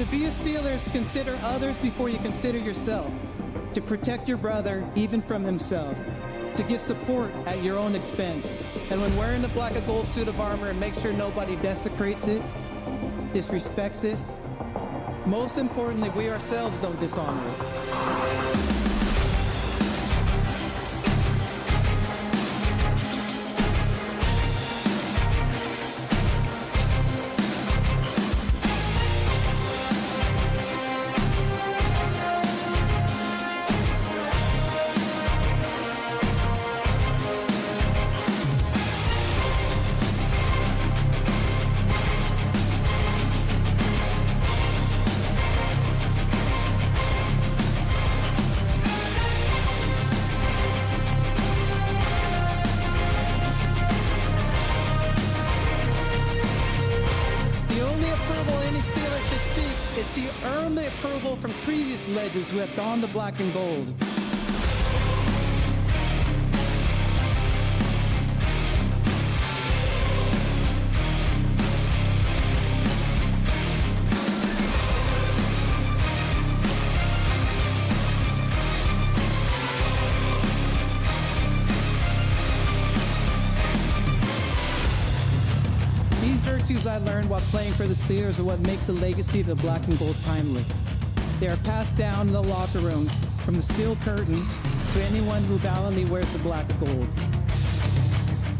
To be a Steelers, consider others before you consider yourself. To protect your brother, even from himself. To give support at your own expense. And when wearing the black and gold suit of armor, make sure nobody desecrates it, disrespects it. Most importantly, we ourselves don't dishonor it. From previous legends who have donned the black and gold. These virtues I learned while playing for the Steelers are what make the legacy of the black and gold timeless. They are passed down in the locker room from the steel curtain to anyone who valiantly wears the black and gold.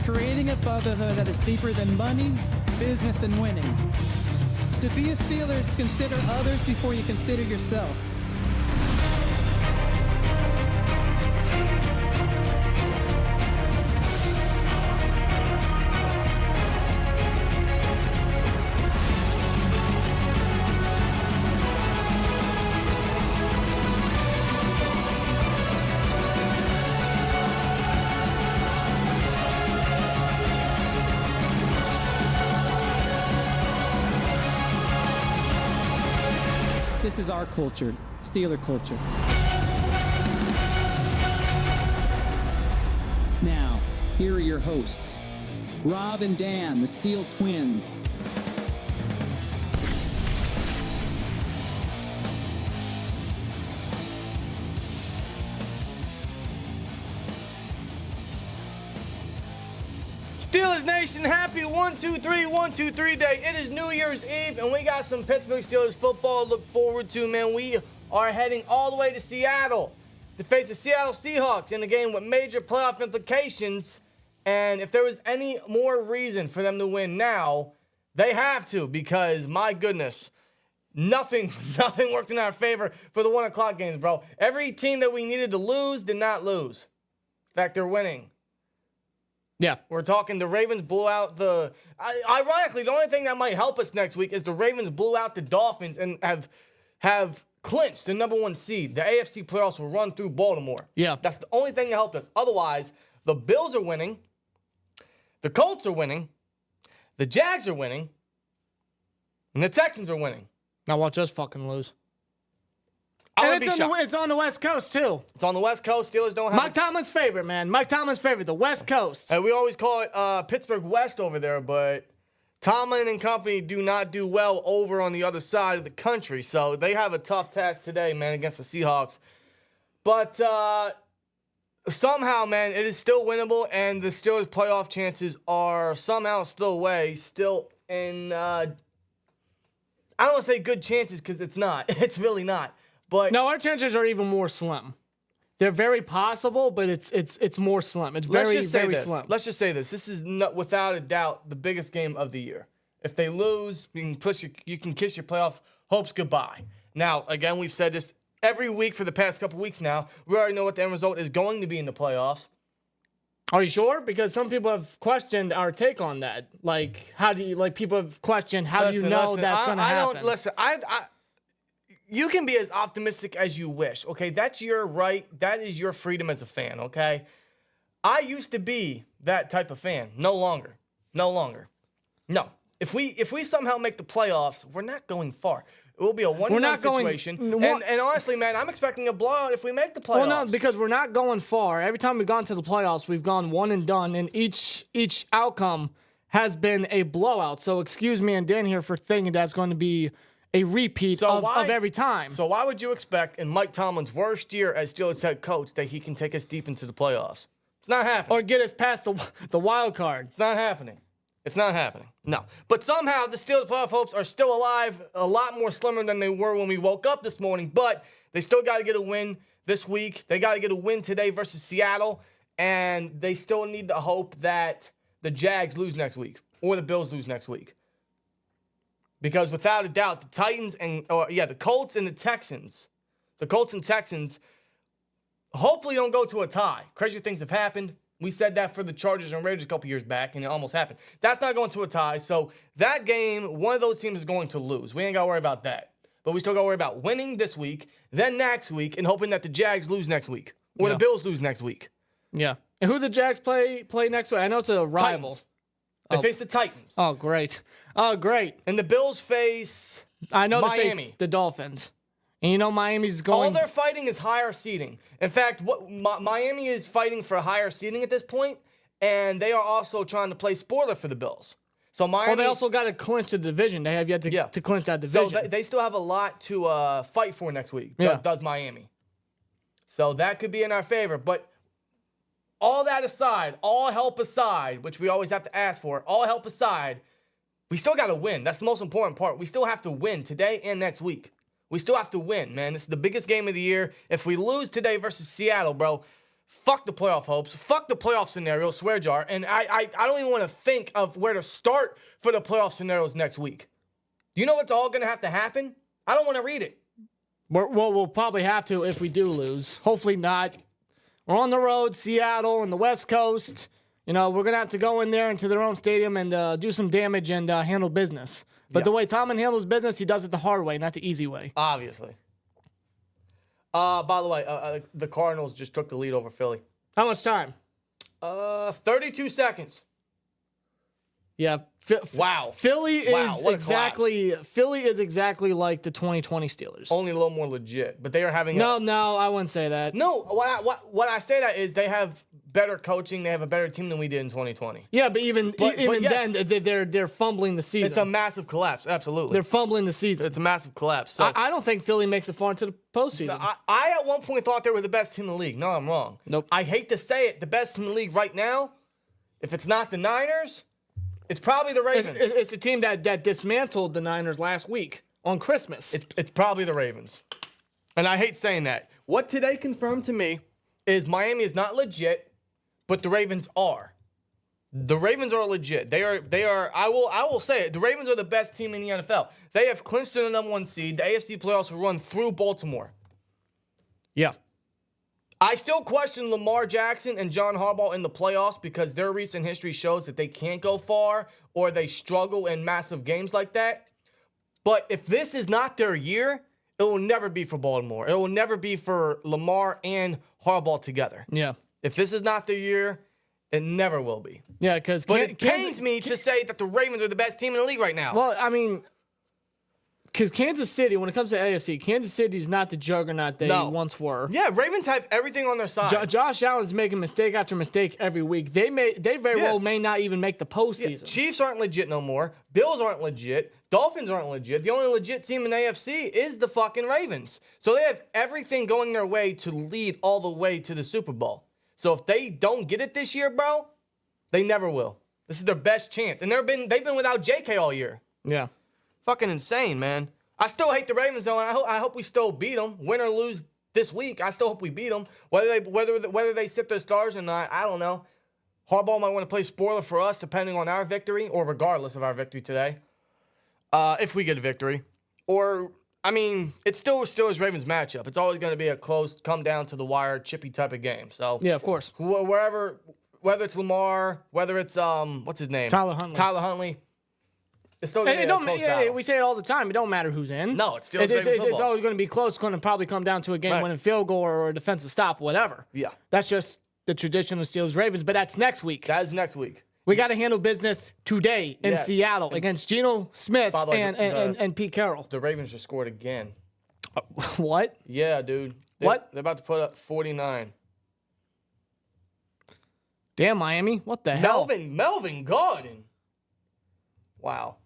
Creating a brotherhood that is deeper than money, business, and winning. To be a Steelers, consider others before you consider yourself. This is our culture, Steeler culture. Now, here are your hosts, Rob and Dan, the Steel Twins. Steelers Nation, happy 1-2-3 day. It is New Year's Eve, and we got some Pittsburgh Steelers football to look forward to, man. We are heading all the way to Seattle to face the Seattle Seahawks in a game with major playoff implications. And if there was any more reason for them to win now, they have to, because, my goodness, nothing worked in our favor for the 1 o'clock games, bro. Every team that we needed to lose did not lose. In fact, they're winning. Yeah. We're talking the Ravens blew out the... Ironically, the only thing that might help us next week is the Ravens blew out the Dolphins and have clinched the #1 seed. The AFC playoffs will run through Baltimore. Yeah. That's the only thing that helped us. Otherwise, the Bills are winning. The Colts are winning. The Jags are winning. And the Texans are winning. Now watch us fucking lose. And it's on the West Coast, too. It's on the West Coast. Steelers don't have... Mike Tomlin's favorite, man. Mike Tomlin's favorite, the West Coast. We always call it Pittsburgh West over there, but Tomlin and company do not do well over on the other side of the country. So they have a tough task today, man, against the Seahawks. But somehow, man, it is still winnable, and the Steelers' playoff chances are somehow still away, still in... I don't want to say good chances because it's not. It's really not. But no, our chances are even more slim. They're very possible, but it's more slim. It's very slim. Let's just say this. This is without a doubt the biggest game of the year. If they lose, you can kiss your playoff hopes goodbye. Now, again, we've said this every week for the past couple weeks now. We already know what the end result is going to be in the playoffs. Are you sure? Because some people have questioned our take on that. Like, people have questioned, how do you know that's going to happen? You can be as optimistic as you wish, okay? That's your right. That is your freedom as a fan, okay? I used to be that type of fan. No longer. No. If we somehow make the playoffs, we're not going far. It will be a one-and-done situation. And honestly, man, I'm expecting a blowout if we make the playoffs. Well, no, because we're not going far. Every time we've gone to the playoffs, we've gone one and done, and each outcome has been a blowout. So excuse me and Dan here for thinking that's going to be a repeat of every time. So why would you expect in Mike Tomlin's worst year as Steelers head coach that he can take us deep into the playoffs? It's not happening. Or get us past the wild card. It's not happening. It's not happening. No. But somehow the Steelers' playoff hopes are still alive, a lot more slimmer than they were when we woke up this morning. But they still got to get a win this week. They got to get a win today versus Seattle. And they still need to hope that the Jags lose next week or the Bills lose next week. Because without a doubt, the Colts and the Texans, hopefully don't go to a tie. Crazier things have happened. We said that for the Chargers and Raiders a couple years back, and it almost happened. That's not going to a tie. So that game, one of those teams is going to lose. We ain't got to worry about that. But we still got to worry about winning this week, then next week, and hoping that the Jags lose next week or the Bills lose next week. Yeah. And who the Jags play next week? I know it's a rival. Titans. They face the Titans. Oh, great. Oh, great. And the Bills face Miami. They face the Dolphins. And you know Miami's going... All they're fighting is higher seeding. In fact, Miami is fighting for higher seeding at this point, and they are also trying to play spoiler for the Bills. So Miami... Well, they also got to clinch the division. They have yet to clinch that division. So they still have a lot to fight for next week, does Miami. So that could be in our favor. But all that aside, all help aside, which we always have to ask for, all help aside, we still got to win. That's the most important part. We still have to win today and next week. We still have to win, man. This is the biggest game of the year. If we lose today versus Seattle, bro, fuck the playoff hopes. Fuck the playoff scenario, swear jar. And I don't even want to think of where to start for the playoff scenarios next week. Do you know what's all going to have to happen? I don't want to read it. We'll probably have to if we do lose. Hopefully not. We're on the road, Seattle and the West Coast. You know, we're going to have to go in there into their own stadium and do some damage and handle business. But the way Tomlin handles business, he does it the hard way, not the easy way. Obviously. By the way, the Cardinals just took the lead over Philly. How much time? 32 seconds. Yeah. Wow. Philly is exactly like the 2020 Steelers. Only a little more legit, but they are having No, I wouldn't say that. No, what I say that is they have better coaching, they have a better team than we did in 2020. Yeah, but even then, they're fumbling the season. It's a massive collapse, absolutely. They're fumbling the season. It's a massive collapse. So I don't think Philly makes it far into the postseason. I at one point thought they were the best team in the league. No, I'm wrong. Nope. I hate to say it, the best team in the league right now, if it's not the Niners, it's probably the Ravens. It's a team that dismantled the Niners last week on Christmas. It's probably the Ravens. And I hate saying that. What today confirmed to me is Miami is not legit, but the Ravens are. The Ravens are legit. They are. I will say it. The Ravens are the best team in the NFL. They have clinched the number 1 seed. The AFC playoffs will run through Baltimore. Yeah. I still question Lamar Jackson and John Harbaugh in the playoffs because their recent history shows that they can't go far or they struggle in massive games like that. But if this is not their year, it will never be for Baltimore. It will never be for Lamar and Harbaugh together. Yeah. If this is not their year, it never will be. Yeah, because it pains me to say that the Ravens are the best team in the league right now. Well, I mean, because Kansas City, when it comes to AFC, Kansas City is not the juggernaut they once were. Yeah, Ravens have everything on their side. Josh Allen's making mistake after mistake every week. They very well may not even make the postseason. Yeah, Chiefs aren't legit no more. Bills aren't legit. Dolphins aren't legit. The only legit team in the AFC is the fucking Ravens. So they have everything going their way to lead all the way to the Super Bowl. So if they don't get it this year, bro, they never will. This is their best chance. And they've been without JK all year. Yeah. Fucking insane, man. I still hate the Ravens, though, and I hope we still beat them. Win or lose this week, I still hope we beat them. Whether they sit their stars or not, I don't know. Harbaugh might want to play spoiler for us, depending on our victory, or regardless of our victory today. If we get a victory. Or, I mean, it's still a Steelers-Ravens matchup. It's always going to be a close, come down to the wire, chippy type of game. So yeah, of course. Whether it's Lamar, whether it's, what's his name? Tyler Huntley. It's still going to be a close battle. We say it all the time. It don't matter who's in. No, it's still it's always going to be close. It's going to probably come down to a game-winning field goal or a defensive stop, whatever. Yeah. That's just the tradition of Steelers-Ravens, but that's next week. That is next week. We got to handle business today in Seattle against Geno Smith and Pete Carroll. The Ravens just scored again. What? Yeah, dude. They're about to put up 49. Damn, Miami. What the hell? Melvin Gordon. Wow.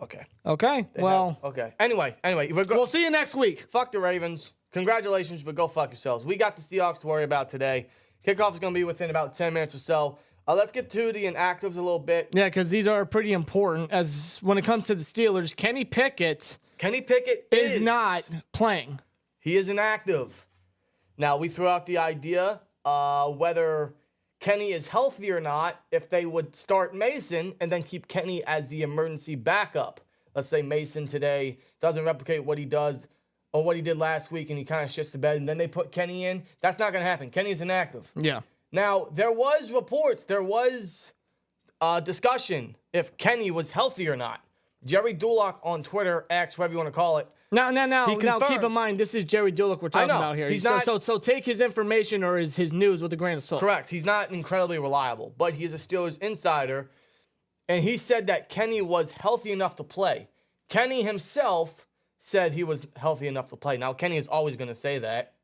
Okay. Okay. Well, Okay. Anyway, we'll see you next week. Fuck the Ravens. Congratulations, but go fuck yourselves. We got the Seahawks to worry about today. Kickoff is going to be within about 10 minutes or so. Let's get to the inactives a little bit. Yeah, because these are pretty important. As when it comes to the Steelers, Kenny Pickett is not playing. He is inactive. Now, we threw out the idea whether Kenny is healthy or not if they would start Mason and then keep Kenny as the emergency backup. Let's say Mason today doesn't replicate what he does or what he did last week and he kind of shits the bed and then they put Kenny in. That's not going to happen. Kenny is inactive. Yeah. Now, there was reports, there was discussion if Kenny was healthy or not. Jerry Dulac on Twitter, X, whatever you want to call it. Now, keep in mind, this is Jerry Dulac we're talking about here. So take his information or his news with a grain of salt. Correct. He's not incredibly reliable, but he is a Steelers insider, and he said that Kenny was healthy enough to play. Kenny himself said he was healthy enough to play. Now, Kenny is always going to say that.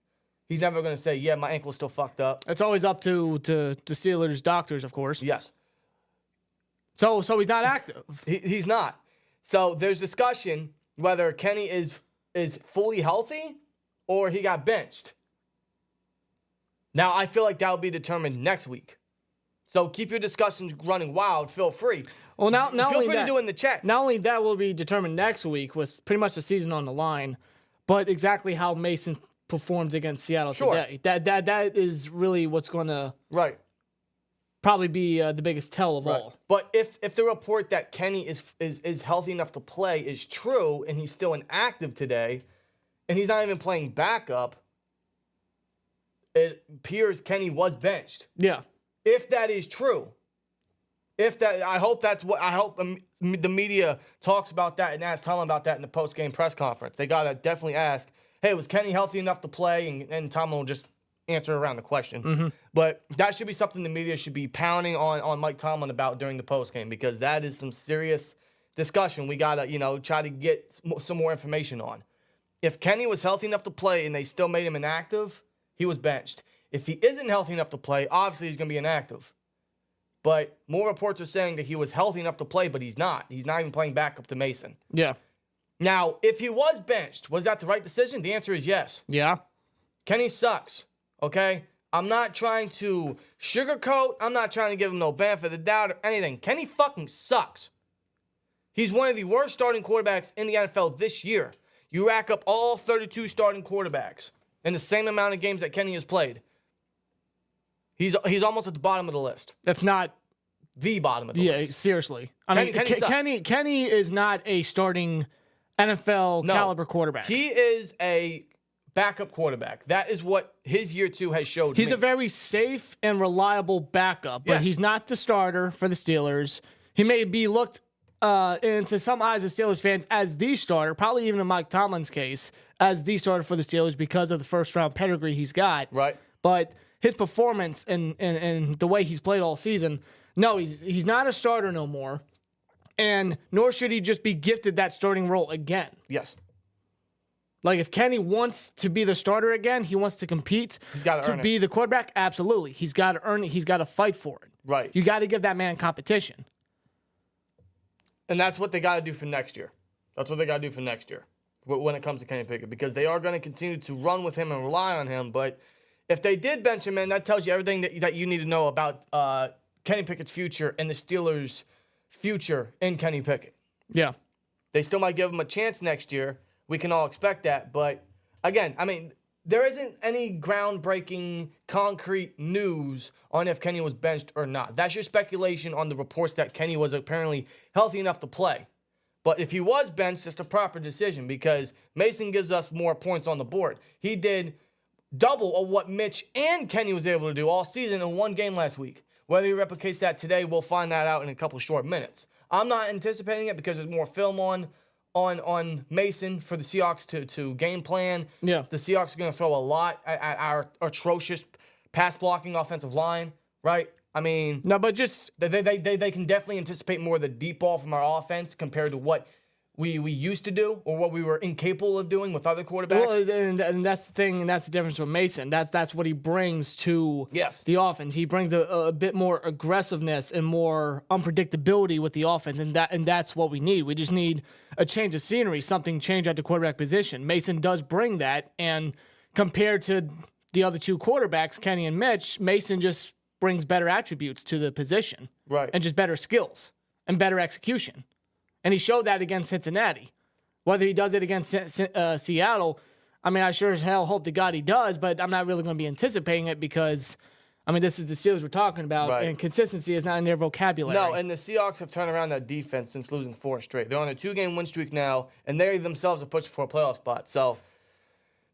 He's never going to say, yeah, my ankle's still fucked up. It's always up to Steelers doctors, of course. Yes. So he's not active. He's not. So there's discussion whether Kenny is fully healthy or he got benched. Now, I feel like that will be determined next week. So keep your discussions running wild. Feel free. Well, feel free to do it in the chat. Not only that will be determined next week with pretty much the season on the line, but exactly how Mason performs against Seattle today. That is really what's going to probably be the biggest tell of all. But if the report that Kenny is healthy enough to play is true and he's still inactive today and he's not even playing backup, it appears Kenny was benched. Yeah. If that is true. I hope the media talks about that and asks Tomlin about that in the post-game press conference. They got to definitely ask, hey, was Kenny healthy enough to play? And Tomlin will just answer around the question. Mm-hmm. But that should be something the media should be pounding on Mike Tomlin about during the postgame because that is some serious discussion we got to, try to get some more information on. If Kenny was healthy enough to play and they still made him inactive, he was benched. If he isn't healthy enough to play, obviously he's going to be inactive. But more reports are saying that he was healthy enough to play, but he's not. He's not even playing backup to Mason. Yeah. Now, if he was benched, was that the right decision? The answer is yes. Yeah. Kenny sucks, okay? I'm not trying to sugarcoat. I'm not trying to give him no benefit of the doubt or anything. Kenny fucking sucks. He's one of the worst starting quarterbacks in the NFL this year. You rack up all 32 starting quarterbacks in the same amount of games that Kenny has played. He's almost at the bottom of the list. If not the bottom of the list. Yeah, seriously. Kenny is not a starting NFL caliber quarterback. He is a backup quarterback. That is what his year 2 has showed me. He's a very safe and reliable backup, but he's not the starter for the Steelers. He may be looked into some eyes of Steelers fans as the starter, probably even in Mike Tomlin's case, as the starter for the Steelers because of the first-round pedigree he's got. Right. But his performance and the way he's played all season, no, he's not a starter no more. And nor should he just be gifted that starting role again. Yes. Like, if Kenny wants to be the starter again, he wants to compete to be the quarterback, absolutely. He's got to earn it. He's got to fight for it. Right. You got to give that man competition. And that's what they got to do for next year. That's what they got to do for next year when it comes to Kenny Pickett, because they are going to continue to run with him and rely on him. But if they did bench him in, that tells you everything that you need to know about Kenny Pickett's future and the Steelers' future in Kenny Pickett. Yeah. They still might give him a chance next year. We can all expect that. But, again, I mean, there isn't any groundbreaking, concrete news on if Kenny was benched or not. That's your speculation on the reports that Kenny was apparently healthy enough to play. But if he was benched, it's the proper decision because Mason gives us more points on the board. He did double of what Mitch and Kenny was able to do all season in one game last week. Whether he replicates that today, we'll find that out in a couple short minutes. I'm not anticipating it because there's more film on Mason for the Seahawks to game plan. Yeah. The Seahawks are going to throw a lot at our atrocious pass blocking offensive line, right? I mean, no, but just they can definitely anticipate more of the deep ball from our offense compared to what we used to do or what we were incapable of doing with other quarterbacks. Well, and that's the thing, and that's the difference with Mason. That's what he brings to the offense. He brings a bit more aggressiveness and more unpredictability with the offense, and that's what we need. We just need a change of scenery, something change at the quarterback position. Mason does bring that, and compared to the other two quarterbacks, Kenny and Mitch, Mason just brings better attributes to the position, right, and just better skills and better execution. And he showed that against Cincinnati. Whether he does it against Seattle, I mean, I sure as hell hope to God he does, but I'm not really going to be anticipating it because, I mean, this is the Steelers we're talking about, and consistency is not in their vocabulary. No, and the Seahawks have turned around that defense since losing 4 straight. They're on a 2-game win streak now, and they themselves are pushing for a playoff spot. So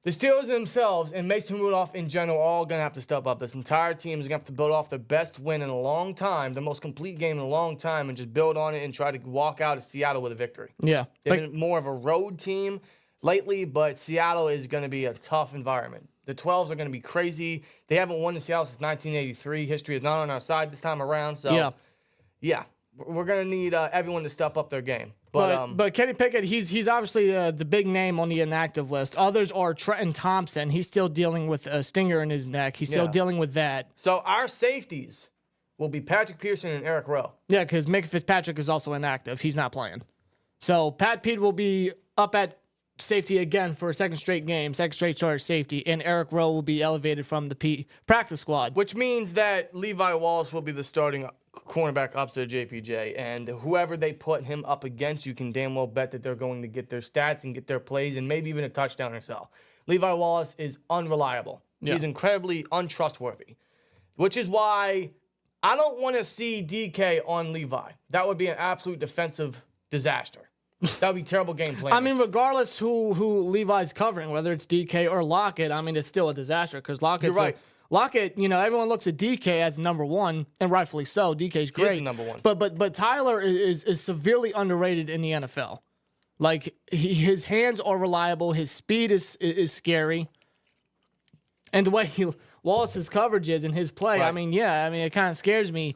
the Steelers themselves and Mason Rudolph in general are all going to have to step up. This entire team is going to have to build off their best win in a long time, the most complete game in a long time, and just build on it and try to walk out of Seattle with a victory. Yeah. They've been more of a road team lately, but Seattle is going to be a tough environment. The 12s are going to be crazy. They haven't won in Seattle since 1983. History is not on our side this time around. So, yeah, we're going to need everyone to step up their game. But Kenny Pickett, he's obviously the big name on the inactive list. Others are Trenton Thompson. He's still dealing with a stinger in his neck. He's still dealing with that. So our safeties will be Patrick Pearson and Eric Rowe. Yeah, because Micah Fitzpatrick is also inactive. He's not playing. So Pat Pete will be up at safety again for a second straight game, second straight start safety, and Eric Rowe will be elevated from the practice squad. Which means that Levi Wallace will be the starting cornerback opposite JPJ, and whoever they put him up against, you can damn well bet that they're going to get their stats and get their plays and maybe even a touchdown or so. Levi Wallace is unreliable. Yeah. He's incredibly untrustworthy, which is why I don't want to see DK on Levi. That would be an absolute defensive disaster. That would be terrible game plan. I mean, regardless who Levi's covering, whether it's DK or Lockett, I mean, it's still a disaster because Lockett's right. Lockett, you know, everyone looks at DK as number one, and rightfully so. DK's great. He's the number one. But Tyler is severely underrated in the NFL. Like, his hands are reliable. His speed is scary. And the way Wallace's coverage is in his play, right. I mean, it kind of scares me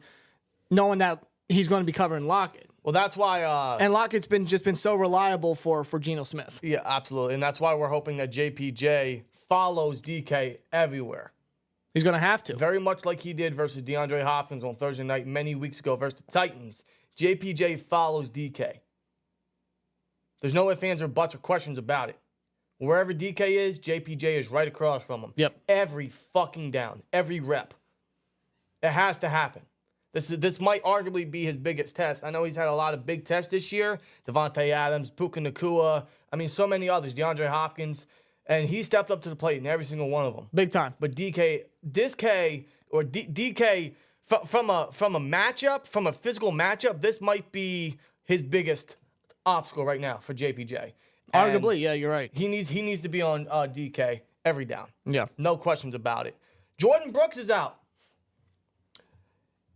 knowing that he's going to be covering Lockett. Well, that's why... and Lockett's been so reliable for Geno Smith. Yeah, absolutely. And that's why we're hoping that JPJ follows DK everywhere. He's going to have to. Very much like he did versus DeAndre Hopkins on Thursday night many weeks ago versus the Titans. JPJ follows DK. There's no ifs, ands, or buts or questions about it. Wherever DK is, JPJ is right across from him. Yep. Every fucking down. Every rep. It has to happen. This might arguably be his biggest test. I know he's had a lot of big tests this year. Devontae Adams, Puka Nacua. I mean, so many others. DeAndre Hopkins. And he stepped up to the plate in every single one of them. Big time. But DK from a matchup, from a physical matchup, this might be his biggest obstacle right now for JPJ. Arguably, yeah, you're right. He needs to be on DK every down. Yeah. No questions about it. Jordan Brooks is out.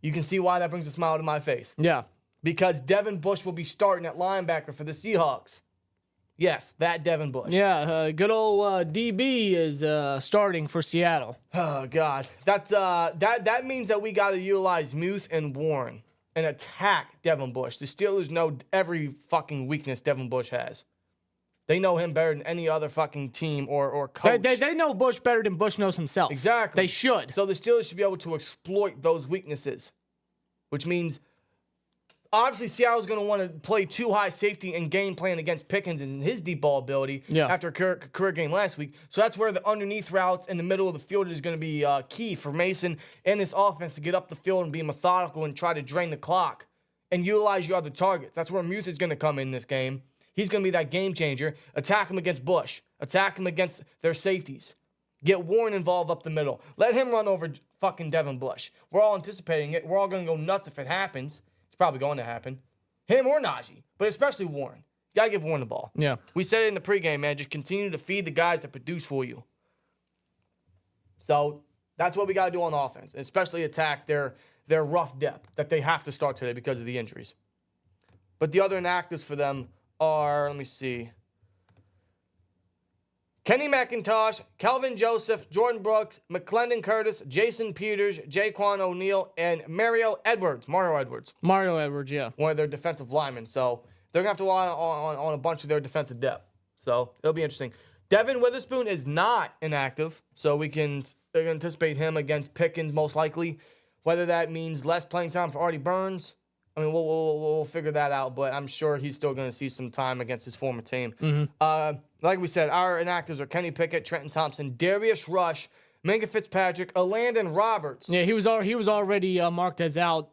You can see why that brings a smile to my face. Yeah. Because Devin Bush will be starting at linebacker for the Seahawks. Yes, that Devin Bush. Yeah, good old DB is starting for Seattle. Oh, God. That means that we got to utilize Muth and Warren and attack Devin Bush. The Steelers know every fucking weakness Devin Bush has. They know him better than any other fucking team or coach. They know Bush better than Bush knows himself. Exactly. They should. So the Steelers should be able to exploit those weaknesses, which means obviously Seattle's going to want to play too high safety and game plan against Pickens and his deep ball ability after a career game last week. So that's where the underneath routes in the middle of the field is going to be key for Mason and this offense to get up the field and be methodical and try to drain the clock and utilize your other targets. That's where Muth is going to come in this game. He's going to be that game changer. Attack him against Bush. Attack him against their safeties. Get Warren involved up the middle. Let him run over fucking Devin Bush. We're all anticipating it. We're all going to go nuts if it happens. It's probably going to happen. Him or Najee, but especially Warren. You got to give Warren the ball. Yeah. We said it in the pregame, man. Just continue to feed the guys that produce for you. So that's what we got to do on offense, especially attack their rough depth that they have to start today because of the injuries. But the other inactives for them are, let me see, Kenny McIntosh, Kelvin Joseph, Jordan Brooks, McClendon Curtis, Jason Peters, Jaquan O'Neal, and Mario Edwards, yeah. One of their defensive linemen. So they're going to have to rely on a bunch of their defensive depth. So it'll be interesting. Devin Witherspoon is not inactive, so we can anticipate him against Pickens most likely. Whether that means less playing time for Artie Burns, I mean, we'll figure that out, but I'm sure he's still going to see some time against his former team. Like we said, our inactives are Kenny Pickett, Trenton Thompson, Darius Rush, Minka Fitzpatrick, Landon Roberts. Yeah, he was already marked as out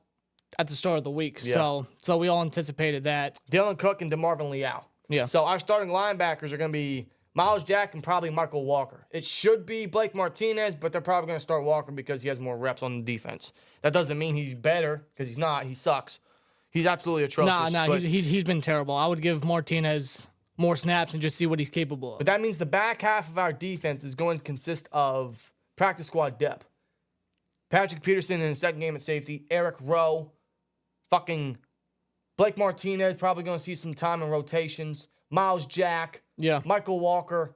at the start of the week, so we all anticipated that. Dylan Cook and DeMarvin Leal. Yeah. So our starting linebackers are going to be Miles Jack and probably Michael Walker. It should be Blake Martinez, but they're probably going to start Walker because he has more reps on the defense. That doesn't mean he's better, because he's not. He sucks. He's absolutely atrocious. No, he's been terrible. I would give Martinez more snaps and just see what he's capable of. But that means the back half of our defense is going to consist of practice squad depth. Patrick Peterson in the second game at safety, Eric Rowe, fucking Blake Martinez probably going to see some time in rotations, Miles Jack, Michael Walker.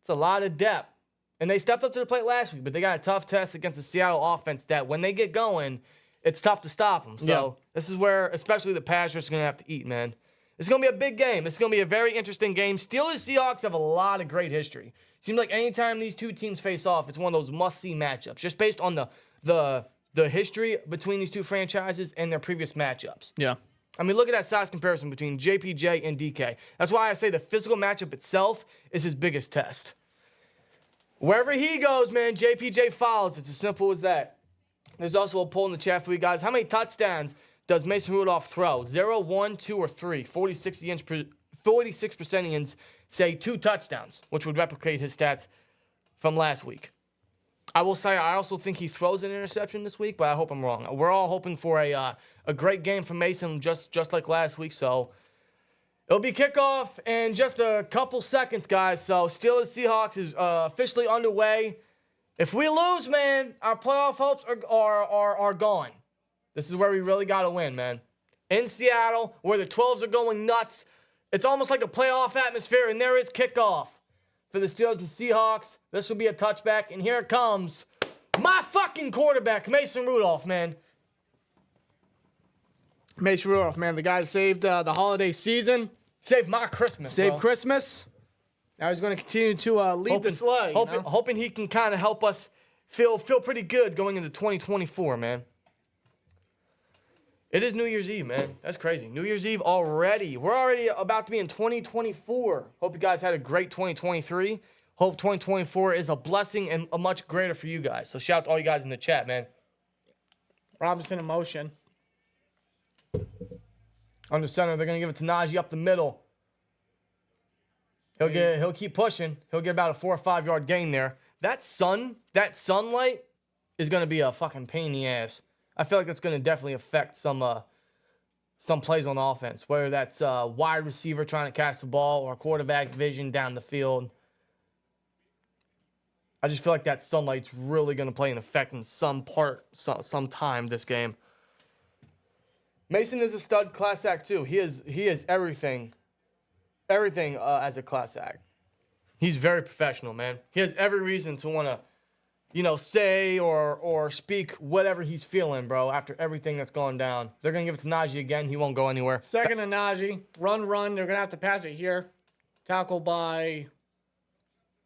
It's a lot of depth. And they stepped up to the plate last week, but they got a tough test against the Seattle offense that when they get going, it's tough to stop them. So this is where, especially the pass rush, is going to have to eat, man. It's going to be a big game. It's going to be a very interesting game. Steelers-Seahawks have a lot of great history. Seems like anytime these two teams face off, it's one of those must-see matchups, just based on the history between these two franchises and their previous matchups. Yeah. I mean, look at that size comparison between JPJ and DK. That's why I say the physical matchup itself is his biggest test. Wherever he goes, man, JPJ follows. It's as simple as that. There's also a poll in the chat for you guys. How many touchdowns does Mason Rudolph throw? 0, 1, 2, or 3? 46% say 2 touchdowns, which would replicate his stats from last week. I will say I also think he throws an interception this week, but I hope I'm wrong. We're all hoping for a great game from Mason, just like last week. So it'll be kickoff in just a couple seconds, guys. So Steelers-Seahawks is officially underway. If we lose, man, our playoff hopes are gone. This is where we really got to win, man. In Seattle, where the 12s are going nuts, it's almost like a playoff atmosphere, and there is kickoff for the Steelers and Seahawks. This will be a touchback, and here it comes. My fucking quarterback, Mason Rudolph, man. Mason Rudolph, man, the guy that saved the holiday season. Saved my Christmas, Saved bro. Christmas. Now he's going to continue to lead the sleigh. Hoping he can kind of help us feel pretty good going into 2024, man. It is New Year's Eve, man. That's crazy. New Year's Eve already. We're already about to be in 2024. Hope you guys had a great 2023. Hope 2024 is a blessing and a much greater for you guys. So shout out to all you guys in the chat, man. Robinson in motion. On the center, they're going to give it to Najee up the middle. He'll keep pushing. He'll get about a 4 or 5 yard gain there. That sunlight is going to be a fucking pain in the ass. I feel like it's going to definitely affect some plays on offense, whether that's wide receiver trying to catch the ball or quarterback vision down the field. I just feel like that sunlight's really going to play an effect in some time this game. Mason is a stud class act too. He is everything as a class act. He's very professional, man. He has every reason to want to, say or speak whatever he's feeling, bro, after everything that's gone down. They're going to give it to Najee again. He won't go anywhere. Second to Najee. Run. They're going to have to pass it here. Tackle by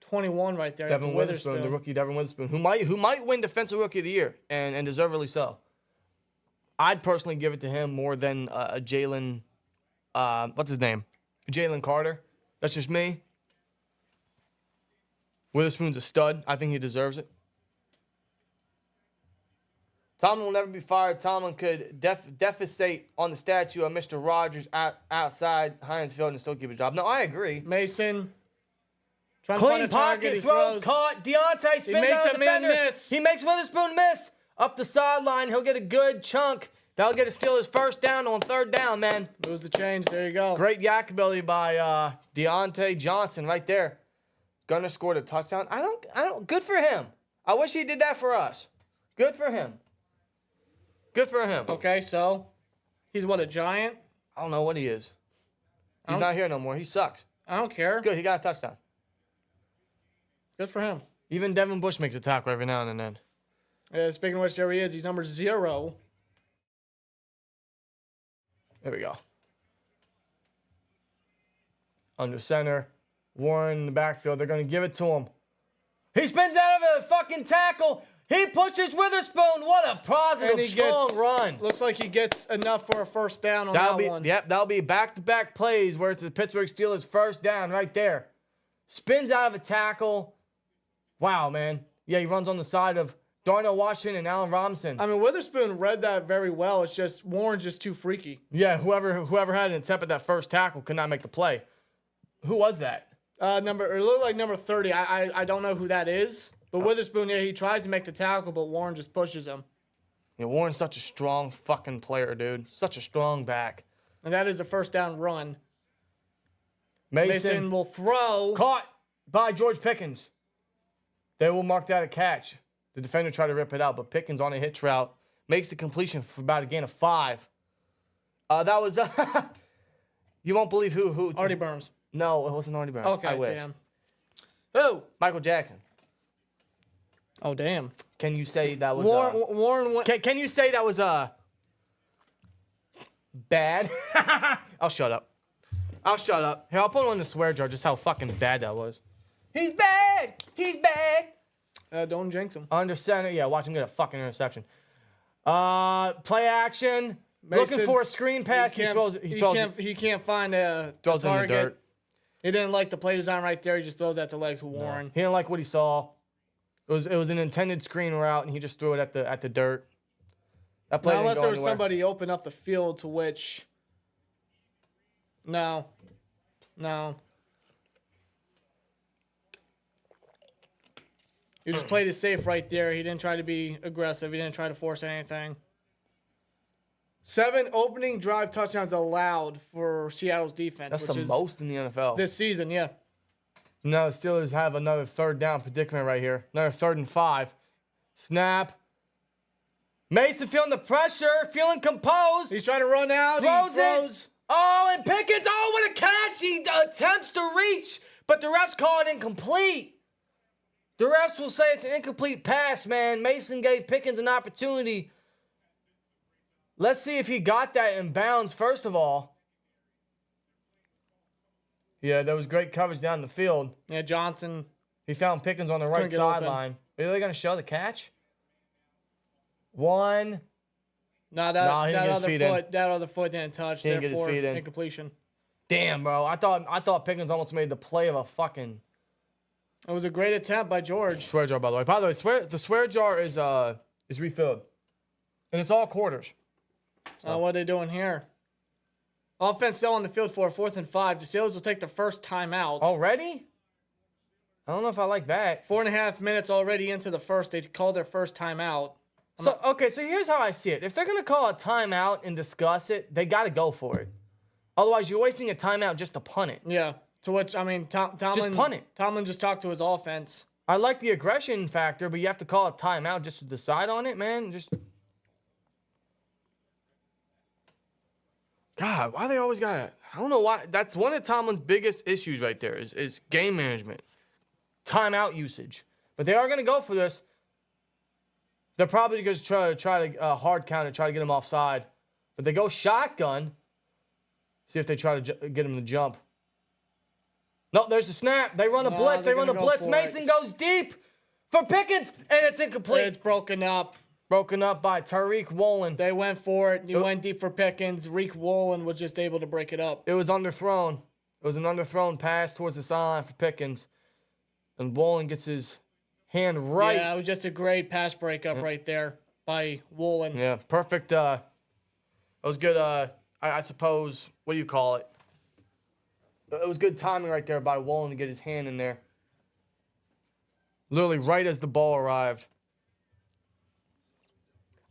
21 right there. Devin Witherspoon, the rookie Devin Witherspoon, who might win Defensive Rookie of the Year, and deservedly so. I'd personally give it to him more than a Jalen, what's his name? Jalen Carter. That's just me. Witherspoon's a stud. I think he deserves it. Tomlin will never be fired. Tomlin could defecate on the statue of Mr. Rogers outside Heinz Field and still keep his job. No, I agree. Mason. Clean pocket, throws, caught. Deontay spins makes out of the a man defender. miss. He makes Witherspoon miss. Up the sideline. He'll get a good chunk. That'll get a Steelers first down on 3rd down, man. Moves the chains. There you go. Great yak ability by Deontay Johnson right there. Gunner scored a touchdown. I don't. Good for him. I wish he did that for us. Good for him. Good for him. Okay, so he's what, a giant? I don't know what he is. He's not here no more. He sucks. I don't care. Good. He got a touchdown. Good for him. Even Devin Bush makes a tackle every now and then. Speaking of which, there he is. He's number 0. There we go. Under center. Warren in the backfield. They're going to give it to him. He spins out of a fucking tackle. He pushes Witherspoon. What a positive, strong run. Looks like he gets enough for a first down on that one. Yep, that'll be back-to-back plays where it's the Pittsburgh Steelers first down right there. Spins out of a tackle. Wow, man. Yeah, he runs on the side of Darnell Washington and Allen Robinson. I mean, Witherspoon read that very well. It's just Warren's just too freaky. Yeah, whoever had an attempt at that first tackle could not make the play. Who was that? It looked like number 30. I don't know who that is. But Witherspoon, yeah, he tries to make the tackle, but Warren just pushes him. Yeah, Warren's such a strong fucking player, dude. Such a strong back. And that is a first down run. Mason will throw. Caught by George Pickens. They will mark that a catch. The defender tried to rip it out, but Pickens on a hitch route makes the completion for about a gain of 5. That was you won't believe who. Artie Burns. No, it wasn't Artie Burns. Okay, I wish. damn. Who? Michael Jackson. Oh, damn. Can you say that was Warren? Can you say that was bad? I'll shut up. Here, I'll put on the swear jar just how fucking bad that was. He's bad. He's bad. Don't jinx him. Under center. Yeah, watch him get a fucking interception. Play action. Looking for a screen pass. He can't find a throws target. In the dirt. He didn't like the play design right there. He just throws that to legs of Warren. No. He didn't like what he saw. It was an intended screen route, and he just threw it at the dirt. That play unless there was anywhere. somebody open up the field to which. No. You just played it safe right there. He didn't try to be aggressive. He didn't try to force anything. 7 opening drive touchdowns allowed for Seattle's defense. That's which the is most in the NFL. this season, yeah. Now the Steelers have another third down predicament right here. Another 3rd and 5. Snap. Mason feeling the pressure, feeling composed. He's trying to run out. Throws he throws. it. Oh, and Pickens. Oh, what a catch. He attempts to reach, but the refs call it incomplete. The refs will say it's an incomplete pass, man. Mason gave Pickens an opportunity. Let's see if he got that in bounds, first of all. Yeah, there was great coverage down the field. Yeah, Johnson. He found Pickens on the right sideline. Are they going to show the catch? 1. No, that other foot didn't touch. He didn't get his feet in. Incompletion. Damn, bro. I thought Pickens almost made the play of a fucking... It was a great attempt by George. Swear jar, by the way. By the way, the swear jar is refilled. And it's all quarters. What are they doing here? Offense still on the field for a 4th and 5. The Steelers will take the first timeout. Already? I don't know if I like that. 4.5 minutes already into the first. They called their first timeout. So here's how I see it. If they're going to call a timeout and discuss it, they got to go for it. Otherwise, you're wasting a timeout just to punt it. Yeah. To which, I mean, Tomlin... Just punt it. Tomlin just talked to his offense. I like the aggression factor, but you have to call a timeout just to decide on it, man. God, why they always got it? I don't know why. That's one of Tomlin's biggest issues right there is game management. Timeout usage. But they are going to go for this. They're probably going to try to hard count it, try to get him offside. But they go shotgun. See if they try to get him to jump. No, there's the snap. They run a blitz. They run a blitz. Mason goes deep for Pickens, and it's incomplete. It's broken up. Broken up by Tariq Woolen. They went for it. He went deep for Pickens. Reek Woolen was just able to break it up. It was underthrown. It was an underthrown pass towards the sideline for Pickens. And Woolen gets his hand right. Yeah, it was just a great pass breakup right there by Woolen. Yeah, perfect. It was good, I suppose, what do you call it? It was good timing right there by Woolen to get his hand in there. Literally right as the ball arrived.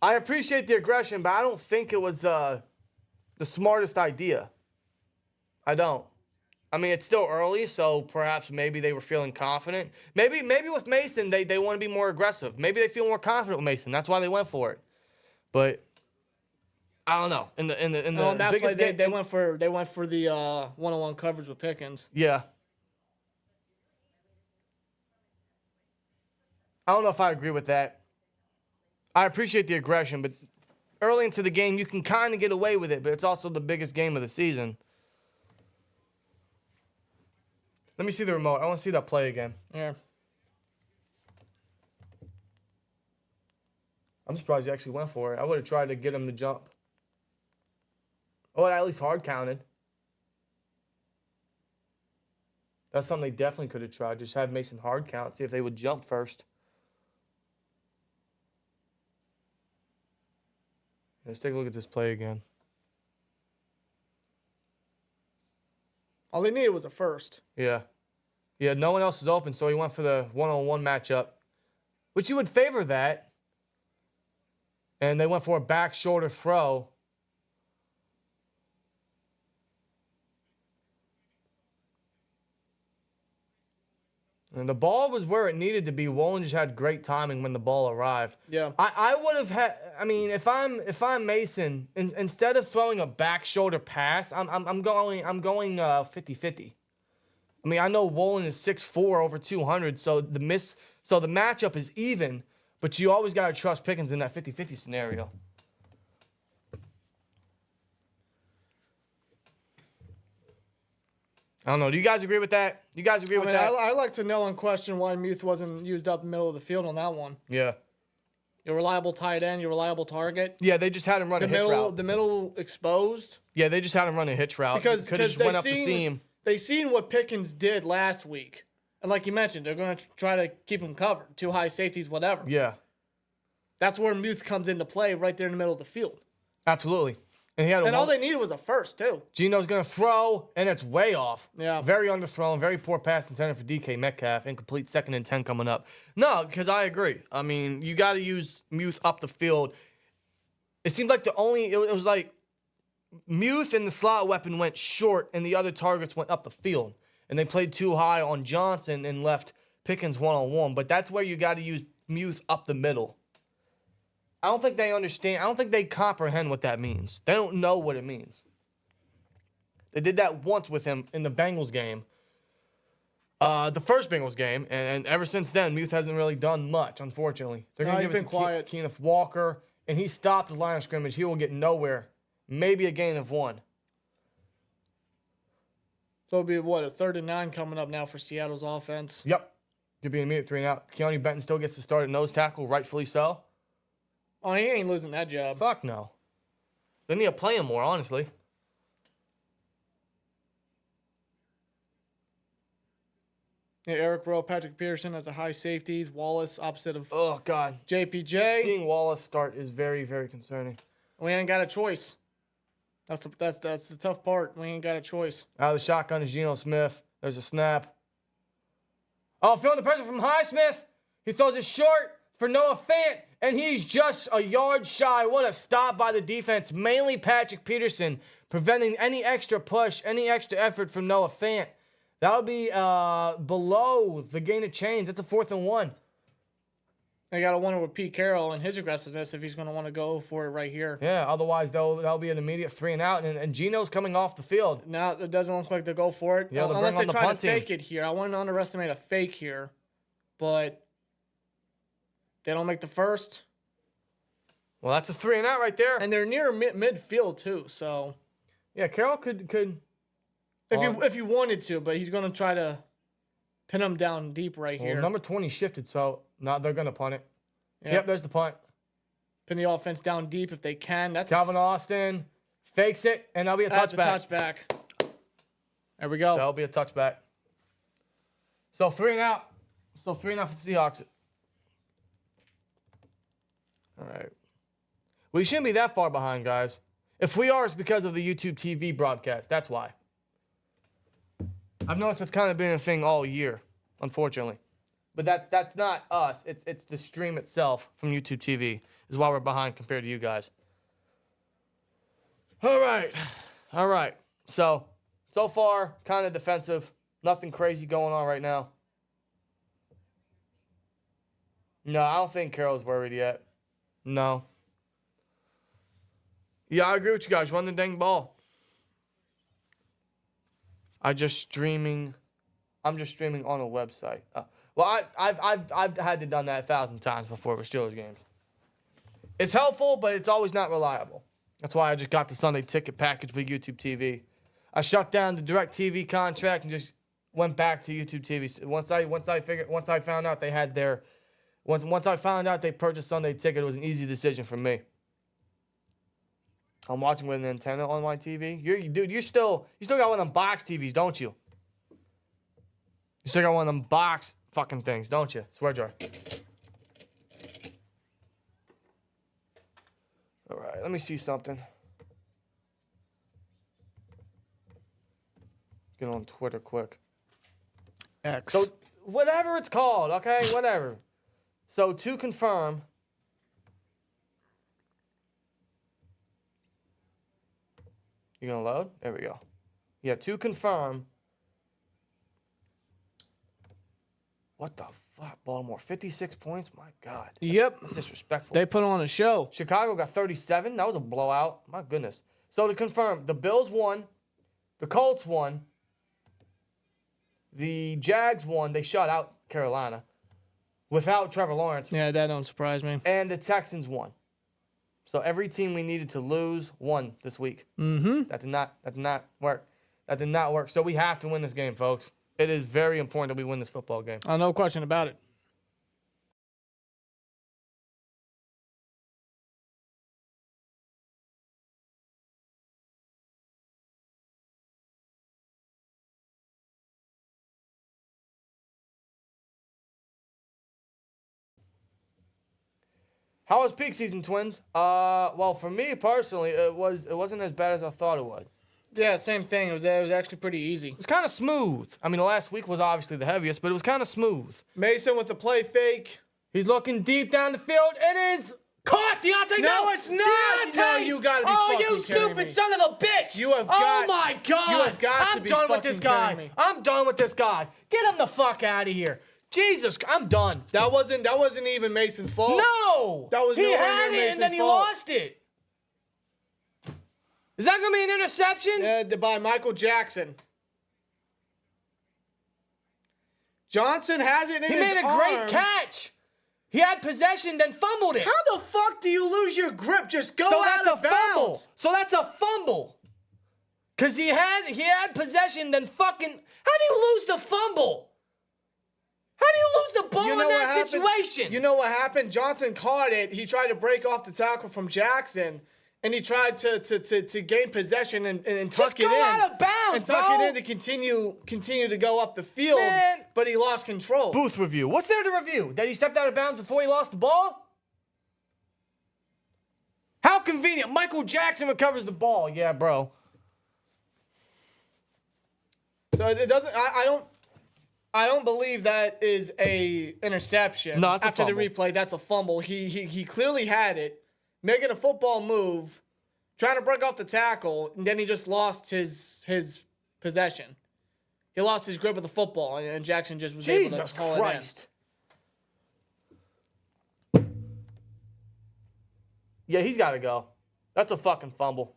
I appreciate the aggression, but I don't think it was the smartest idea. I don't. I mean, it's still early, so perhaps maybe they were feeling confident. Maybe with Mason, they want to be more aggressive. Maybe they feel more confident with Mason. That's why they went for it. But I don't know. In the biggest play, game, they went for the one-on-one coverage with Pickens. Yeah. I don't know if I agree with that. I appreciate the aggression, but early into the game, you can kind of get away with it, but it's also the biggest game of the season. Let me see the remote. I want to see that play again. Yeah. I'm surprised he actually went for it. I would have tried to get him to jump. Oh, it at least hard counted. That's something they definitely could have tried. Just have Mason hard count, see if they would jump first. Let's take a look at this play again. All they needed was a first. Yeah. Yeah, no one else is open, so he went for the one-on-one matchup, which you would favor that. And they went for a back shoulder throw. And the ball was where it needed to be. Wolin just had great timing when the ball arrived. Yeah. I would have had. I mean, if I'm Mason, instead of throwing a back shoulder pass, I'm going 50-50. I mean, I know Wolin is 6'4", over 200, so the matchup is even. But you always gotta trust Pickens in that 50-50 scenario. I don't know. Do you guys agree with that? You guys agree with that? I like to know and question why Muth wasn't used up the middle of the field on that one. Yeah. Your reliable tight end, your reliable target. Yeah, they just had him run a hitch route. The middle exposed. Yeah, they just had him run a hitch route. Because they went up the seam. They seen what Pickens did last week. And like you mentioned, they're going to try to keep him covered. 2 high safeties, whatever. Yeah. That's where Muth comes into play, right there in the middle of the field. Absolutely. And all they needed was a first, too. Gino's going to throw, and it's way off. Yeah. Very underthrown, very poor pass intended for DK Metcalf. Incomplete 2nd and 10 coming up. No, because I agree. I mean, you got to use Muth up the field. It seemed like it was like Muth and the slot weapon went short, and the other targets went up the field. And they played too high on Johnson and left Pickens one-on-one. But that's where you got to use Muth up the middle. I don't think they understand. I don't think they comprehend what that means. They don't know what it means. They did that once with him in the Bengals game. The first Bengals game. And ever since then, Muth hasn't really done much, unfortunately. They're going to give it to quiet. Kenneth Walker. And he stopped the line of scrimmage. He will get nowhere. Maybe a gain of 1. So it'll be, a 3rd and 9 coming up now for Seattle's offense. Yep. Could be an immediate 3 and out. Keone Benton still gets to start at nose tackle, rightfully so. Oh, he ain't losing that job. Fuck no. They need to play him more, honestly. Yeah, Eric Rowe, Patrick Peterson as a high safeties. Wallace opposite of God. JPJ. Seeing Wallace start is very, very concerning. We ain't got a choice. That's the tough part. We ain't got a choice. Out of the shotgun is Geno Smith. There's a snap. Oh, feeling the pressure from Highsmith. He throws it short for Noah Fant, and he's just a yard shy. What a stop by the defense. Mainly Patrick Peterson, preventing any extra push, any extra effort from Noah Fant. That would be below the gain of change. That's a 4th and 1. I got to wonder with Pete Carroll and his aggressiveness if he's going to want to go for it right here. Yeah, otherwise that'll be an immediate 3 and out, and Geno's coming off the field. Now it doesn't look like they'll go for it. Yeah, unless they try to team. fake it here. I wouldn't underestimate a fake here, but they don't make the first. Well, that's a 3 and out right there. And they're near midfield too, so. Yeah, Carroll could. If you wanted to, but he's going to try to pin him down deep right here. Number 20 shifted, so now they're going to punt it. Yep, there's the punt. Pin the offense down deep if they can. That's Calvin Austin fakes it, and that'll be a touchback. That's a touchback. There we go. That'll be a touchback. So 3 and out. So 3 and out for the Seahawks. All right. We shouldn't be that far behind, guys. If we are, it's because of the YouTube TV broadcast. That's why. I've noticed it's kind of been a thing all year, unfortunately. But that's not us. It's the stream itself from YouTube TV is why we're behind compared to you guys. All right. So far, kind of defensive. Nothing crazy going on right now. No, I don't think Carroll's worried yet. No. Yeah, I agree with you guys. Run the dang ball. I'm just streaming on a website. Well, I've had to done that 1,000 times before with Steelers games. It's helpful, but it's always not reliable. That's why I just got the Sunday ticket package with YouTube TV. I shut down the DirecTV contract and just went back to YouTube TV. Once I found out they had their, once I found out they purchased Sunday Ticket, it was an easy decision for me. I'm watching with an antenna on my TV. You still got one of them box TVs, don't you? You still got one of them box fucking things, don't you? Swear jar. All right, let me see something. Get on Twitter quick. X. So, whatever it's called, okay? Whatever. So, to confirm, you gonna load? There we go. Yeah, to confirm. What the fuck, Baltimore? 56 points? My God. Yep. That's disrespectful. They put on a show. Chicago got 37. That was a blowout. My goodness. So, to confirm, the Bills won. The Colts won. The Jags won. They shut out Carolina without Trevor Lawrence. Yeah, that don't surprise me. And the Texans won. So every team we needed to lose won this week. Mm-hmm. That did not work. That did not work. So we have to win this game, folks. It is very important that we win this football game. No question about it. How was peak season, Twins? Well, for me personally, it wasn't as bad as I thought it would. Yeah, same thing. It was actually pretty easy. It was kind of smooth. I mean, the last week was obviously the heaviest, but it was kind of smooth. Mason with the play fake. He's looking deep down the field. It is caught. Deontay. No, it's not. Deontay. No, you gotta be fucking you kidding stupid me. son of a bitch. You have got. Oh my God. You have got I'm to be done with fucking this guy. kidding me. I'm done with this guy. Get him the fuck out of here. Jesus, I'm done. That wasn't even Mason's fault. No. That was he nowhere had near it and then Mason's he fault. lost it. Is that gonna be an interception? By Michael Jackson. Johnson has it in He his made a arms. great catch. He had possession, then fumbled it. How the fuck do you lose your grip? Just go So out that's a of bounds. fumble. So that's a fumble. Cause he had possession, then fucking. How do you lose the fumble? How do you lose the ball in that situation? You know what happened? Johnson caught it. He tried to break off the tackle from Jackson, and he tried to gain possession and tuck Just it in. go out of bounds, and tuck bro. it in to continue to go up the field. Man. But he lost control. Booth review. What's there to review? That he stepped out of bounds before he lost the ball? How convenient. Michael Jackson recovers the ball. Yeah, bro. So it doesn't. I don't believe that is a interception. No, it's a after fumble. the replay, that's a fumble. He clearly had it, making a football move, trying to break off the tackle, and then he just lost his possession. He lost his grip of the football, and Jackson just was able Jesus to haul Christ. Yeah, he's got to go. That's a fucking fumble.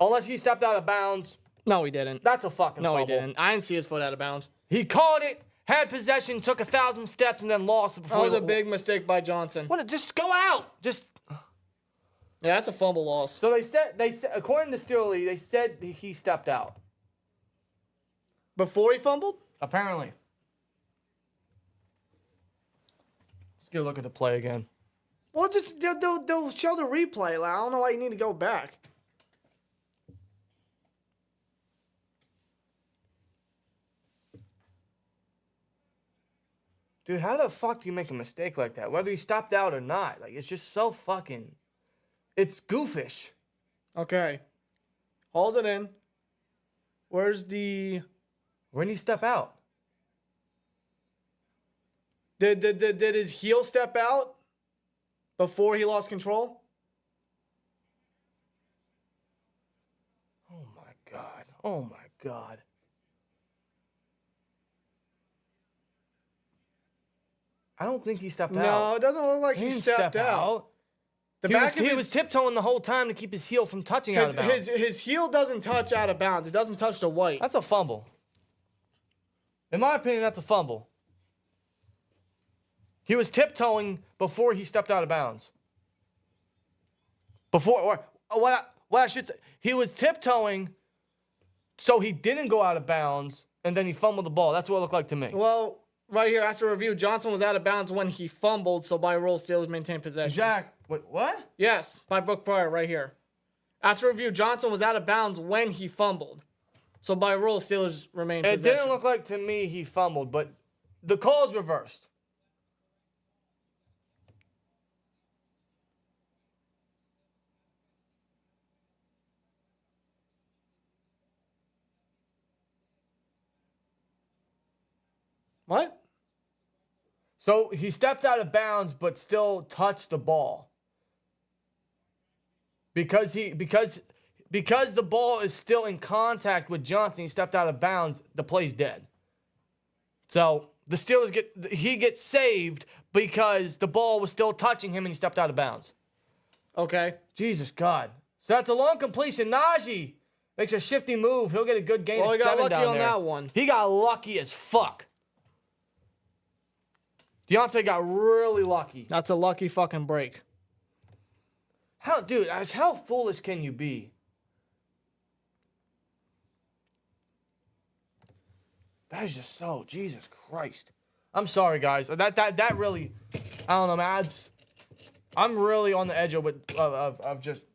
Unless he stepped out of bounds, it in. No, he didn't. that's a fucking No, fumble. he didn't. I didn't see his foot out of bounds. He caught it, had possession, took 1,000 steps, and then lost it That before was a big mistake by Johnson. What? Just go out. Just. Yeah, that's a fumble loss. So they said according to Steelers, they said he stepped out. Before he fumbled? Apparently. Let's get a look at the play again. Well, just they'll show the replay. Like, I don't know why you need to go back. Dude, how the fuck do you make a mistake like that? Whether he stopped out or not. Like, it's just so fucking... It's goofish. Okay. Hauls it in. Where's the... When did he step out? Did his heel step out before he lost control? Oh, my God. Oh, my God. I don't think he stepped out. No, it doesn't look like he didn't stepped step out. The He, back was, of he his, was tiptoeing the whole time to keep his heel from touching out of bounds. his heel doesn't touch out of bounds. It doesn't touch the white. That's a fumble. In my opinion, that's a fumble. He was tiptoeing before he stepped out of bounds. What I should say, he was tiptoeing so he didn't go out of bounds and then he fumbled the ball. That's what it looked like to me. Well, right here, after review, Johnson was out of bounds when he fumbled, so by rule, Steelers maintained possession. Jack, what? Yes, by Book Pryor, right here. After review, Johnson was out of bounds when he fumbled. So by rule, Steelers remained possession. It didn't look like to me he fumbled, but the call's reversed. What? So he stepped out of bounds, but still touched the ball. Because the ball is still in contact with Johnson, he stepped out of bounds, the play's dead. So the Steelers gets saved because the ball was still touching him and he stepped out of bounds. Okay. Jesus God. So that's a long completion. Najee makes a shifty move. He'll get a good gain. Well, he got lucky down on there. that one. He got lucky as fuck. Deontay got really lucky. That's a lucky fucking break. How foolish can you be? That is just so, Jesus Christ. I'm sorry, guys. That really, I don't know, man. I'm really on the edge of just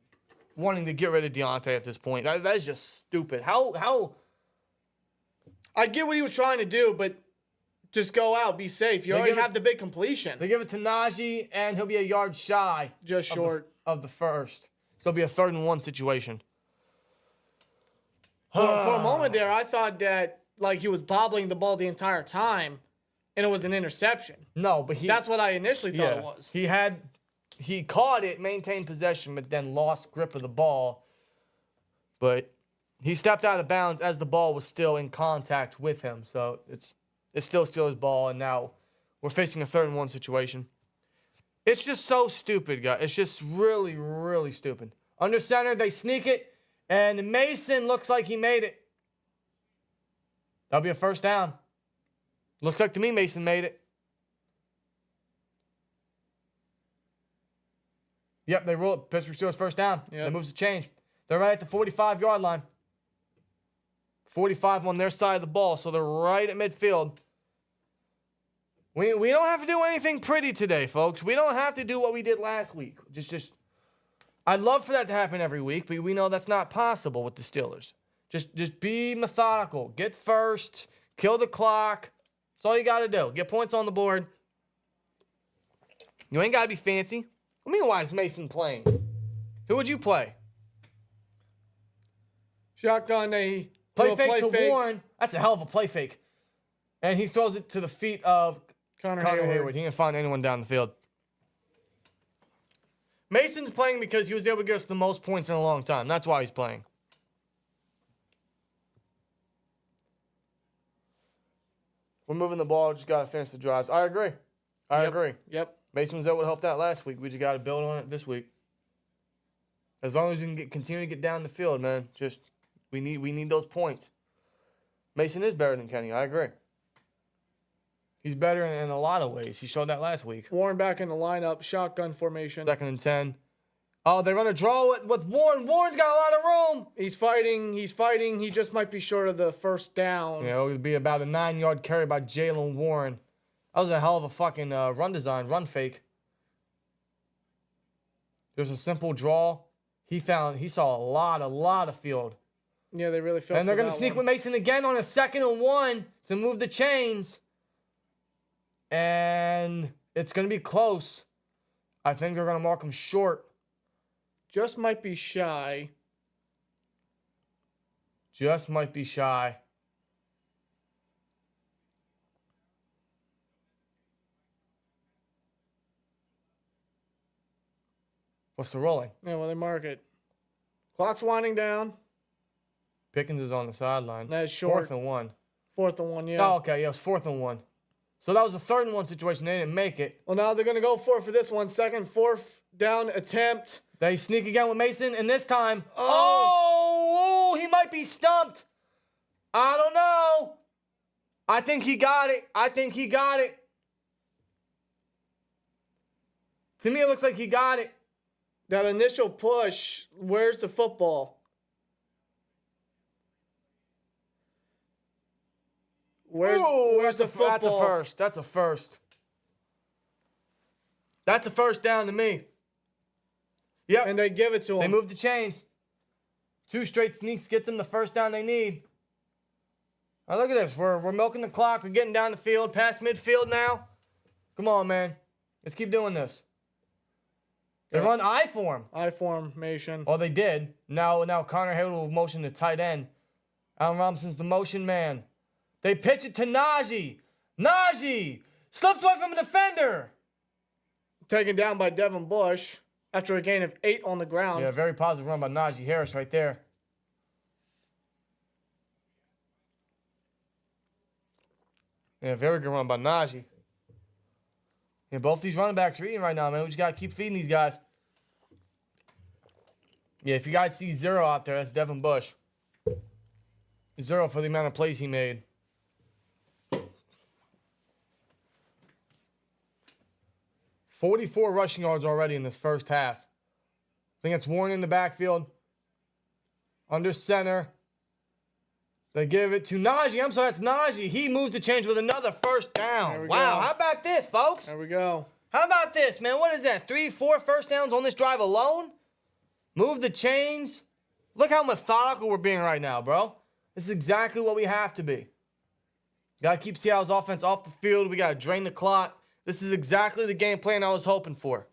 wanting to get rid of Deontay at this point. That is just stupid. How? I get what he was trying to do, but just go out, be safe. You already have the big completion. They give it to Najee, and he'll be a yard shy. Just short. Of the first. So it'll be a 3rd and 1 situation. For a moment there, I thought that like he was bobbling the ball the entire time, and it was an interception. No, but that's what I initially thought it was. He caught it, maintained possession, but then lost grip of the ball. But he stepped out of bounds as the ball was still in contact with him. So it's still Steelers' ball, and now we're facing a 3rd and 1 situation. It's just so stupid, guys. It's just really, really stupid. Under center, they sneak it, and Mason looks like he made it. That'll be a 1st down. Looks like to me Mason made it. Yep, they rule it. Pittsburgh Steelers 1st down. Yep. That moves the change. They're right at the 45-yard line. 45 on their side of the ball, so they're right at midfield. We don't have to do anything pretty today, folks. We don't have to do what we did last week. Just I'd love for that to happen every week, but we know that's not possible with the Steelers. Just be methodical. Get first. Kill the clock. That's all you got to do. Get points on the board. You ain't got to be fancy. What do you mean, why is Mason playing? Who would you play? Shotgun, they play fake to Warren. That's a hell of a play fake. And he throws it to the feet of Connor Hayward. He didn't find anyone down the field. Mason's playing because he was able to get us the most points in a long time. That's why he's playing. We're moving the ball. Just got to finish the drives. I agree. I agree. Yep. Mason was able to help that last week. We just got to build on it this week. As long as we can continue to get down the field, man. Just we need those points. Mason is better than Kenny. I agree. He's better in a lot of ways. He showed that last week. Warren back in the lineup. Shotgun formation. 2nd and 10. Oh, they run a draw with Warren. Warren's got a lot of room. He's fighting. He just might be short of the 1st down. Yeah, it would be about a 9-yard carry by Jalen Warren. That was a hell of a fucking run fake. There's a simple draw. He saw a lot of field. Yeah, they really felt. And they're going to sneak with Mason again on a 2nd and 1 to move the chains. And it's going to be close. I think they're going to mark him short. Just might be shy. Just might be shy. What's the rolling? Yeah, well, they mark it. Clock's winding down. Pickens is on the sideline. That's short. 4th and 1. 4th and 1, yeah. Oh, okay. Yeah, it was 4th and 1. So that was a 3rd and 1 situation. They didn't make it. Well, now they're going to go for this one. 2nd, 4th down attempt. They sneak again with Mason, and this time, oh, he might be stumped. I don't know. I think he got it. To me, it looks like he got it. That initial push, where's the football? Where's the football? That's a first. That's a first. That's a first down to me. Yep. And they give it to him. They move the chains. 2 straight sneaks get them the first down they need. Now look at this. We're milking the clock. We're getting down the field, past midfield now. Come on, man. Let's keep doing this. They run I form. I formation. Oh, they did. Now Connor Haywood will motion to tight end. Allen Robinson's the motion man. They pitch it to Najee. Najee slipped away from a defender. Taken down by Devin Bush after a gain of 8 on the ground. Yeah, very positive run by Najee Harris right there. Yeah, very good run by Najee. Yeah, both these running backs are eating right now, man. We just got to keep feeding these guys. Yeah, if you guys see 0 out there, that's Devin Bush. 0 for the amount of plays he made. $44 rushing yards already in this first half. I think it's Warren in the backfield. Under center. They give it to Najee. I'm sorry, that's Najee. He moves the change with another first down. Wow, go. How about this, folks? There we go. How about this, man? What is that? 3, 4 first downs on this drive alone? Move the chains. Look how methodical we're being right now, bro. This is exactly what we have to be. Got to keep Seattle's offense off the field. We got to drain the clock. This is exactly the game plan I was hoping for.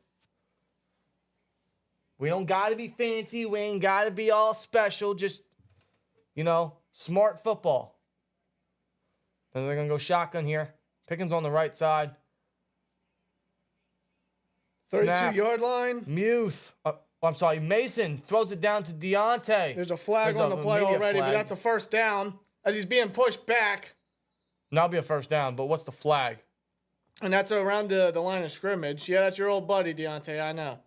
We don't got to be fancy. We ain't got to be all special. Just, smart football. Then they're going to go shotgun here. Pickens on the right side. 32-yard line. Muth. I'm sorry. Mason throws it down to Deontay. There's a flag on the play already, but that's a first down as he's being pushed back. That'll be a first down, but what's the flag? And that's around the line of scrimmage. Yeah, that's your old buddy, Deontay. I know.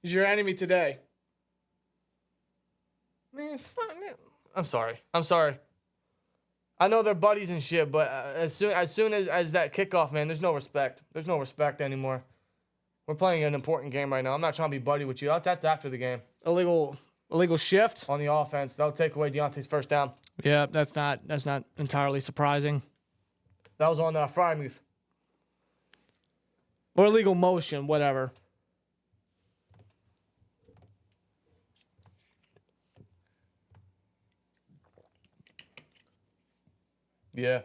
He's your enemy today. Man, fuck it. I'm sorry. I know they're buddies and shit, but as soon as that kickoff, man, there's no respect. There's no respect anymore. We're playing an important game right now. I'm not trying to be buddy with you. That's after the game. Illegal shift On the offense. That'll take away Deontay's first down. Yeah, that's not entirely surprising. That was on Freiermuth. Or illegal motion, whatever. Yeah.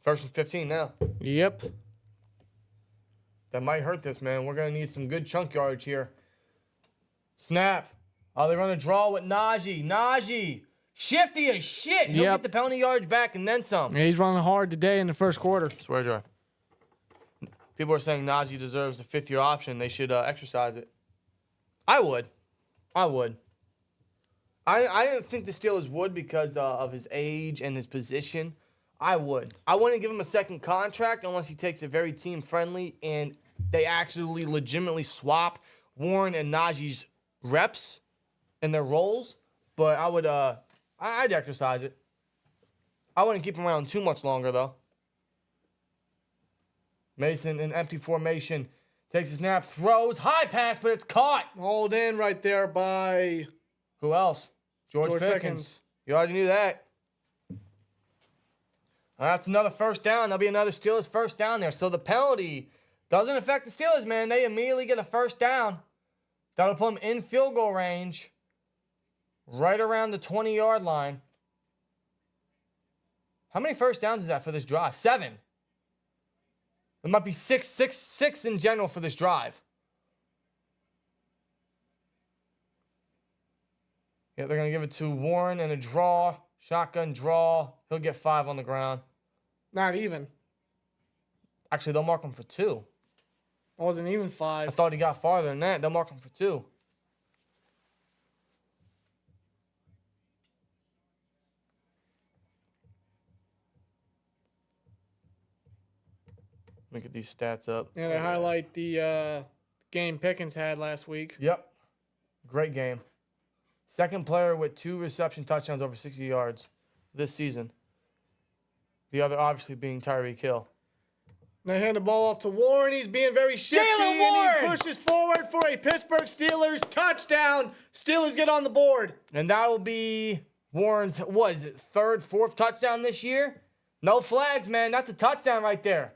First and 15 now. Yep. That might hurt this, man. We're going to need some good chunk yards here. Snap. Oh, they run a draw with Najee. Najee. Shifty as shit. He'll get the penalty yards back and then some. Yeah, he's running hard today in the first quarter. Swear jar. People are saying Najee deserves the 5th-year option. They should exercise it. I would. I didn't think the Steelers would because of his age and his position. I would. I wouldn't give him a second contract unless he takes it very team-friendly and they actually legitimately swap Warren and Najee's reps and their roles. But I would, I'd exercise it. I wouldn't keep him around too much longer, though. Mason in empty formation. Takes a snap, throws, high pass, but it's caught. Hold in right there by... Who else? George Pickens. You already knew that. That's another first down. There'll be another Steelers first down there. So the penalty doesn't affect the Steelers, man. They immediately get a first down. That'll put them in field goal range. Right around the 20-yard line. How many first downs is that for this drive? 7. It might be 6 in general for this drive. Yeah, they're going to give it to Warren and a draw. Shotgun draw. He'll get 5 on the ground. Not even. Actually, they'll mark him for 2. It wasn't even 5. I thought he got farther than that. They'll mark him for 2. Let me get these stats up. Yeah, they highlight the game Pickens had last week. Yep. Great game. Second player with 2 reception touchdowns over 60 yards this season. The other obviously being Tyreek Hill. They hand the ball off to Warren. He's being very shifty. Jalen And Warren! he pushes forward for a Pittsburgh Steelers touchdown. Steelers get on the board. And that will be Warren's, what is it, third, fourth touchdown this year? No flags, man. That's a touchdown right there.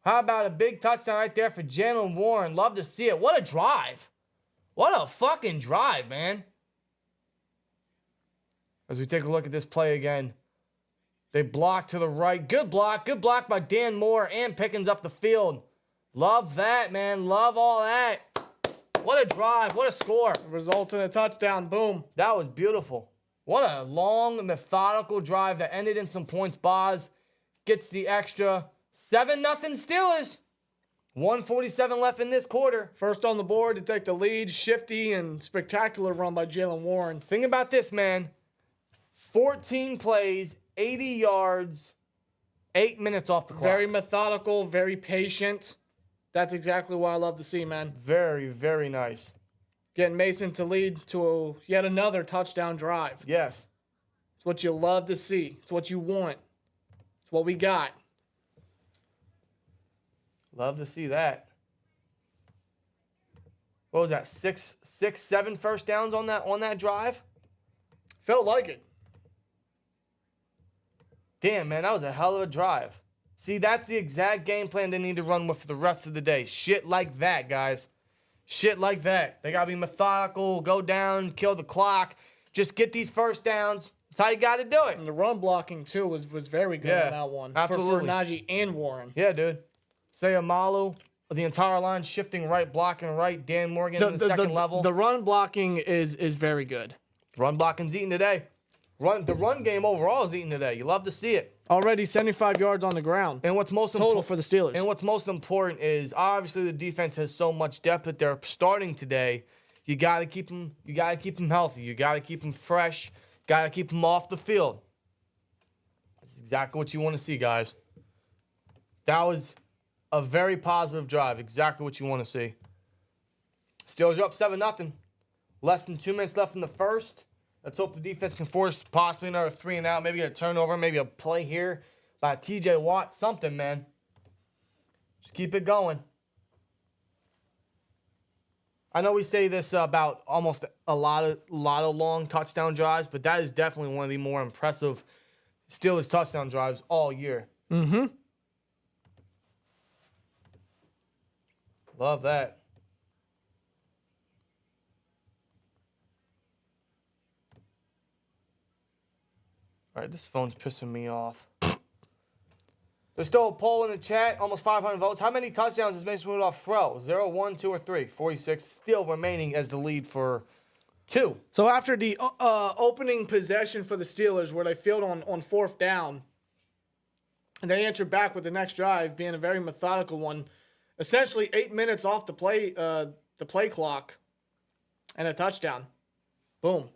How about a big touchdown right there for Jalen Warren? Love to see it. What a drive. What a fucking drive, man. As we take a look at this play again. They block to the right. Good block. Good block by Dan Moore and Pickens up the field. Love that, man. Love all that. What a drive. What a score. Results in a touchdown. Boom. That was beautiful. What a long, methodical drive that ended in some points. Boz gets the extra 7-0 Steelers. 1:47 left in this quarter. First on the board to take the lead. Shifty and spectacular run by Jalen Warren. Think about this, man. 14 plays, 80 yards, 8 minutes off the clock. Very methodical, very patient. That's exactly what I love to see, man. Very, very nice. Getting Mason to lead to yet another touchdown drive. Yes. It's what you love to see. It's what you want. It's what we got. Love to see that. What was that? 7 first downs on that drive? Felt like it. Damn, man, that was a hell of a drive. See, that's the exact game plan they need to run with for the rest of the day. Shit like that, guys. Shit like that. They got to be methodical, go down, kill the clock. Just get these first downs. That's how you got to do it. And the run blocking, too, was very good on that one. Absolutely. For Najee and Warren. Yeah, dude. Sayamalu, the entire line shifting right, blocking right. Dan Morgan in the second level. The run blocking is very good. Run blocking's eating today. The run game overall is eating today. You love to see it. Already 75 yards on the ground. And what's most total for the Steelers. And what's most important is obviously the defense has so much depth that they're starting today. You got to keep them. You got to keep them healthy. You got to keep them fresh. Got to keep them off the field. That's exactly what you want to see, guys. That was a very positive drive. Exactly what you want to see. Steelers are up 7-0. Less than 2 minutes left in the first. Let's hope the defense can force possibly another 3 and out. Maybe a turnover. Maybe a play here by TJ Watt. Something, man. Just keep it going. I know we say this about almost a lot of long touchdown drives, but that is definitely one of the more impressive Steelers touchdown drives all year. Mm-hmm. Love that. All right, this phone's pissing me off. There's still a poll in the chat, almost 500 votes. How many touchdowns does Mason Rudolph throw? 0, 1, 2, or 3? 46. Still remaining as the lead for 2. So after the opening possession for the Steelers, where they failed on fourth down, and they answered back with the next drive being a very methodical one, essentially 8 minutes off the play clock, and a touchdown. Boom.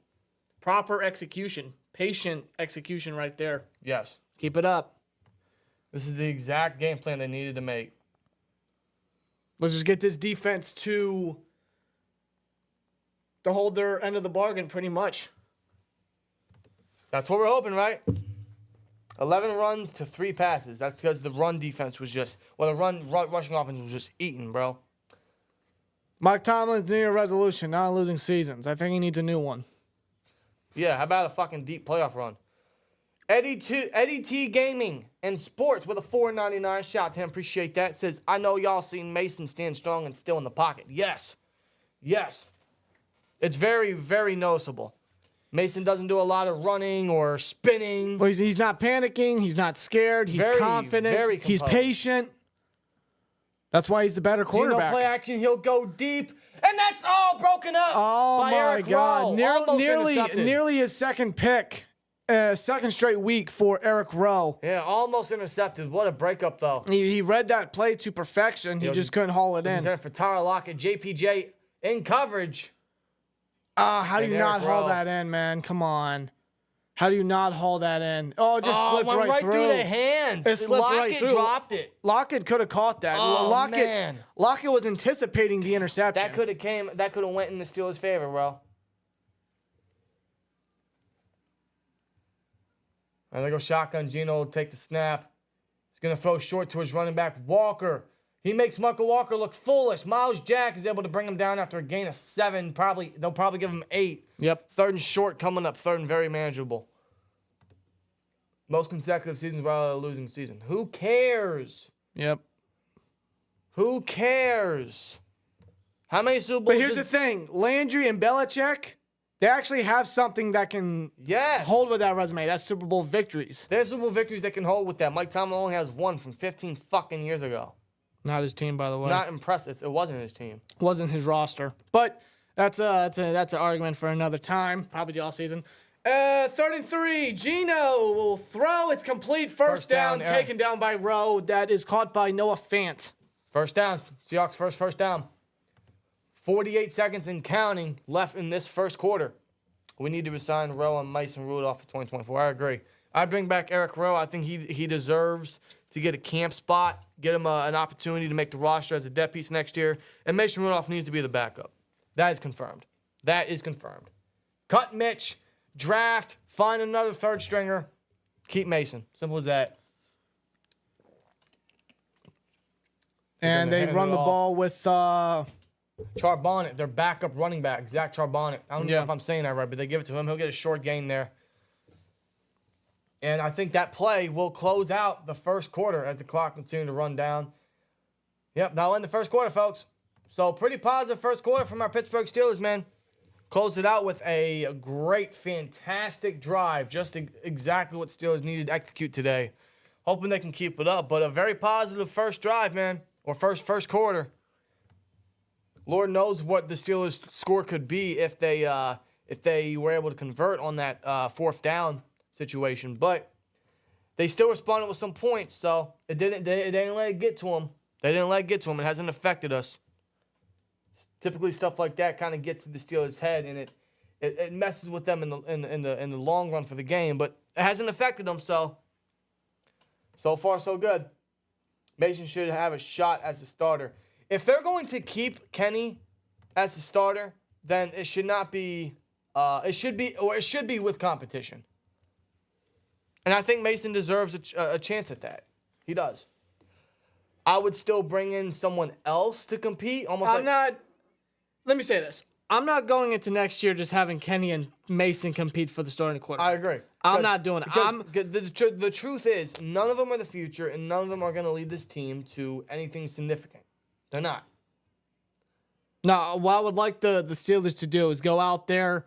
Proper execution. Patient execution right there. Yes. Keep it up. This is the exact game plan they needed to make. Let's just get this defense to hold their end of the bargain pretty much. That's what we're hoping, right? 11 runs to 3 passes. That's because the run defense was just, the rushing offense was just eating, bro. Mike Tomlin's New Year resolution, not losing seasons. I think he needs a new one. Yeah, how about a fucking deep playoff run? Eddie T Gaming and Sports with a $4.99. Shout out to him. Appreciate that. Says, I know y'all seen Mason stand strong and still in the pocket. Yes. Yes. It's very, very noticeable. Mason doesn't do a lot of running or spinning. Well, he's not panicking. He's not scared. He's confident. Very he's patient. That's why he's the better quarterback. Play action, he'll go deep. And that's all broken up by Eric Rowe. Nearly his second pick. Second straight week for Eric Rowe. Yeah, almost intercepted. What a breakup, though. He read that play to perfection. He just couldn't haul it in. For Tyler Lockett, JPJ in coverage. How do you not haul that in, man? Come on. How do you not haul that in? Oh, it just slipped right through. The hands. It slipped right through. Dropped it. Lockett could have caught that. Oh, man. Lockett was anticipating the interception. That could have went in the Steelers' favor, bro. And they go shotgun. Gino will take the snap. He's going to throw short to his running back, Walker. He makes Michael Walker look foolish. Miles Jack is able to bring him down after a gain of 7. They'll probably give him 8. Yep. 3rd and short coming up. 3rd and very manageable. Most consecutive seasons without a losing season. Who cares? Yep. Who cares? How many Super Bowls? But here's the thing. Landry and Belichick, they actually have something that can hold with that resume. That's Super Bowl victories. There's Super Bowl victories that can hold with that. Mike Tomlin only has 1 from 15 fucking years ago. Not his team, by the way. Not impressive. It wasn't his team. Wasn't his roster. But that's an argument for another time. Probably the offseason. 3rd and 3. Gino will throw. It's complete. First down taken down by Rowe. That is caught by Noah Fant. First down. Seahawks first down. 48 seconds and counting left in this first quarter. We need to resign Rowe and Mason Rudolph for 2024. I agree. I bring back Eric Rowe. I think he deserves to get a camp spot, get him an opportunity to make the roster as a depth piece next year. And Mason Rudolph needs to be the backup. That is confirmed. That is confirmed. Cut Mitch, draft, find another 3rd stringer, keep Mason. Simple as that. And they run the ball with Charbonnet, their backup running back, Zach Charbonnet. I don't know if I'm saying that right, but they give it to him. He'll get a short gain there. And I think that play will close out the first quarter as the clock continues to run down. Yep, that'll end the first quarter, folks. So pretty positive first quarter from our Pittsburgh Steelers, man. Closed it out with a great, fantastic drive. Just exactly what Steelers needed to execute today. Hoping they can keep it up. But a very positive first drive, man. Or first quarter. Lord knows what the Steelers' score could be if they were able to convert on that 4th down situation. But they still responded with some points, so they didn't let it get to them. They didn't let it get to them. It hasn't affected us. Typically, stuff like that kind of gets to the Steelers' head, and it messes with them in the long run for the game. But it hasn't affected them, so far so good. Mason should have a shot as a starter. If they're going to keep Kenny as the starter, then it should not be. It should be with competition. And I think Mason deserves a chance at that. He does. I would still bring in someone else to compete. Let me say this. I'm not going into next year just having Kenny and Mason compete for the starting quarterback. I agree. I'm not doing it. The truth is, none of them are the future, and none of them are going to lead this team to anything significant. They're not. No, what I would like the Steelers to do is go out there.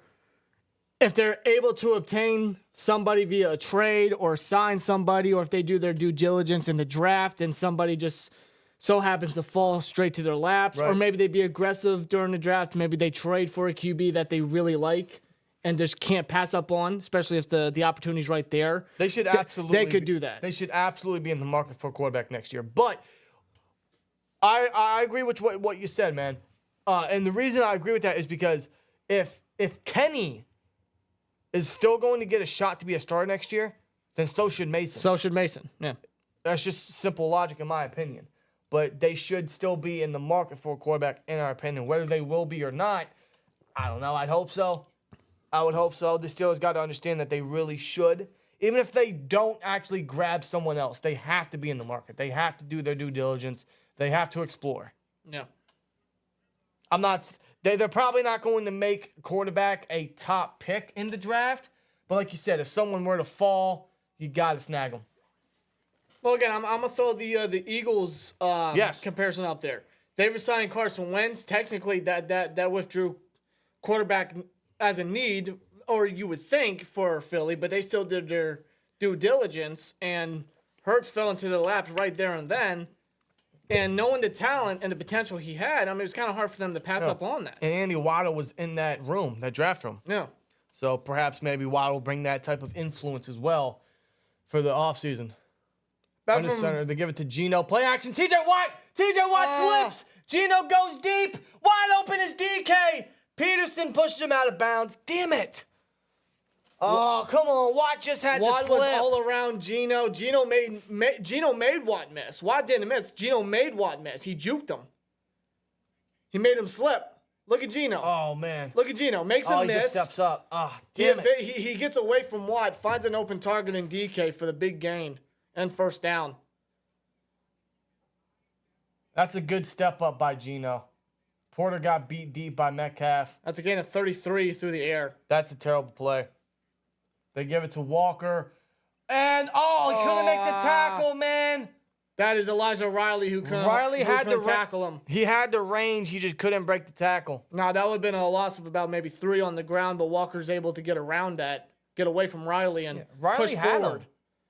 If they're able to obtain somebody via a trade or sign somebody, or if they do their due diligence in the draft and somebody just so happens to fall straight to their laps, or maybe they be aggressive during the draft. Maybe they trade for a QB that they really like and just can't pass up on, especially if the opportunity's right there. They should absolutely. They could do that. They should absolutely be in the market for a quarterback next year. But I agree with what you said, man. And the reason I agree with that is because if Kenny is still going to get a shot to be a starter next year, then so should Mason. So should Mason, yeah. That's just simple logic in my opinion. But they should still be in the market for a quarterback, in our opinion. Whether they will be or not, I don't know. I'd hope so. I would hope so. The Steelers got to understand that they really should. Even if they don't actually grab someone else, they have to be in the market. They have to do their due diligence. They have to explore. Yeah. They're probably not going to make quarterback a top pick in the draft. But like you said, if someone were to fall, you got to snag them. Well, again, I'm going to throw the Eagles comparison up there. They resigned Carson Wentz. Technically, that withdrew quarterback as a need, or you would think, for Philly, but they still did their due diligence, and Hurts fell into their laps right there and then. And knowing the talent and the potential he had, I mean, it was kind of hard for them to pass up on that. And Andy Waddle was in that room, that draft room. Yeah. So perhaps maybe Waddle will bring that type of influence as well for the offseason. Under center, they give it to Gino. Play action. TJ Watt slips. Gino goes deep. Wide open is DK. Peterson pushed him out of bounds. Damn it. Oh, come on. Watt just had to slip. Watt was all around Gino. Gino made Watt miss. Watt didn't miss. Gino made Watt miss. He juked him. He made him slip. Look at Gino. Oh, man. Look at Gino. Makes him miss. He just steps up. Damn it. He gets away from Watt, finds an open target in DK for the big gain and first down. That's a good step up by Geno. Porter got beat deep by Metcalf. That's a gain of 33 through the air. That's a terrible play. They give it to Walker. And, he couldn't make the tackle, man. That is Elijah Riley who couldn't tackle him. He had the range. He just couldn't break the tackle. Nah, that would have been a loss of about maybe 3 on the ground, but Walker's able to get around that, get away from Riley and push forward.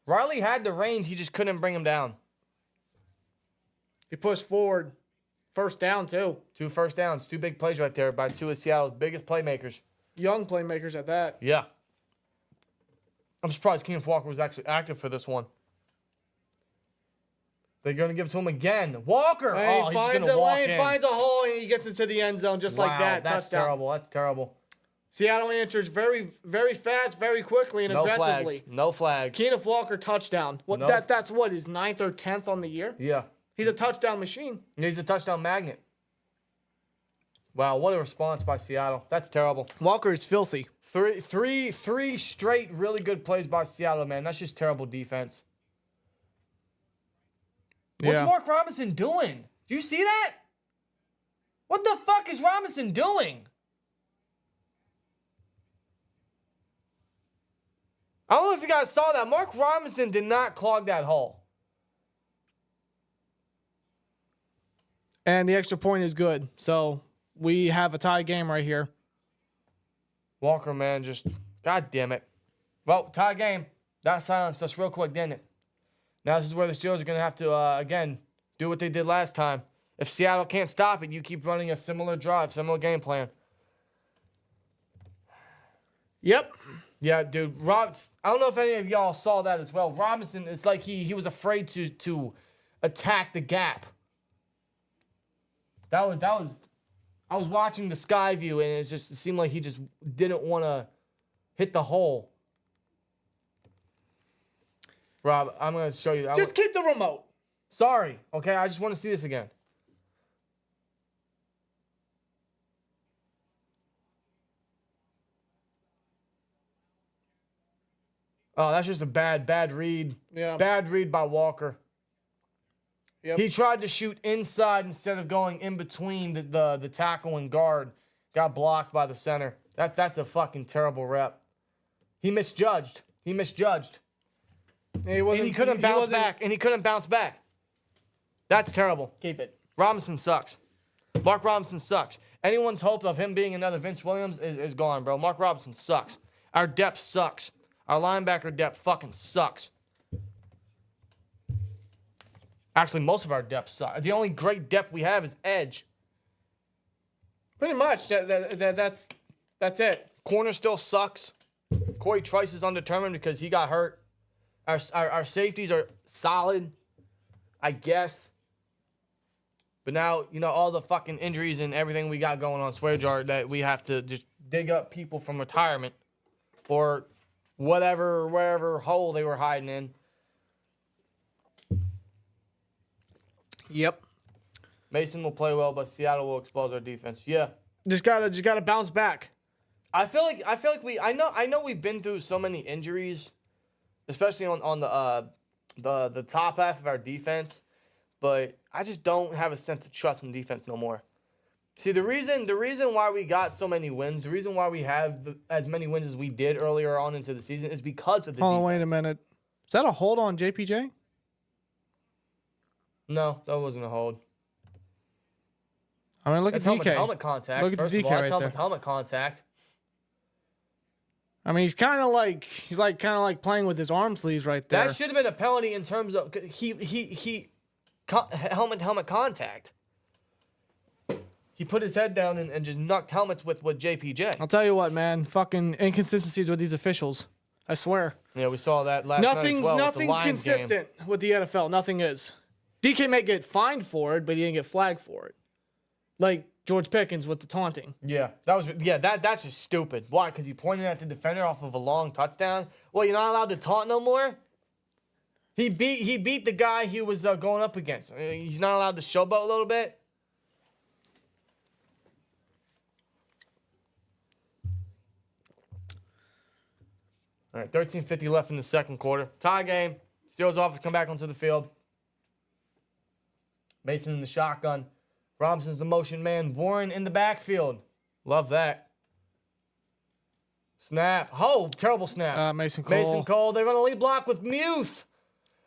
Riley had the range. He just couldn't bring him down. He pushed forward. First down, too. 2 first downs. 2 big plays right there by 2 of Seattle's biggest playmakers. Young playmakers at that. Yeah. I'm surprised Keenan Walker was actually active for this one. They're going to give it to him again. Walker! He finds a lane, finds a hole, and he gets into the end zone just like that. That's touchdown. terrible. That's terrible. Seattle answers very, very fast, very quickly, and aggressively. No flags. Keenan Walker touchdown. That's what, his 9th or 10th on the year? Yeah. He's a touchdown machine. He's a touchdown magnet. Wow, what a response by Seattle. That's terrible. Walker is filthy. Three straight really good plays by Seattle, man. That's just terrible defense. What's Mark Robinson doing? Do you see that? What the fuck is Robinson doing? I don't know if you guys saw that. Mark Robinson did not clog that hole. And the extra point is good. So we have a tie game right here. Walker, man, just, God damn it. Well, tie game. That silenced us real quick, didn't it? Now this is where the Steelers are going to have to, again, do what they did last time. If Seattle can't stop it, you keep running a similar drive, similar game plan. Yep. Yeah, dude. I don't know if any of y'all saw that as well. Robinson, it's like he was afraid to attack the gap. I was watching the sky view, and it seemed like he just didn't want to hit the hole. Rob, I'm going to show you. Just keep the remote. Sorry, okay? I just want to see this again. Oh, that's just a bad read. Yeah. Bad read by Walker. Yep. He tried to shoot inside instead of going in between the tackle and guard. Got blocked by the center. That's a fucking terrible rep. He misjudged. And he couldn't bounce back. That's terrible. Keep it. Robinson sucks. Mark Robinson sucks. Anyone's hope of him being another Vince Williams is gone, bro. Mark Robinson sucks. Our depth sucks. Our linebacker depth fucking sucks. Actually, most of our depth sucks. The only great depth we have is edge. Pretty much. That's it. Corner still sucks. Corey Trice is undetermined because he got hurt. Our safeties are solid, I guess. But now, all the fucking injuries and everything we got going on Swear Jar that we have to just dig up people from retirement or wherever hole they were hiding in. Yep. Mason will play well, but Seattle will expose our defense. Yeah. Just gotta bounce back. I feel like I know we've been through so many injuries, especially on the top half of our defense, but I just don't have a sense of trust in defense no more. See, the reason why we got so many wins, the reason why we have as many wins as we did earlier on into the season is because of the defense. Hold on, wait a minute. Is that a hold on JPJ? No, that wasn't a hold. I mean, look at DK. Helmet contact. Look at First the of DK all, right that's there. helmet contact. I mean, he's kind of like playing with his arm sleeves right there. That should have been a penalty in terms of helmet contact. He put his head down and just knocked helmets with JPJ. I'll tell you what, man. Fucking inconsistencies with these officials. I swear. Yeah, we saw that last night as well. Nothing's consistent with the NFL. Nothing is. DK may get fined for it, but he didn't get flagged for it. Like George Pickens with the taunting. Yeah, that's just stupid. Why? Because he pointed at the defender off of a long touchdown. Well, you're not allowed to taunt no more. He beat the guy he was going up against. He's not allowed to showboat a little bit. All right, 13:50 left in the second quarter. Tie game. Steelers offense come back onto the field. Mason in the shotgun. Robinson's the motion man. Warren in the backfield. Love that. Snap. Oh, terrible snap. Mason Cole. They run a lead block with Muth.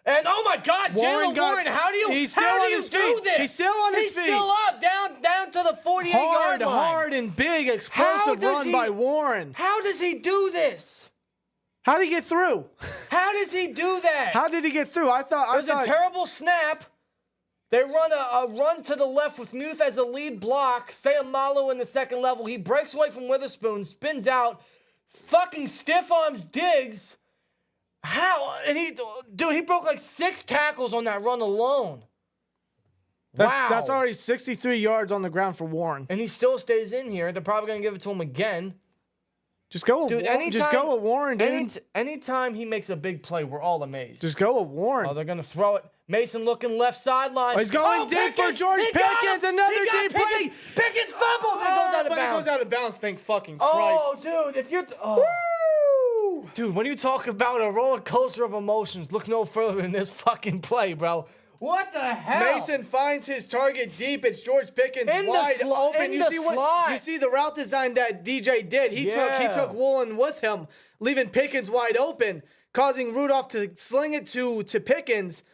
And oh my God, Jalen Warren, how do you do this? He's still on his feet. He's still up, down to the 48-yard line. Hard and big, explosive run by Warren. How does he do this? How did he get through? How does he do that? How did he get through? I thought it was a terrible snap. They run a run to the left with Muth as a lead block. Sayamalu in the second level. He breaks away from Witherspoon, spins out, fucking stiff arms Diggs. How? And he broke like 6 tackles on that run alone. That's already 63 yards on the ground for Warren. And he still stays in here. They're probably going to give it to him again. Just go with Warren. Just go with Warren, dude. Anytime he makes a big play, we're all amazed. Just go with Warren. Oh, they're going to throw it. Mason looking left sideline. Oh, he's going deep for George Pickens. Another deep play. Pickens fumble. It goes out of bounds. It goes out of bounds. Thank fucking Christ. Oh, dude. If you're... Oh. Woo! Dude, when you talk about a roller coaster of emotions, look no further than this fucking play, bro. What the hell? Mason finds his target deep. It's George Pickens wide open. You see the route design that DJ did. He took Woolen with him, leaving Pickens wide open, causing Rudolph to sling it to Pickens.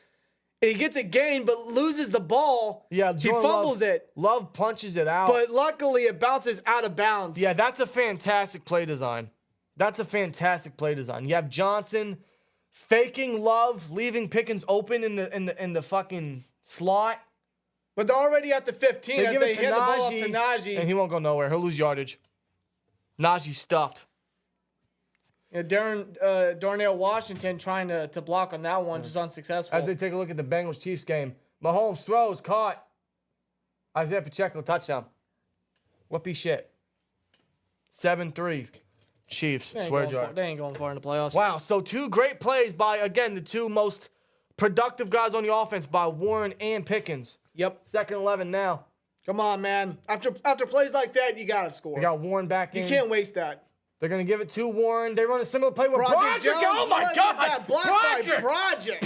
And he gets a gain, but loses the ball. Yeah, he fumbles it. Love punches it out. But luckily, it bounces out of bounds. Yeah, that's a fantastic play design. You have Johnson faking Love, leaving Pickens open in the fucking slot. But they're already at the 15. They give it to hand the ball off Najee, to Najee. and he won't go nowhere. He'll lose yardage. Najee stuffed. Yeah, Darnell Washington trying to block on that one, just unsuccessful. As they take a look at the Bengals-Chiefs game, Mahomes throws, caught. Isaiah Pacheco, touchdown. Whoopee shit. 7-3. Chiefs, swear jar. They ain't going far in the playoffs. Wow, so 2 great plays by, again, the 2 most productive guys on the offense by Warren and Pickens. Yep. 2nd 11 now. Come on, man. After plays like that, you got to score. They got Warren back in. You can't waste that. They're going to give it to Warren. They run a similar play with Broderick. Oh, my God. Broderick.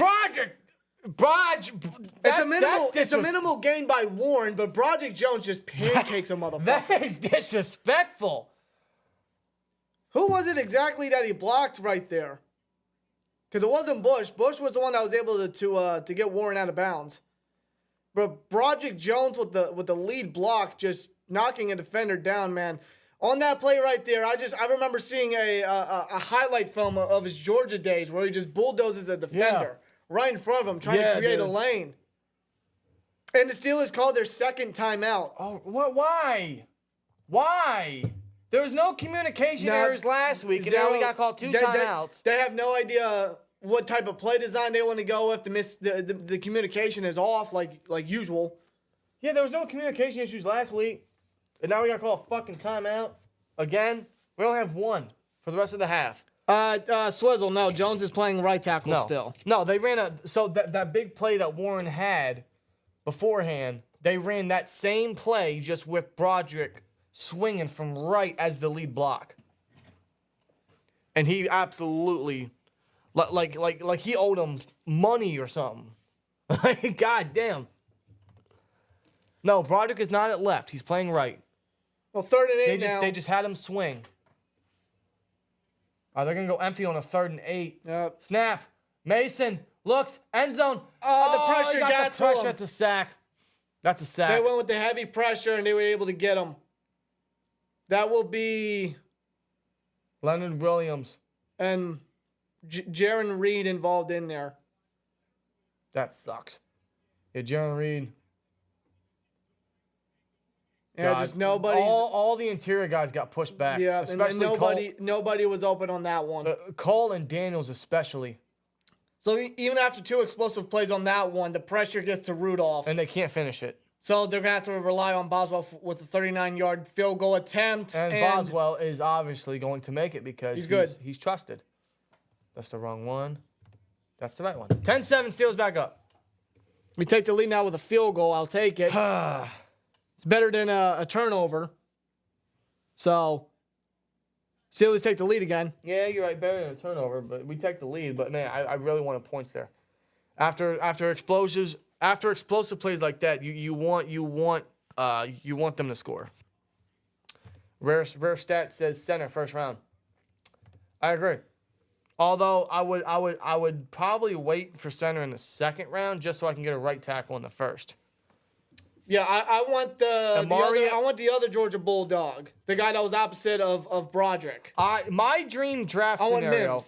It's a minimal gain by Warren, but Broderick Jones just pancakes a motherfucker. That is disrespectful. Who was it exactly that he blocked right there? Because it wasn't Bush. Bush was the one that was able to get Warren out of bounds. But Broderick Jones with the lead block, just knocking a defender down, man. On that play right there, I remember seeing a highlight film of his Georgia days where he just bulldozes a defender right in front of him, trying to create a lane. And the Steelers called their second timeout. Oh, what? Why? There was no communication errors last week, and now we got called 2 timeouts. They have no idea what type of play design they want to go with. The communication is off like usual. Yeah, there was no communication issues last week. And now we got to call a fucking timeout again. We only have 1 for the rest of the half. Swizzle, no. Jones is playing right tackle still. No, they ran that big play that Warren had beforehand, they ran that same play just with Broderick swinging from right as the lead block. And he absolutely, like he owed him money or something. God damn. No, Broderick is not at left. He's playing right. Well, 3rd and 8 now. They just had him swing. They're going to go empty on a 3rd and 8. Yep. Snap. Mason looks. End zone. The pressure got to him. That's a sack. That's a sack. They went with the heavy pressure, and they were able to get him. That will be Leonard Williams. And Jaron Reed involved in there. That sucks. Yeah, Jaron Reed. Yeah, just nobody. All the interior guys got pushed back. Yeah, especially and nobody was open on that one. Cole and Daniels especially. So even after 2 explosive plays on that one, the pressure gets to Rudolph. And they can't finish it. So they're going to have to rely on Boswell with a 39-yard field goal attempt. And Boswell is obviously going to make it because he's good. He's trusted. That's the wrong one. That's the right one. 10-7, Steelers back up. We take the lead now with a field goal. I'll take it. It's better than a turnover. So, Steelers take the lead again. Yeah, you're right. Better than a turnover, but we take the lead. But, man, I really wanted points there. After explosives After explosive plays like that, you want them to score. Rare stat says center first round. I agree. Although I would probably wait for center in the second round just so I can get a right tackle in the first. Yeah, I want the other Georgia Bulldog, the guy that was opposite of Broderick. My dream draft scenario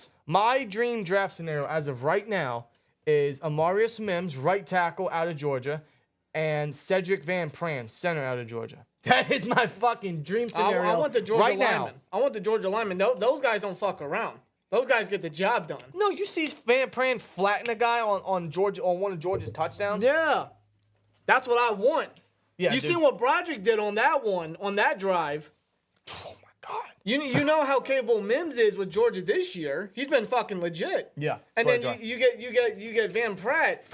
as of right now is Amarius Mims, right tackle out of Georgia, and Cedric Van Pran, center out of Georgia. That is my fucking dream scenario. I want the Georgia right lineman. now. I want the Georgia lineman. Those guys don't fuck around. Those guys get the job done. No, you see Van Pran flatten a guy on one of Georgia's touchdowns? Yeah. That's what I want. Yeah, you seen what Broderick did on that drive. Oh my God. You know how capable Mims is with Georgia this year. He's been fucking legit. Yeah. And then you get Van Pratt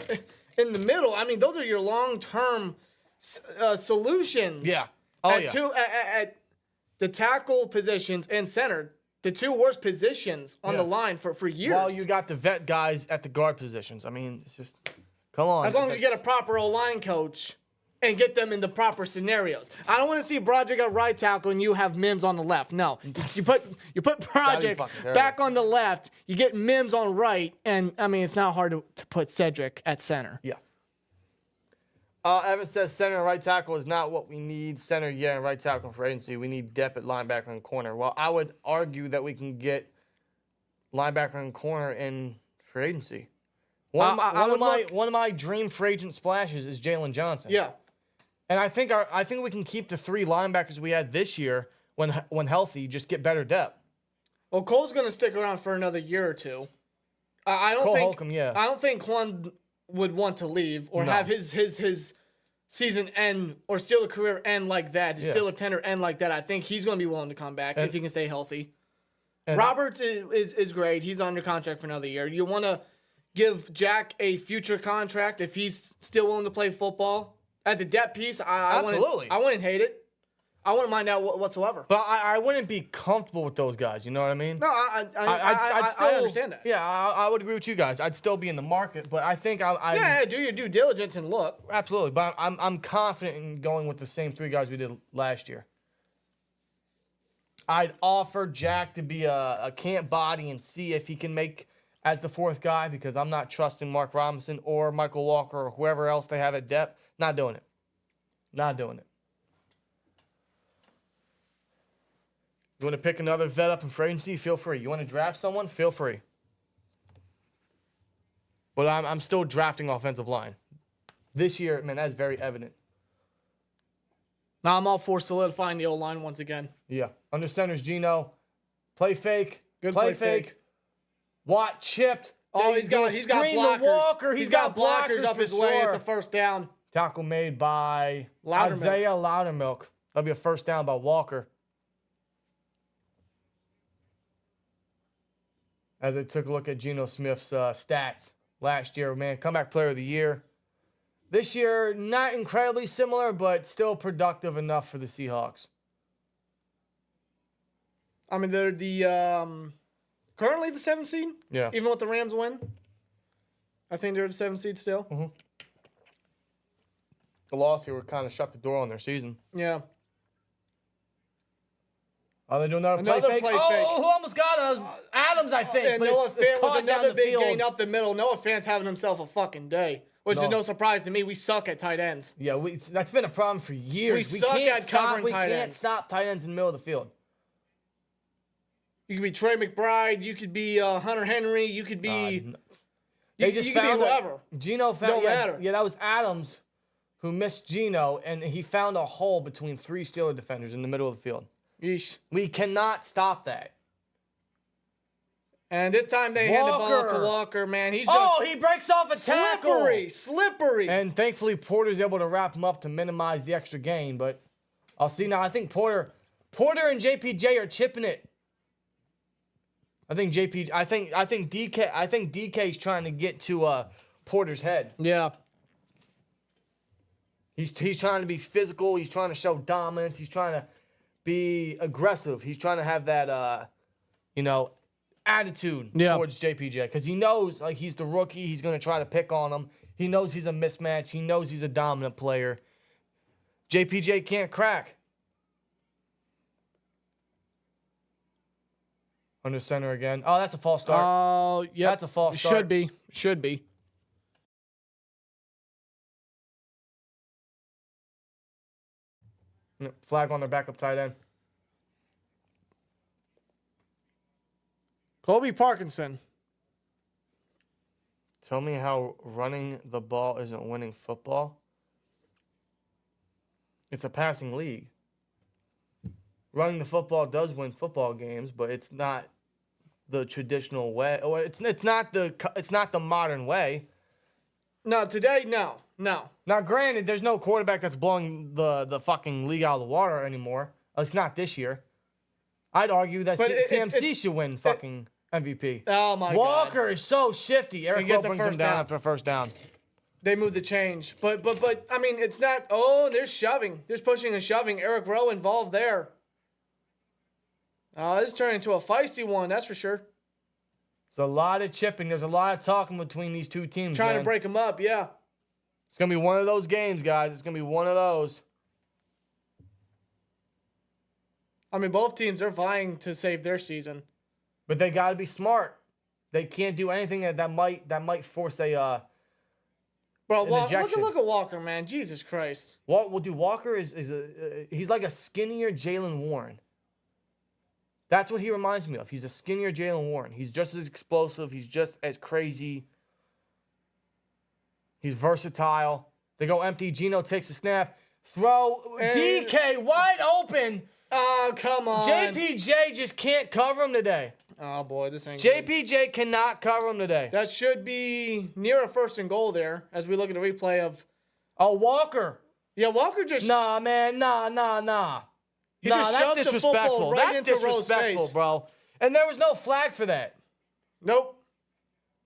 in the middle. I mean, those are your long-term solutions. Yeah. At the tackle positions and center, the two worst positions on the line for years. Well, you got the vet guys at the guard positions. I mean, it's just come on. As long as you get a proper O-line coach and get them in the proper scenarios. I don't want to see Broderick at right tackle and you have Mims on the left. No, you put Broderick back on the left. You get Mims on right, and I mean it's not hard to put Cedric at center. Yeah. Evan says center and right tackle is not what we need. Center, yeah, and right tackle for agency. We need depth at linebacker and corner. Well, I would argue that we can get linebacker and corner in for agency. One of my dream free agent splashes is Jalen Johnson. Yeah. And I think we can keep the three linebackers we had this year when healthy, just get better depth. Well, Cole's going to stick around for another year or two. I don't think Quan would want to leave or have his season end or still a career end like that, still a tender end like that. I think he's going to be willing to come back if he can stay healthy. Roberts is great. He's under contract for another year. You want to give Jack a future contract if he's still willing to play football as a depth piece. Absolutely. I wouldn't hate it. I wouldn't mind that whatsoever. But I wouldn't be comfortable with those guys. You know what I mean? No, I understand that. Yeah, I would agree with you guys. I'd still be in the market, but I think do your due diligence and look. Absolutely, but I'm confident in going with the same three guys we did last year. I'd offer Jack to be a camp body and see if he can make as the fourth guy because I'm not trusting Mark Robinson or Michael Walker or whoever else they have at depth. Not doing it. Not doing it. You want to pick another vet up in free agency? Feel free. You want to draft someone? Feel free. But I'm still drafting offensive line. This year, man, that's very evident. Now I'm all for solidifying the O-line once again. Yeah. Under center's Gino. Play fake. Good play fake. Watt chipped. Oh, he's got blockers. Walker. He's got blockers up his way. It's a first down. Tackle made by Isaiah Loudermilk. That'll be a first down by Walker. As I took a look at Geno Smith's stats last year, man, comeback player of the year. This year, not incredibly similar, but still productive enough for the Seahawks. I mean, they're the currently the 7th seed. Yeah. Even with the Rams win, I think they're the 7th seed still. Mm-hmm. The loss here would kind of shut the door on their season. Yeah. Oh, they do another play fake. Play fake. Oh, who almost got it? That was Adams, I think. And but Noah Fant with another big field. gain up the middle. Noah Fant's having himself a fucking day, which is no surprise to me. We suck at tight ends. Yeah, that's been a problem for years. We suck at covering tight ends. We can't stop tight ends in the middle of the field. You could be Trey McBride. You could be Hunter Henry. You could be. They just you could be found whoever. Geno found. Don't matter. Yeah, that was Adams who missed Geno, and he found a hole between three Steeler defenders in the middle of the field. Yeesh. We cannot stop that. And this time they hand the ball to Walker, man. He's just he breaks off a tackle. Slippery. And thankfully Porter's able to wrap him up to minimize the extra gain. But I'll see now. I think Porter and JPJ are chipping it. I think DK's trying to get to Porter's head. Yeah. He's trying to be physical. He's trying to show dominance. He's trying to be aggressive. He's trying to have that, attitude towards JPJ because he knows like he's the rookie. He's going to try to pick on him. He knows he's a mismatch. He knows he's a dominant player. JPJ can't crack. Under center again. Oh, that's a false start. Oh, yeah. That's a false start. Should be. Should be. Flag on their backup tight end. Kobe Parkinson. Tell me how running the ball isn't winning football. It's a passing league. Running the football does win football games, but it's not the traditional way. Or it's not the modern way. No, today, no. Now, granted, there's no quarterback that's blowing the fucking league out of the water anymore. At least not this year. I'd argue that CMC should win fucking MVP. Oh, my God. Walker is so shifty. Eric gets Rowe a brings him first down down. after a first down. They moved the change. But, I mean, it's not, oh, there's shoving. There's pushing and shoving. Eric Rowe involved there. This is turning into a feisty one, that's for sure. There's a lot of chipping. There's a lot of talking between these two teams, Trying man. to break them up, yeah. It's going to be one of those games, guys. It's going to be one of those. I mean, both teams are vying to save their season. But they got to be smart. They can't do anything that might force a Bro, an look ejection. at Walker, man. Jesus Christ. Walker is he's like a skinnier Jalen Warren. That's what he reminds me of. He's a skinnier Jalen Warren. He's just as explosive. He's just as crazy. He's versatile. They go empty. Geno takes a snap. Throw. DK wide open. Oh, come on. JPJ just can't cover him today. Oh, boy, this ain't good. JPJ cannot cover him today. That should be near a first and goal there as we look at a replay of... Oh, Walker. Yeah, Walker just... Nah, man. Nah. He just that's shoved the disrespectful. football right That's into Rowe's disrespectful, face. bro. And there was no flag for that. Nope.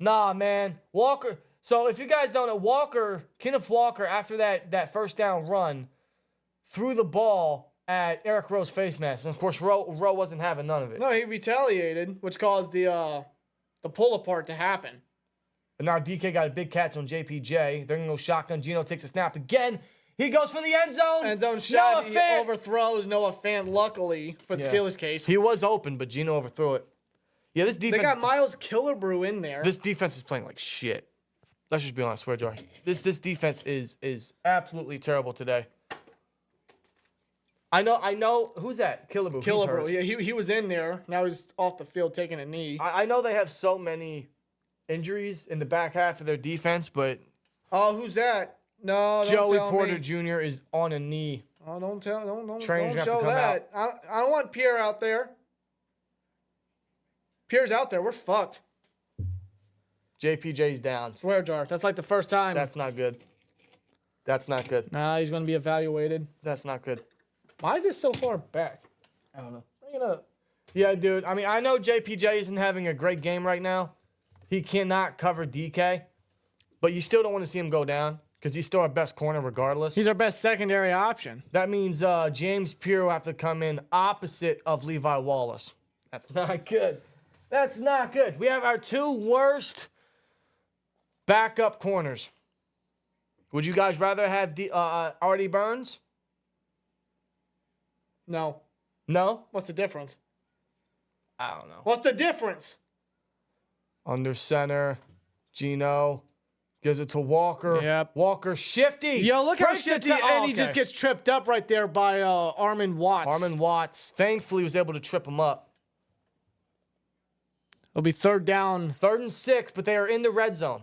Nah, man. Walker. So if you guys don't know, Kenneth Walker, after that first down run, threw the ball at Eric Rowe's face mask. And, of course, Rowe wasn't having none of it. No, he retaliated, which caused the pull-apart to happen. And now DK got a big catch on JPJ. They're going to go shotgun. Geno takes a snap again. He goes for the end zone. End zone shot. Noah He Fant. overthrows Noah Fant, luckily, for the Steelers' case. He was open, but Geno overthrew it. Yeah, this defense. They got Miles Killebrew in there. This defense is playing like shit. Let's just be honest, swear jar. This defense is absolutely terrible today. I know. Who's that? Killebrew. Killebrew. Yeah, he was in there. Now he's off the field taking a knee. I know they have so many injuries in the back half of their defense, but Oh, who's that? No, don't Joey tell Porter me. Jr. is on a knee. Oh, don't Trainers have to show come that. I don't want Pierre out there. Pierre's out there. We're fucked. JPJ's down. Swear jar. That's like the first time. That's not good. That's not good. Nah, he's going to be evaluated. That's not good. Why is this so far back? I don't know. Yeah, dude. I mean, I know JPJ isn't having a great game right now. He cannot cover DK, but you still don't want to see him go down because he's still our best corner regardless. He's our best secondary option. That means James Pierre will have to come in opposite of Levi Wallace. That's not good. That's not good. We have our two worst backup corners. Would you guys rather have Artie Burns? No. No? What's the difference? I don't know. What's the difference? Under center, Geno gives it to Walker. Yep. Walker shifty. Yo, look how Breaks it shifty, to- and he okay. just gets tripped up right there by Armin Watts. Armin Watts thankfully was able to trip him up. It'll be third down. 3rd and 6, but they are in the red zone.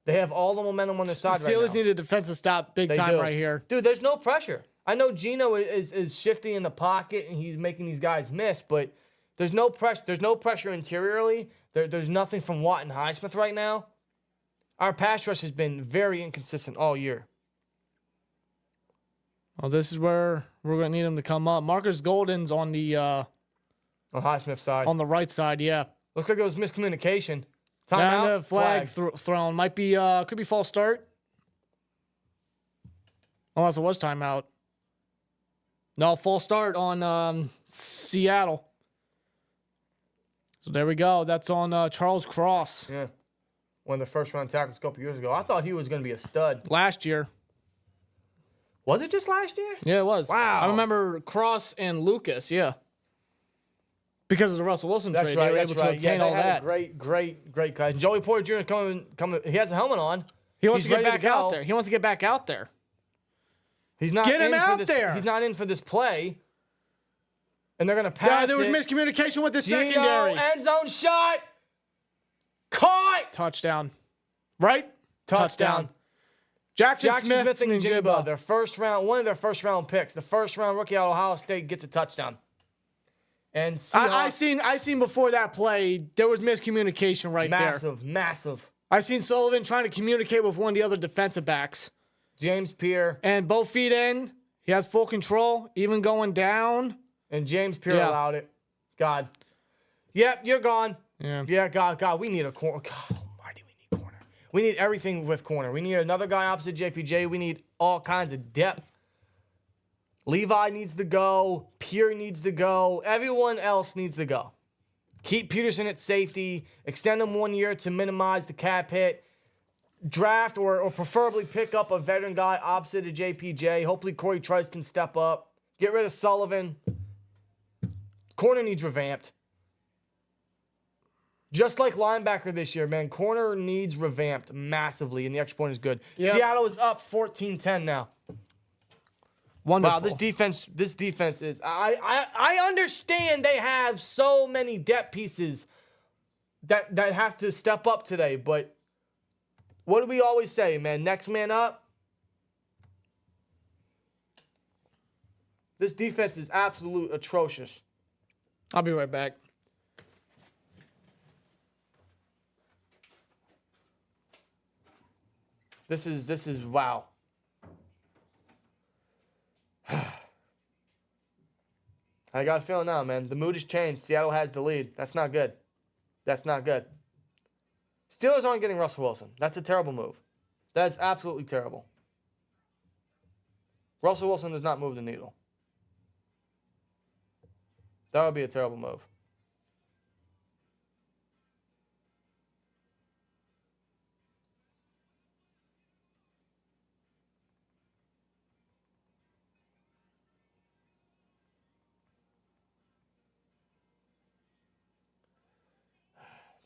They have all the momentum on their side right now. Steelers need a defensive stop big They time do. right here. Dude, there's no pressure. I know Geno is shifty in the pocket and he's making these guys miss, but there's no pressure. There's no pressure interiorly. There's nothing from Watt and Highsmith right now. Our pass rush has been very inconsistent all year. Well, this is where we're gonna need him to come up. Marcus Golden's on the On Highsmith's side. on the right side. Yeah. Looks like it was miscommunication. And Timeout. the flag thrown might be could be false start. Unless it was timeout. No, false start on Seattle. So there we go. That's on Charles Cross. Yeah. One of the first-round tackles a couple years ago. I thought he was going to be a stud. Last year. Was it just last year? Yeah, it was. Wow. I remember Cross and Lucas, yeah. Because of the Russell Wilson trade, they were able to obtain all that. Great guys. Joey Porter Jr. is coming. He has a helmet on. He wants to get back out there. He wants to get back out there. He's not Get him out there. He's not in for this play. And they're going to pass it. There was miscommunication with the secondary. End zone shot. Caught. Touchdown. Right? Touchdown. Jackson Smith and Jigba. Jigba, one of their first-round picks. The first-round rookie out of Ohio State gets a touchdown. And I seen before that play, there was miscommunication right there. Massive. I seen Sullivan trying to communicate with one of the other defensive backs. James Pierre. And both feet in. He has full control, even going down. And James Pierre allowed it. God. Yep, you're gone. Yeah, God, we need a corner. God almighty, we need corner. We need everything with corner. We need another guy opposite JPJ. We need all kinds of depth. Levi needs to go. Pierre needs to go. Everyone else needs to go. Keep Peterson at safety. Extend him 1 year to minimize the cap hit. Draft or preferably pick up a veteran guy opposite of JPJ. Hopefully Corey Trice can step up. Get rid of Sullivan. Corner needs revamped. Just like linebacker this year, man. Corner needs revamped massively, and the extra point is good. Yep. Seattle is up 14-10 now. Wonderful. Wow, this defense is... I understand they have so many depth pieces that have to step up today, but what do we always say, man? Next man up? This defense is absolutely atrocious. I'll be right back. This is wow. I got a feeling now, man. The mood has changed. Seattle has the lead. That's not good. That's not good. Steelers aren't getting Russell Wilson. That's a terrible move. That's absolutely terrible. Russell Wilson does not move the needle. That would be a terrible move.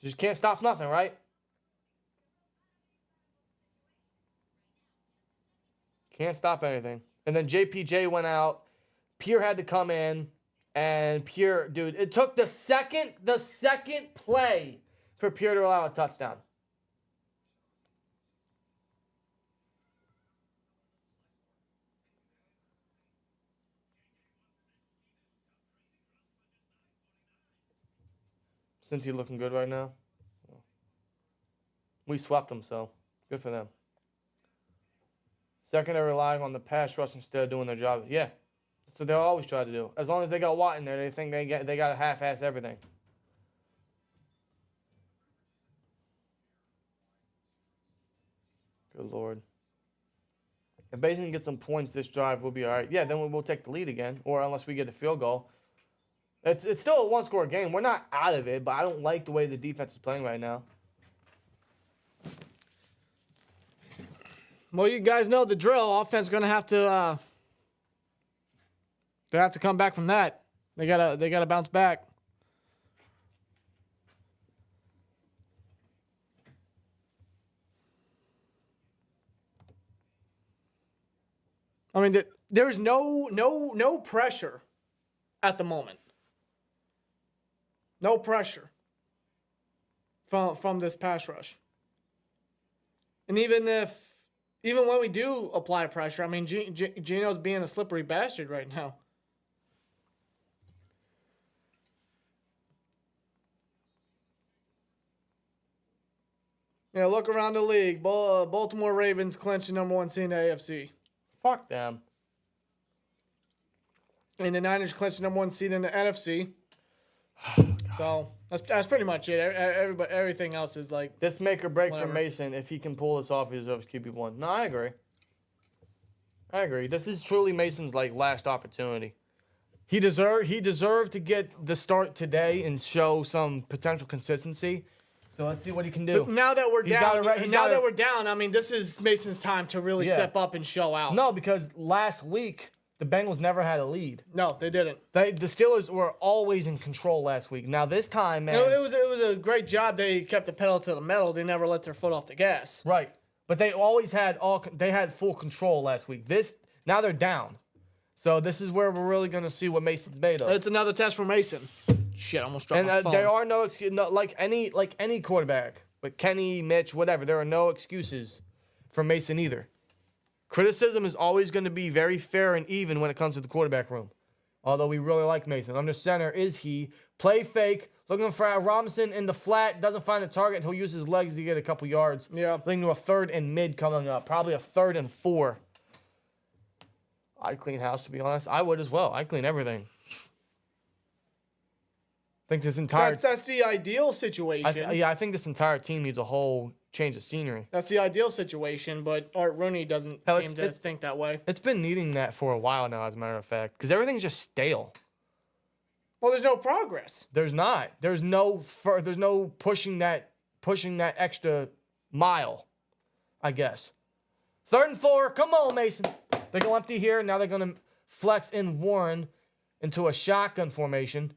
You just can't stop nothing, right? Can't stop anything. And then JPJ went out. Pierre had to come in. And Pierre, dude, it took the second play for Pierre to allow a touchdown. Since he's looking good right now. We swept them, so good for them. Second, they're relying on the pass rush instead of doing their job. Yeah, that's what they'll always try to do. As long as they got Watt in there, they think they got to half-ass everything. Good Lord. If Basin can get some points this drive, we'll be all right. Yeah, then we'll take the lead again, or unless we get a field goal. It's still a one-score game. We're not out of it, but I don't like the way the defense is playing right now. Well, you guys know the drill. Offense going to have to they have to come back from that. They gotta bounce back. I mean, there's no pressure at the moment. No pressure from this pass rush. And even when we do apply pressure, I mean, Gino's being a slippery bastard right now. Yeah, look around the league. Baltimore Ravens clinched the number 1 seed in the AFC. Fuck them. And the Niners clinched the number 1 seed in the NFC. So that's pretty much it. Everything else is like this make or break whatever. for Mason. If he can pull this off, he deserves QB1. No, I agree. This is truly Mason's like last opportunity. He deserved to get the start today and show some potential consistency. So let's see what he can do. But now that we're down, I mean, this is Mason's time to really step up and show out. No, because last week the Bengals never had a lead. No, they didn't. The Steelers were always in control last week. Now this time, man, it was a great job. They kept the pedal to the metal. They never let their foot off the gas. right. But they always had full control last week. Now they're down. So this is where we're really gonna see what Mason's made of. It's another test for Mason. Shit, I almost dropped my phone. There are no excuses, like any quarterback, but Kenny, Mitch, whatever. There are no excuses for Mason either. Criticism is always going to be very fair and even when it comes to the quarterback room. Although we really like Mason. Under center is he. Play fake. Looking for Robinson in the flat. Doesn't find the target. He'll use his legs to get a couple yards. Yeah. Looking to a 3rd and mid coming up. Probably a 3rd and 4. I'd clean house, to be honest. I would as well. I'd clean everything. I think this entire that's the ideal situation. I think this entire team needs a whole change of scenery. That's the ideal situation, but Art Rooney doesn't seem to think that way. It's been needing that for a while now, as a matter of fact, because everything's just stale. Well, there's no progress. There's not. There's no pushing that extra mile, I guess. 3rd and 4. Come on, Mason. They go empty here. Now they're going to flex in Warren into a shotgun formation.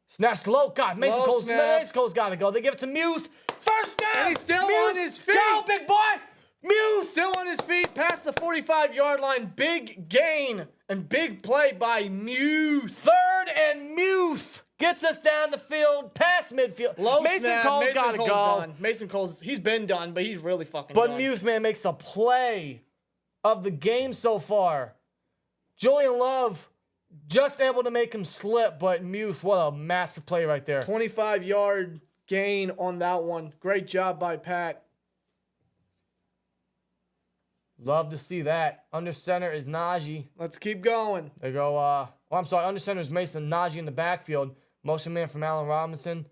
Snap low. God, Mason Cole's got to go. They give it to Muth. First down. And he's still Muth. on his feet. Go, big boy. Muth. Still on his feet, past the 45-yard line. Big gain and big play by Muth. 3rd and Muth gets us down the field, past midfield. Mason Cole's got to go. Done. Mason Cole's, he's been done, but he's really fucking done. But Muth, man, makes the play of the game so far. Julian Love just able to make him slip, but Muth, what a massive play right there. 25-yard gain on that one. Great job by Pat. Love to see that. Under center is Najee. Let's keep going. They go, under center is Mason. Najee in the backfield. Motion man from Allen Robinson.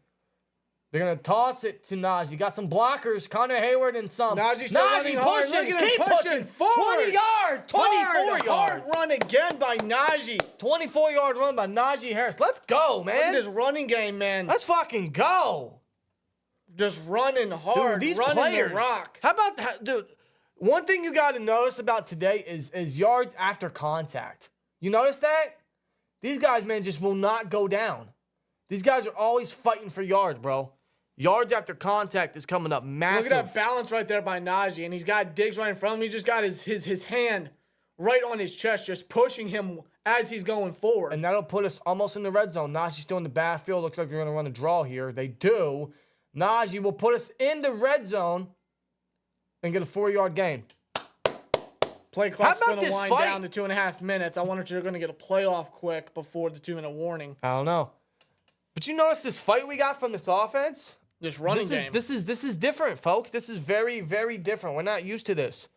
They're going to toss it to Najee. Got some blockers. Connor Hayward and some. Najee still running hard. Look at him Keep pushing forward. 20 yards. 24 yards. Hard run again by Najee. 24-yard run by Najee Harris. Let's go, man. Look at this running game, man. Let's fucking go. Just running hard. Dude, these running players. the rock. How about that, dude? One thing you got to notice about today is yards after contact. You notice that? These guys, man, just will not go down. These guys are always fighting for yards, bro. Yards after contact is coming up massive. Look at that balance right there by Najee, and he's got Diggs right in front of him. He's just got his hand right on his chest, just pushing him as he's going forward. And that'll put us almost in the red zone. Najee's still in the backfield. Looks like they're going to run a draw here. They do. Najee will put us in the red zone and get a 4-yard gain. Play clock's going to wind down to 2.5 minutes. I wonder if they're going to get a playoff quick before the 2-minute warning. I don't know. But you notice this fight we got from this offense? This running game. This is different, folks. This is very, very different. We're not used to this.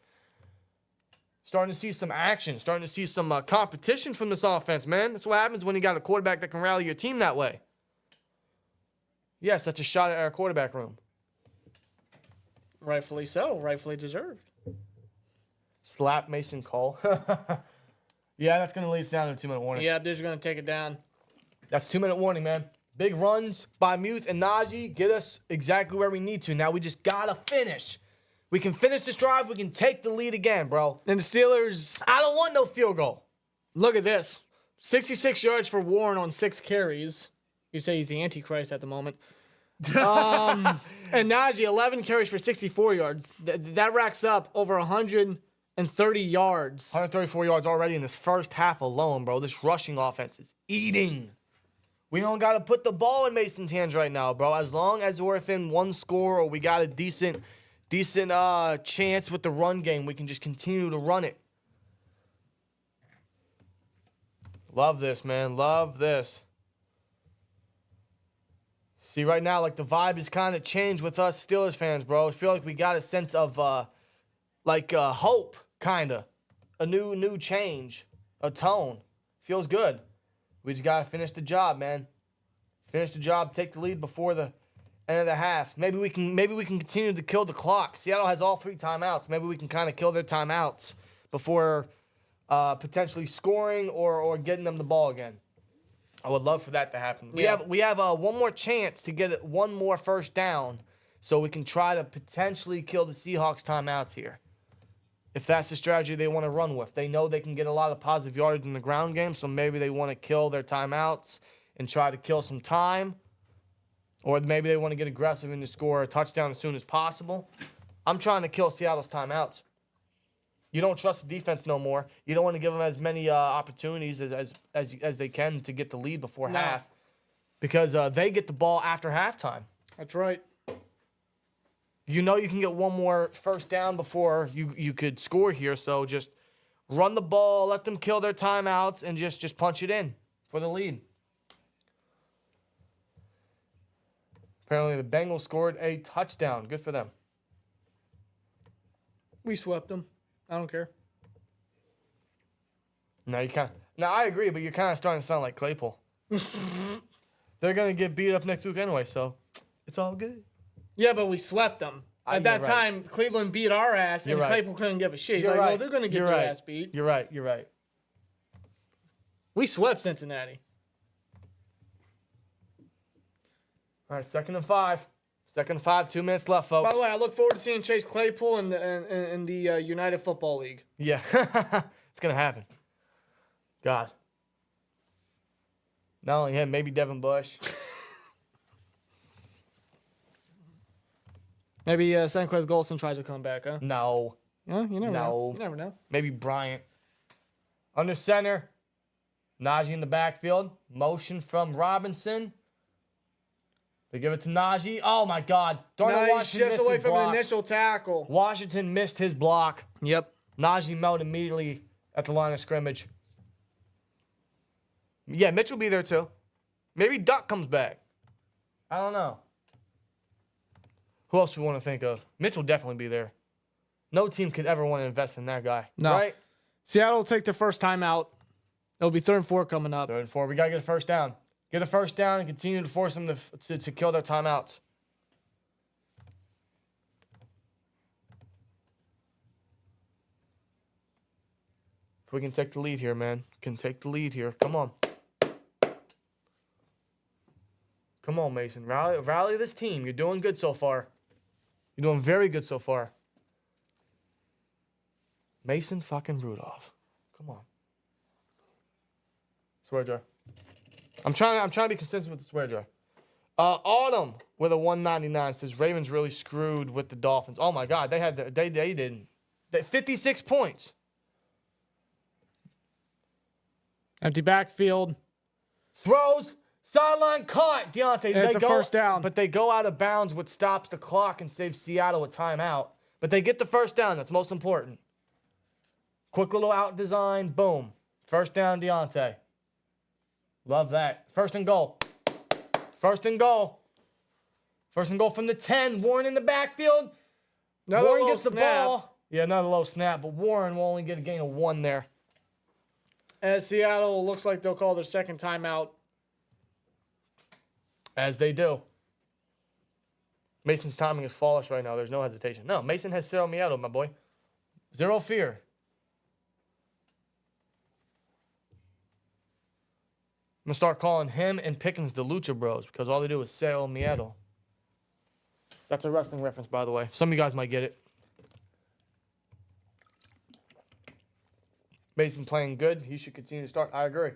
Starting to see some action. Starting to see some competition from this offense, man. That's what happens when you got a quarterback that can rally your team that way. Yes, that's a shot at our quarterback room. Rightfully so. Rightfully deserved. Slap Mason Cole. Yeah, that's going to lead us down to a 2-minute warning. Yeah, they're just going to take it down. That's a 2-minute warning, man. Big runs by Muth and Najee get us exactly where we need to. Now we just got to finish. We can finish this drive. We can take the lead again, bro. And the Steelers, I don't want no field goal. Look at this. 66 yards for Warren on 6 carries. You say he's the Antichrist at the moment. And Najee, 11 carries for 64 yards. That racks up over 130 yards. 134 yards already in this first half alone, bro. This rushing offense is eating. We don't got to put the ball in Mason's hands right now, bro. As long as we're within one score or we got a decent chance with the run game, we can just continue to run it. Love this, man. Love this. See, right now, like, the vibe has kind of changed with us Steelers fans, bro. I feel like we got a sense of, hope, kind of. A new change. A tone. Feels good. We just got to finish the job, man. Finish the job, take the lead before the end of the half. Maybe we can continue to kill the clock. Seattle has all 3 timeouts. Maybe we can kind of kill their timeouts before potentially scoring or getting them the ball again. I would love for that to happen. We have one more chance to get one more first down so we can try to potentially kill the Seahawks timeouts here. If that's the strategy they want to run with. They know they can get a lot of positive yardage in the ground game, so maybe they want to kill their timeouts and try to kill some time. Or maybe they want to get aggressive and just score a touchdown as soon as possible. I'm trying to kill Seattle's timeouts. You don't trust the defense no more. You don't want to give them as many opportunities as they can to get the lead before half, because they get the ball after halftime. That's right. You know you can get one more first down before you could score here, so just run the ball, let them kill their timeouts, and just punch it in for the lead. Apparently the Bengals scored a touchdown. Good for them. We swept them. I don't care. No, I agree, but you're kind of starting to sound like Claypool. They're gonna get beat up next week anyway, so it's all good. Yeah, but we swept them. At that right. time, Cleveland beat our ass, and Claypool couldn't give a shit. He's like, well, they're gonna get their ass beat. You're right. We swept Cincinnati. All right, 2nd and 5. 2nd and 5, 2 minutes left, folks. By the way, I look forward to seeing Chase Claypool in the United Football League. Yeah, it's going to happen. God. Not only him, maybe Devin Bush. Maybe Sanquez Golson tries to come back, huh? No. Yeah, you never know. You never know. Maybe Bryant. Under center. Najee in the backfield. Motion from Robinson. They give it to Najee. Oh, my God. Darnell Washington just away from the initial tackle. Washington missed his block. Yep. Najee melted immediately at the line of scrimmage. Yeah, Mitch will be there too. Maybe Duck comes back. I don't know. Who else do we want to think of? Mitch will definitely be there. No team could ever want to invest in that guy. No. Right? Seattle will take their first time out. It'll be 3rd and 4 coming up. 3rd and 4. We got to get a first down. Get a first down and continue to force them to kill their timeouts. If we can take the lead here, man. Can take the lead here. Come on. Come on, Mason. Rally this team. You're doing good so far. You're doing very good so far. Mason fucking Rudolph. Come on. Swear jar. I'm trying to be consistent with the swear jar. Autumn with a 199 says Ravens really screwed with the Dolphins. Oh my God, they didn't. 56 points. Empty backfield. Throws. Sideline caught. Deontay. It's a first down. But they go out of bounds, which stops the clock and saves Seattle a timeout. But they get the first down. That's most important. Quick little out design. Boom. First down, Deontay. Love that. 1st and goal. 1st and goal. 1st and goal from the 10. Warren in the backfield. Warren gets the ball. Yeah, another low snap, but Warren will only get a gain of 1 there. As Seattle looks like they'll call their second timeout. As they do. Mason's timing is flawless right now. There's no hesitation. No, Mason has Cyril Mieto, my boy. Zero fear. I'm going to start calling him and Pickens the Lucha Bros because all they do is Cyril Mieto. That's a wrestling reference, by the way. Some of you guys might get it. Mason playing good. He should continue to start. I agree.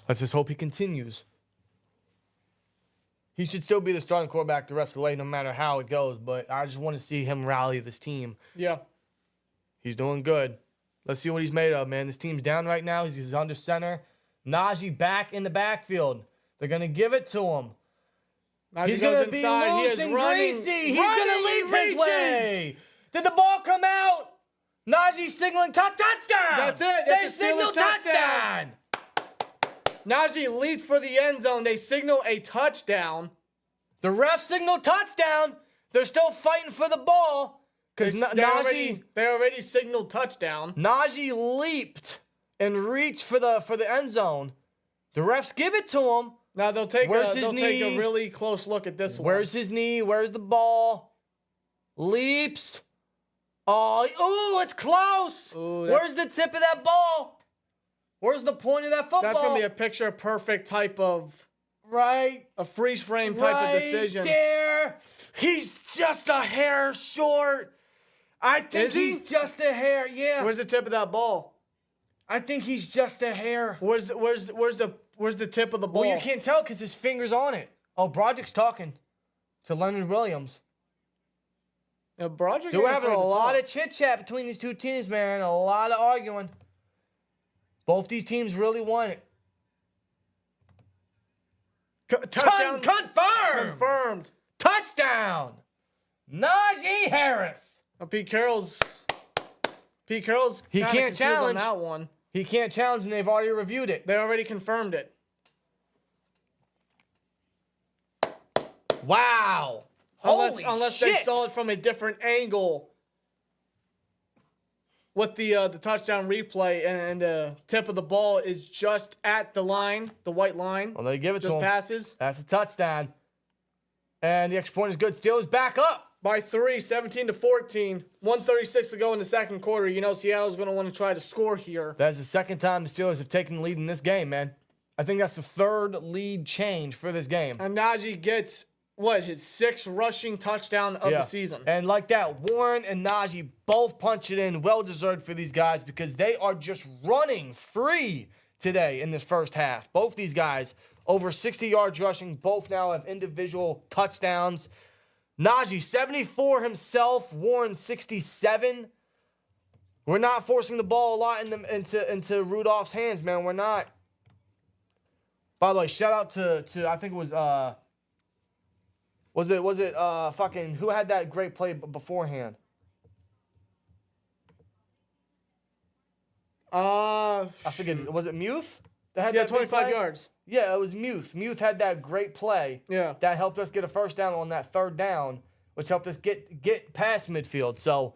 Let's just hope he continues. He should still be the starting quarterback the rest of the way, no matter how it goes. But I just want to see him rally this team. Yeah. He's doing good. Let's see what he's made of, man. This team's down right now. He's under center. Najee back in the backfield. They're going to give it to him. Najee He's going to be inside. loose He is and running. greasy. He's going to leap his way. Did the ball come out? Najee signaling touchdown. That's it. That's a Steelers touchdown. Najee leaped for the end zone. They signal a touchdown. The ref signaled touchdown. They're still fighting for the ball because They already signaled touchdown. Najee leaped and reached for the end zone. The refs give it to him. Now they'll take a really close look at this one. Where's his knee? Where's the ball? Leaps. Oh, it's close. Ooh, Where's the tip of that ball? Where's the point of that football? That's going to be a picture-perfect type of right, a freeze frame type of decision. There. He's just a hair short. I think Is he? he's just a hair. Yeah. Where's the tip of that ball? I think he's just a hair. Where's the tip of the ball? Well, you can't tell because his finger's on it. Oh, Broderick's talking to Leonard Williams. Broderick. They're having a lot of chit chat between these two teams, man. A lot of arguing. Both these teams really want it. Touchdown. Confirmed. Confirmed. Touchdown. Najee Harris. Pete Carroll's. He can't challenge on that one. He can't challenge, and they've already reviewed it. They already confirmed it. Wow. Unless they shit. saw it from a different angle. With the touchdown replay and the tip of the ball is just at the line, the white line. Well, they give it to just him. passes. That's a touchdown. And the extra point is good. Steelers back up. By 3, 17-14. 1:36 to go in the second quarter. You know Seattle's going to want to try to score here. That's the second time the Steelers have taken the lead in this game, man. I think that's the third lead change for this game. And Najee gets, his 6th rushing touchdown of the season. And like that, Warren and Najee both punch it in. Well-deserved for these guys because they are just running free today in this first half. Both these guys, over 60 yards rushing. Both now have individual touchdowns. Najee, 74 himself. Warren, 67. We're not forcing the ball a lot into Rudolph's hands, man. We're not. By the way, shout out to I think it was fucking who had that great play beforehand? I forget. Was it Muth? That had that big 25 play? yards. Yeah, it was Muth. Muth had that great play. Yeah. That helped us get a first down on that third down, which helped us get past midfield. So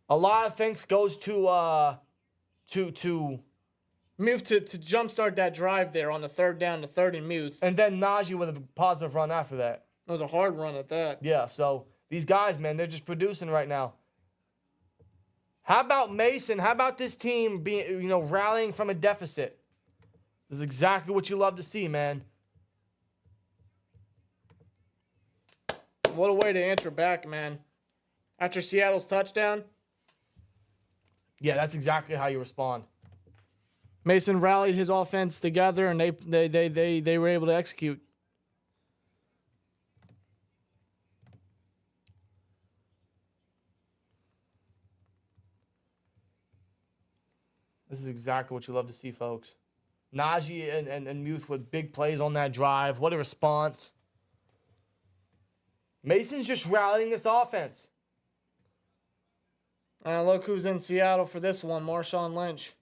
a lot of things goes to Muth to jumpstart that drive there on the third down, the third and Muth. and then Najee with a positive run after that. It was a hard run at that. Yeah, so these guys, man, they're just producing right now. How about Mason? How about this team being, rallying from a deficit? This is exactly what you love to see, man. What a way to answer back, man. After Seattle's touchdown, Yeah, that's exactly how you respond. Mason rallied his offense together, and they were able to execute. This is exactly what you love to see, folks. Najee and Muth with big plays on that drive. What a response. Mason's just rallying this offense. Look who's in Seattle for this one, Marshawn Lynch.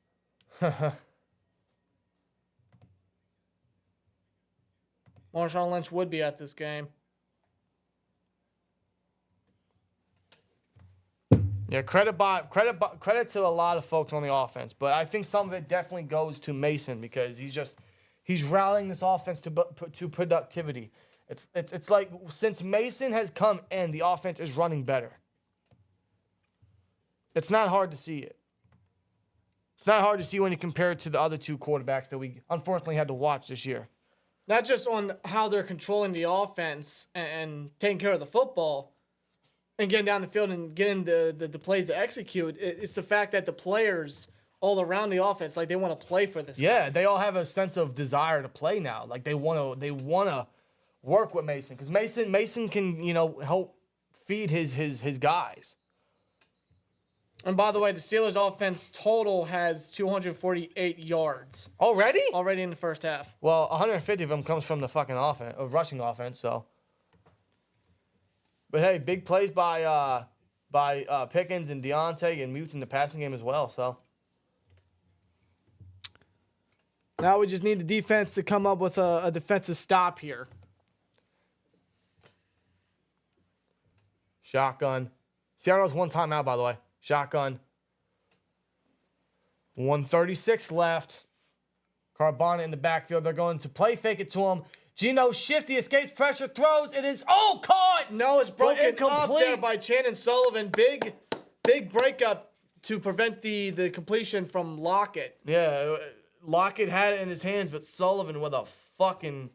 Marshawn Lynch would be at this game. Yeah, credit to a lot of folks on the offense, but I think some of it definitely goes to Mason because he's rallying this offense to productivity. It's like since Mason has come in, the offense is running better. It's not hard to see it. It's not hard to see when you compare it to the other two quarterbacks that we unfortunately had to watch this year. Not just on how they're controlling the offense and taking care of the football and getting down the field and getting the plays to execute. It's the fact that the players all around the offense, like they want to play for this. Yeah, they all have a sense of desire to play now. Like they want to work with Mason because Mason can help feed his guys. And by the way, the Steelers' offense total has 248 yards Already in the first half. Well, 150 of them comes from the fucking offense, rushing offense. So, but hey, big plays by Pickens and Deontay and Muth in the passing game as well. So now we just need the defense to come up with a defensive stop here. Shotgun. Seattle's one timeout, by the way. Shotgun. 1:36 left. Carbona in the backfield. They're going to play fake it to him. Geno shifty, escapes pressure, throws. It is caught. No, it's broken up incomplete. there by Shannon Sullivan. Big breakup to prevent the completion from Lockett. Yeah, Lockett had it in his hands, but Sullivan with a fucking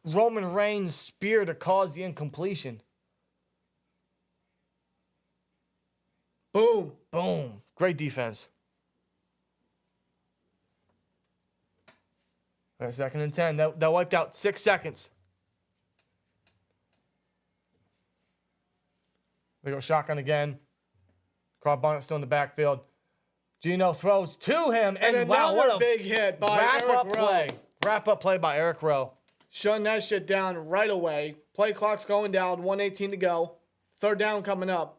Roman Reigns' spear to cause the incompletion. Boom. Boom. Great defense. All right, 2nd and 10. That wiped out 6 seconds. They go shotgun again. Carl Bonnet still in the backfield. Geno throws to him. And another wow, what a big hit by wrap-up Eric Rowe. play. Wrap-up play by Eric Rowe. Shutting that shit down right away. Play clock's going down. 1:18 to go. 3rd down coming up.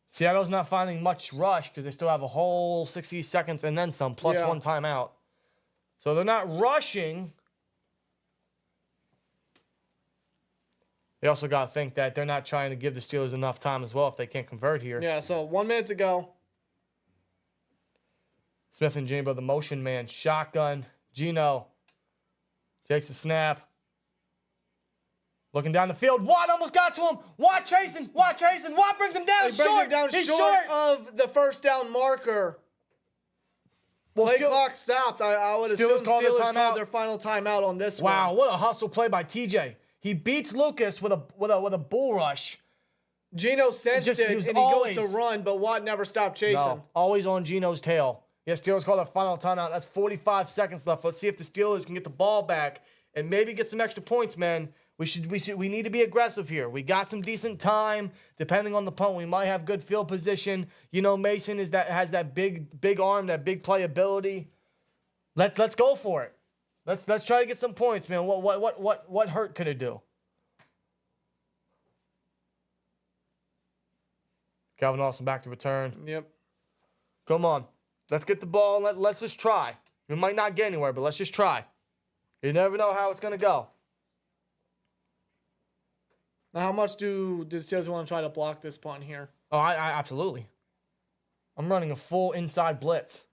Seattle's not finding much rush because they still have a whole 60 seconds and then some, plus 1 timeout. So they're not rushing. They also got to think that they're not trying to give the Steelers enough time as well if they can't convert here. Yeah, so 1 minute to go. Smith and Jimbo, the motion man. Shotgun. Geno takes a snap. Looking down the field. Watt almost got to him. Watt chasing. Watt brings him down He brings him down short of the 1st down marker. Play clock stops. I would assume Steelers called their final timeout on this one. Wow, what a hustle play by TJ. He beats Lucas with a bull rush. Geno sensed it, and he goes to run, but Watt never stopped chasing. No, always on Geno's tail. Yes, Steelers call their final timeout. That's 45 seconds left. Let's see if the Steelers can get the ball back and maybe get some extra points, man. We need to be aggressive here. We got some decent time. Depending on the punt, we might have good field position. You know, Mason has that big arm, that big playability. Let's go for it. Let's try to get some points, man. What hurt could it do? Calvin Austin back to return. Yep. Come on. Let's get the ball and let's just try. We might not get anywhere, but let's just try. You never know how it's going to go. Now, how much do the Steelers want to try to block this punt here? Oh, I absolutely. I'm running a full inside blitz.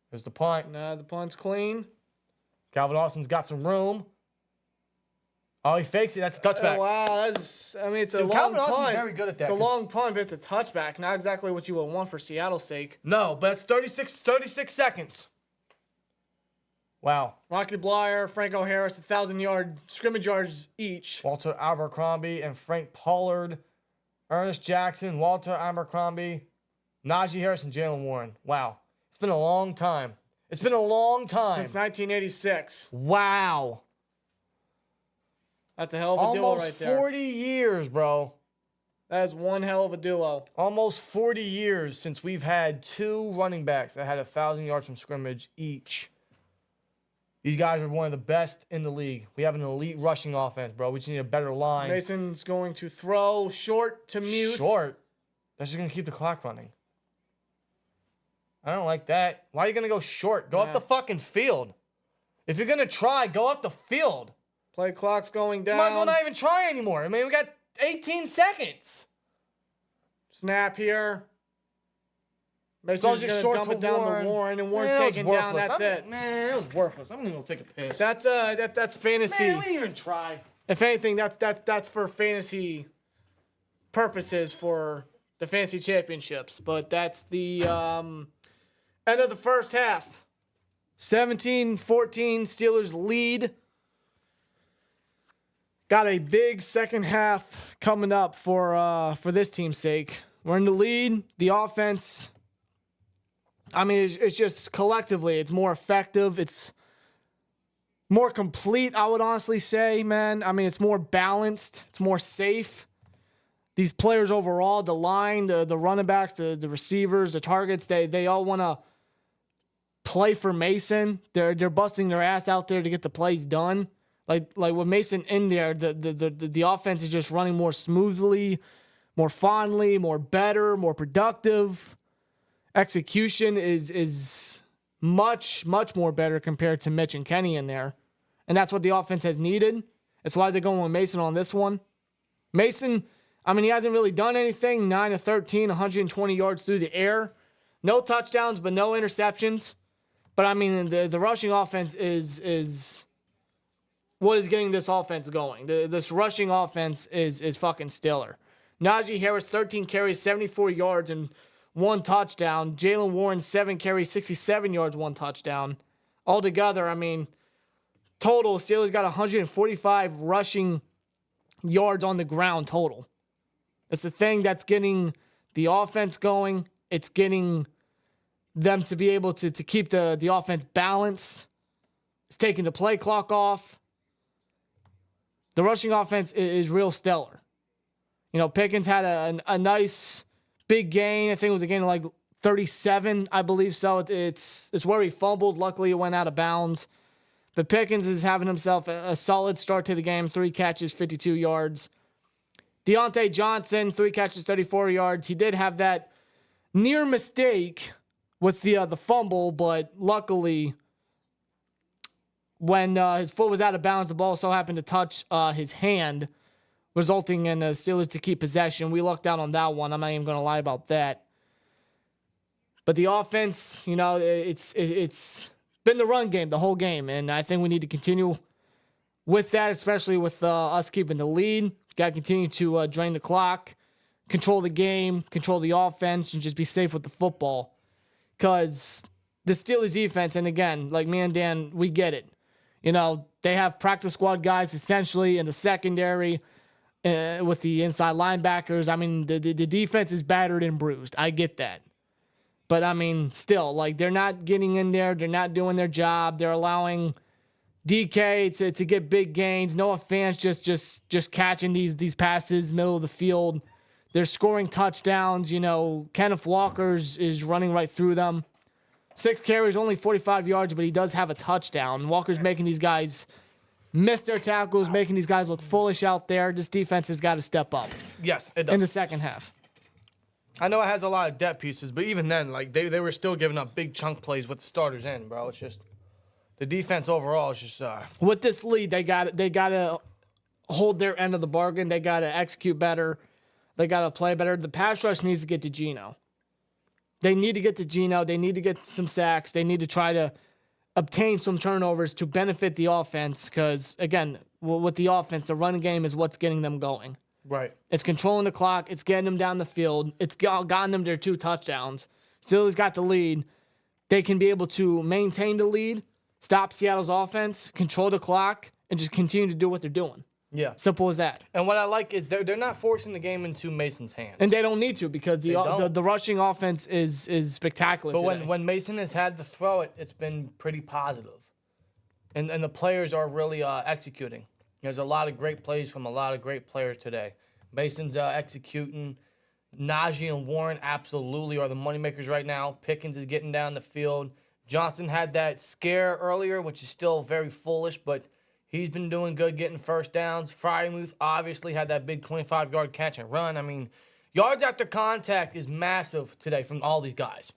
There's the punt. Nah, the punt's clean. Calvin Austin's got some room. Oh, he fakes it. That's a touchback. Oh, wow, it's a long Calvin Austin's punt. very good at that. It's a long punt, but it's a touchback. Not exactly what you would want for Seattle's sake. No, but it's 36 seconds. Wow. Rocky Blyer, Franco Harris, 1,000-yard scrimmage yards each. Walter Abercrombie and Frank Pollard. Ernest Jackson, Walter Abercrombie, Najee Harris, and Jalen Warren. Wow. It's been a long time. It's been a long time. Since 1986. Wow. That's a hell of a duo right there. Almost 40 years, bro. That is one hell of a duo. Almost 40 years since we've had 2 running backs that had 1,000 yards from scrimmage each. These guys are one of the best in the league. We have an elite rushing offense, bro. We just need a better line. Mason's going to throw short to Muth. Short? That's just going to keep the clock running. I don't like that. Why are you going to go short? Go up the fucking field. If you're going to try, go up the field. Play clock's going down. Might as well not even try anymore. I mean, we got 18 seconds. Snap here. Mason's going to dump it down to Warren, and Warren's taken down. That's it. Man, it was worthless. I'm going to go take a piss. That's fantasy. Man, we didn't even try. If anything, that's for fantasy purposes for the fantasy championships. But that's the end of the first half. 17-14, Steelers lead. Got a big second half coming up for this team's sake. We're in the lead. The offense, I mean, it's just collectively, it's more effective. It's more complete, I would honestly say, man. I mean, it's more balanced. It's more safe. These players overall, the line, the running backs, the receivers, the targets, they all want to play for Mason. They're busting their ass out there to get the plays done. Like with Mason in there, the offense is just running more smoothly, more fondly, more better, more productive. Execution is much more better compared to Mitch and Kenny in there. And that's what the offense has needed. That's why they're going with Mason on this one. Mason, I mean, he hasn't really done anything. 9 of 13, 120 yards through the air. No touchdowns, but no interceptions. But, I mean, the rushing offense is what is getting this offense going. This rushing offense is fucking stellar. Najee Harris, 13 carries, 74 yards, and 1 touchdown. Jalen Warren, 7 carries, 67 yards, 1 touchdown. Altogether, I mean, total, Steelers got 145 rushing yards on the ground total. It's the thing that's getting the offense going. It's getting them to be able to keep the offense balanced. It's taking the play clock off. The rushing offense is real stellar. You know, Pickens had a nice big gain. I think it was a gain of like 37, I believe so. It's where he fumbled. Luckily, it went out of bounds. But Pickens is having himself a solid start to the game. 3 catches, 52 yards. Deontay Johnson, 3 catches, 34 yards. He did have that near mistake with the fumble, but luckily, when his foot was out of bounds, the ball so happened to touch his hand, resulting in the Steelers to keep possession. We lucked out on that one. I'm not even going to lie about that. But the offense, you know, it's been the run game the whole game, and I think we need to continue with that, especially with us keeping the lead. Got to continue to drain the clock, control the game, control the offense, and just be safe with the football. Because the Steelers defense, and again, like me and Dan, we get it. You know, they have practice squad guys essentially in the secondary with the inside linebackers. I mean, the defense is battered and bruised. I get that. But, I mean, still, like, they're not getting in there. They're not doing their job. They're allowing DK to get big gains. Noah Fant just catching these passes, middle of the field. They're scoring touchdowns. You know, Kenneth Walker's is running right through them. 6 carries, only 45 yards, but he does have a touchdown. Walker's making these guys miss their tackles, making these guys look foolish out there. This defense has got to step up. Yes, it does. In the second half. I know it has a lot of depth pieces, but even then, like they were still giving up big chunk plays with the starters in, bro. It's just the defense overall is just with this lead, they got to hold their end of the bargain. They got to execute better. They got to play better. The pass rush needs to get to Geno. They need to get to Geno. They need to get some sacks. They need to try to obtain some turnovers to benefit the offense because, again, with the offense, the running game is what's getting them going. right. It's controlling the clock. It's getting them down the field. It's gotten them their 2 touchdowns. Steelers got the lead. They can be able to maintain the lead, stop Seattle's offense, control the clock, and just continue to do what they're doing. Yeah. Simple as that. And what I like is they're not forcing the game into Mason's hands. And they don't need to because the rushing offense is spectacular. But today. when Mason has had to throw it, it's been pretty positive. And the players are really executing. There's a lot of great plays from a lot of great players today. Mason's executing. Najee and Warren absolutely are the moneymakers right now. Pickens is getting down the field. Johnson had that scare earlier, which is still very foolish, but he's been doing good getting first downs. Frymuth obviously had that big 25-yard catch and run. I mean, yards after contact is massive today from all these guys.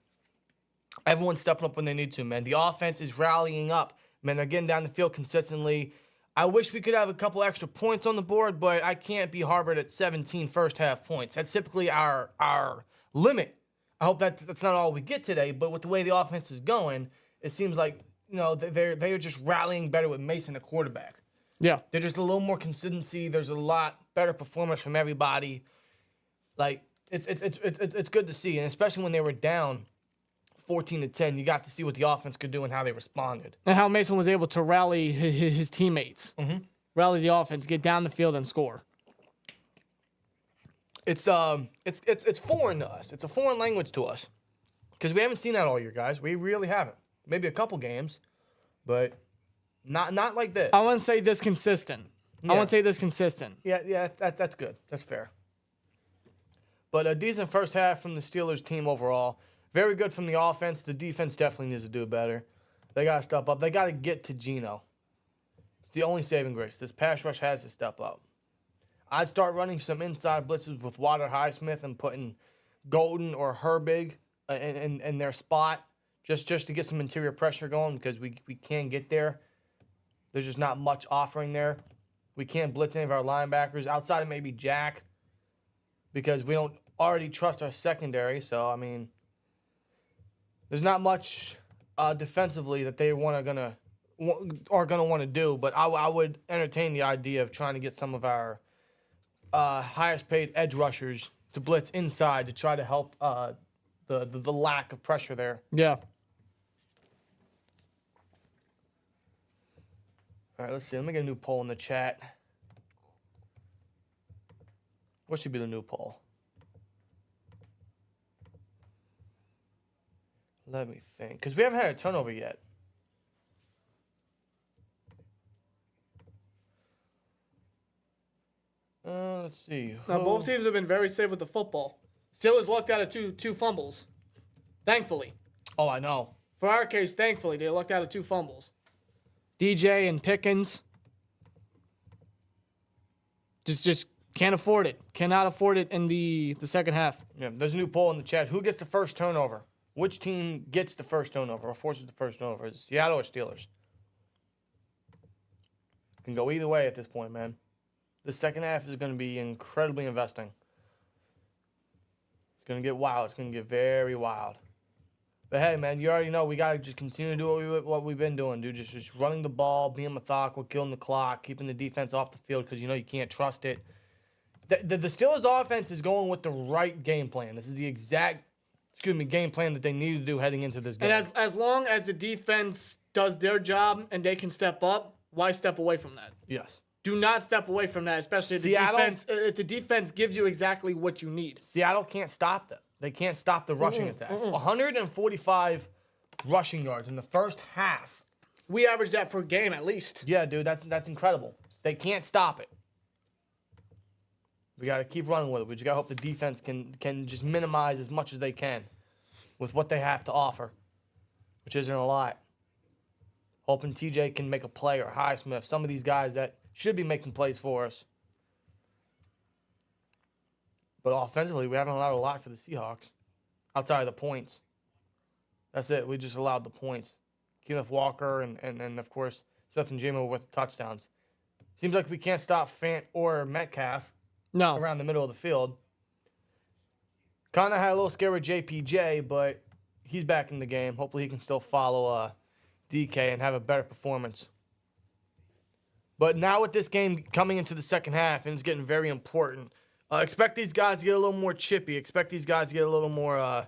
Everyone's stepping up when they need to, man. The offense is rallying up. Man, they're getting down the field consistently. I wish we could have a couple extra points on the board, but I can't be harbored at 17 first-half points. That's typically our limit. I hope that's not all we get today, but with the way the offense is going, it seems like, you know, they're just rallying better with Mason, the quarterback. Yeah. There's just a little more consistency. There's a lot better performance from everybody. Like, it's good to see, and especially when they were down 14-10, you got to see what the offense could do and how they responded. And how Mason was able to rally his teammates. Mm-hmm. Rally the offense, get down the field, and score. It's foreign to us. It's a foreign language to us. Because we haven't seen that all year, guys. We really haven't. Maybe a couple games, but not like this. I wouldn't say this consistent. Yeah. I wouldn't say this consistent. Yeah, that's good. That's fair. But a decent first half from the Steelers team overall. Very good from the offense. The defense definitely needs to do better. They got to step up. They got to get to Geno. It's the only saving grace. This pass rush has to step up. I'd start running some inside blitzes with Water Highsmith and putting Golden or Herbig in their spot just to get some interior pressure going because we can't get there. There's just not much offering there. We can't blitz any of our linebackers outside of maybe Jack because we don't already trust our secondary. So, I mean, there's not much defensively that they are going to want to do, but I would entertain the idea of trying to get some of our highest paid edge rushers to blitz inside to try to help the lack of pressure there. Yeah. All right, let's see. Let me get a new poll in the chat. What should be the new poll? Let me think. Because we haven't had a turnover yet. Let's see. Now, both teams have been very safe with the football. Steelers lucked out of two fumbles. Thankfully. Oh, I know. For our case, thankfully, they lucked out of 2 fumbles. DJ and Pickens. Just can't afford it. Cannot afford it in the second half. Yeah, there's a new poll in the chat. Who gets the first turnover? Which team gets the first turnover or forces the first turnover? Is it Seattle or Steelers? Can go either way at this point, man. The second half is going to be incredibly investing. It's going to get wild. It's going to get very wild. But hey, man, you already know we got to just continue to do what we've been doing, dude. Just running the ball, being methodical, killing the clock, keeping the defense off the field because you know you can't trust it. The Steelers' offense is going with the right game plan. This is the exact, game plan that they need to do heading into this game. And as long as the defense does their job and they can step up, why step away from that? Yes. Do not step away from that, especially if the defense gives you exactly what you need. Seattle can't stop them. They can't stop the rushing attack. 145 rushing yards in the first half. We average that per game at least. Yeah, dude, that's incredible. They can't stop it. We got to keep running with it. We just got to hope the defense can just minimize as much as they can with what they have to offer, which isn't a lot. Hoping TJ can make a play or Highsmith, some of these guys that should be making plays for us. But offensively, we haven't allowed a lot for the Seahawks outside of the points. That's it. We just allowed the points. Kenneth Walker and of course, Smith and Jamo with touchdowns. Seems like we can't stop Fant or Metcalf around the middle of the field. Kind of had a little scare with JPJ, but he's back in the game. Hopefully he can still follow DK and have a better performance. But now with this game coming into the second half, and it's getting very important, expect these guys to get a little more chippy. Expect these guys to get a little more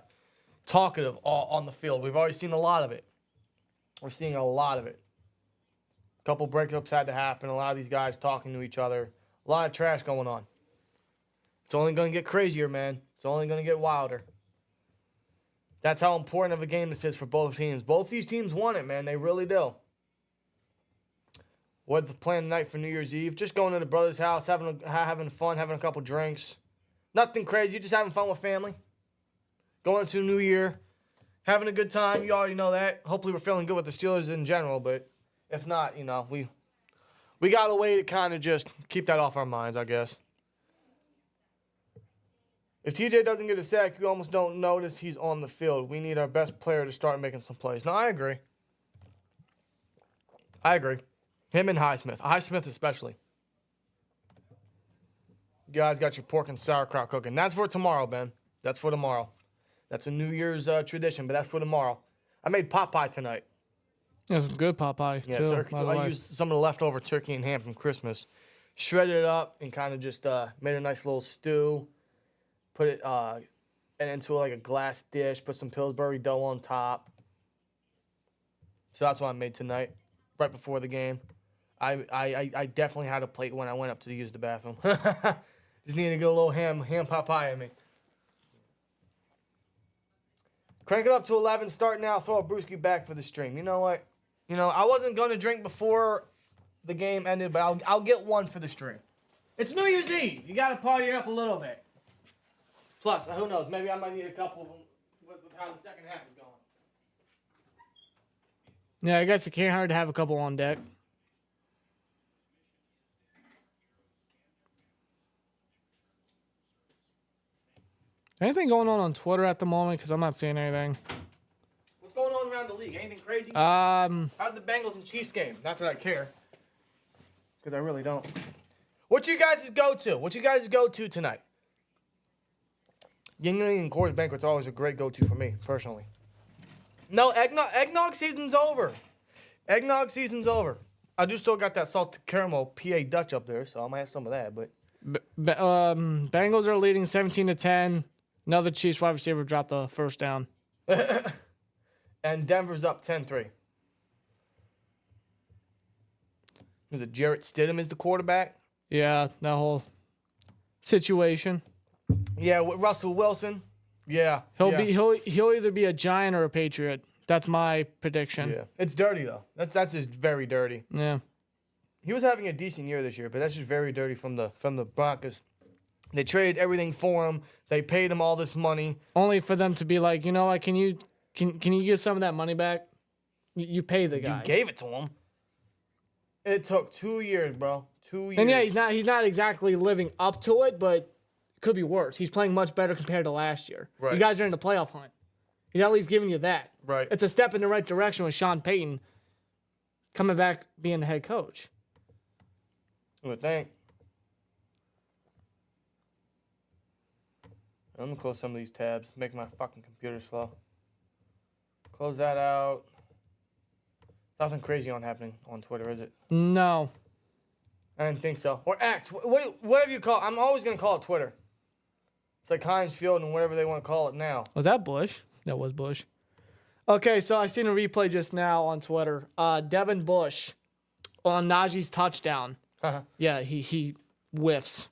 talkative on the field. We've already seen a lot of it. We're seeing a lot of it. A couple breakups had to happen. A lot of these guys talking to each other. A lot of trash going on. It's only going to get crazier, man. It's only going to get wilder. That's how important of a game this is for both teams. Both these teams want it, man. They really do. What's the plan tonight for New Year's Eve? Just going to the brother's house, having fun, having a couple drinks. Nothing crazy, just having fun with family. Going into New Year, having a good time. You already know that. Hopefully we're feeling good with the Steelers in general, but if not, you know, we got a way to kind of just keep that off our minds, I guess. If TJ doesn't get a sack, you almost don't notice he's on the field. We need our best player to start making some plays. No, I agree. Him and Highsmith. Highsmith especially. You guys got your pork and sauerkraut cooking. That's for tomorrow, Ben. That's for tomorrow. That's a New Year's tradition, but that's for tomorrow. I made pot pie tonight. Yeah, some good pot pie, too. Turkey. I used some of the leftover turkey and ham from Christmas. Shredded it up and kind of just made a nice little stew. Put it into like a glass dish. Put some Pillsbury dough on top. So that's what I made tonight, right before the game. I definitely had a plate when I went up to use the bathroom. Just needed to get a little ham pot pie in me. Crank it up to 11. Start now. Throw a brewski back for the stream. You know what? You know, I wasn't going to drink before the game ended, but I'll get one for the stream. It's New Year's Eve. You got to party up a little bit. Plus, who knows? Maybe I might need a couple of them with how the second half is going. Yeah, I guess it can't hurt to have a couple on deck. Anything going on Twitter at the moment? Because I'm not seeing anything. What's going on around the league? Anything crazy? How's the Bengals and Chiefs game? Not that I care. Because I really don't. What you guys go to? What you guys go to tonight? Yingling and Coors Banquet's always a great go-to for me, personally. No, eggnog season's over. Eggnog season's over. I do still got that salted caramel PA Dutch up there, so I might have some of that. But Bengals are leading 17-10. Another Chiefs wide receiver dropped the first down. And Denver's up 10-3. Was it Jarrett Stidham is the quarterback? Yeah, that whole situation. Yeah, with Russell Wilson. Yeah. He'll either be a Giant or a Patriot. That's my prediction. Yeah. It's dirty though. That's just very dirty. Yeah. He was having a decent year this year, but that's just very dirty from the Broncos. They traded everything for him. They paid him all this money. Only for them to be like, you know what, can you give some of that money back? You pay the guy. You gave it to him. It took 2 years, bro. 2 years. And yeah, he's not exactly living up to it, but it could be worse. He's playing much better compared to last year. Right. You guys are in the playoff hunt. He's at least giving you that. Right. It's a step in the right direction with Sean Payton coming back being the head coach. I would think. I'm gonna close some of these tabs. Make my fucking computer slow. Close that out. Nothing crazy happening on Twitter, is it? No. I didn't think so. Or X. Whatever you call it. I'm always gonna call it Twitter. It's like Heinz Field and whatever they want to call it now. Was that Bush? That was Bush. Okay, so I seen a replay just now on Twitter. Devin Bush on Najee's touchdown. Yeah, he whiffs.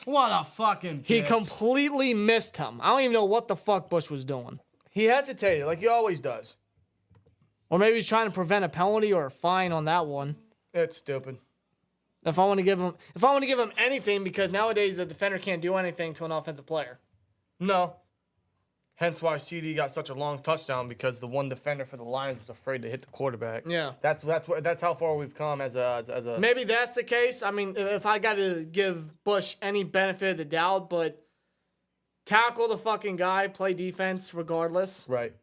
What a fucking He bitch. completely missed him. I don't even know what the fuck Bush was doing. He hesitated like he always does. Or maybe he's trying to prevent a penalty or a fine on that one. It's stupid. If I want to give him anything, because nowadays the defender can't do anything to an offensive player. No. Hence why CD got such a long touchdown, because the one defender for the Lions was afraid to hit the quarterback. Yeah. That's how far we've come as a. Maybe that's the case. I mean, if I got to give Bush any benefit of the doubt, but tackle the fucking guy, play defense regardless. Right.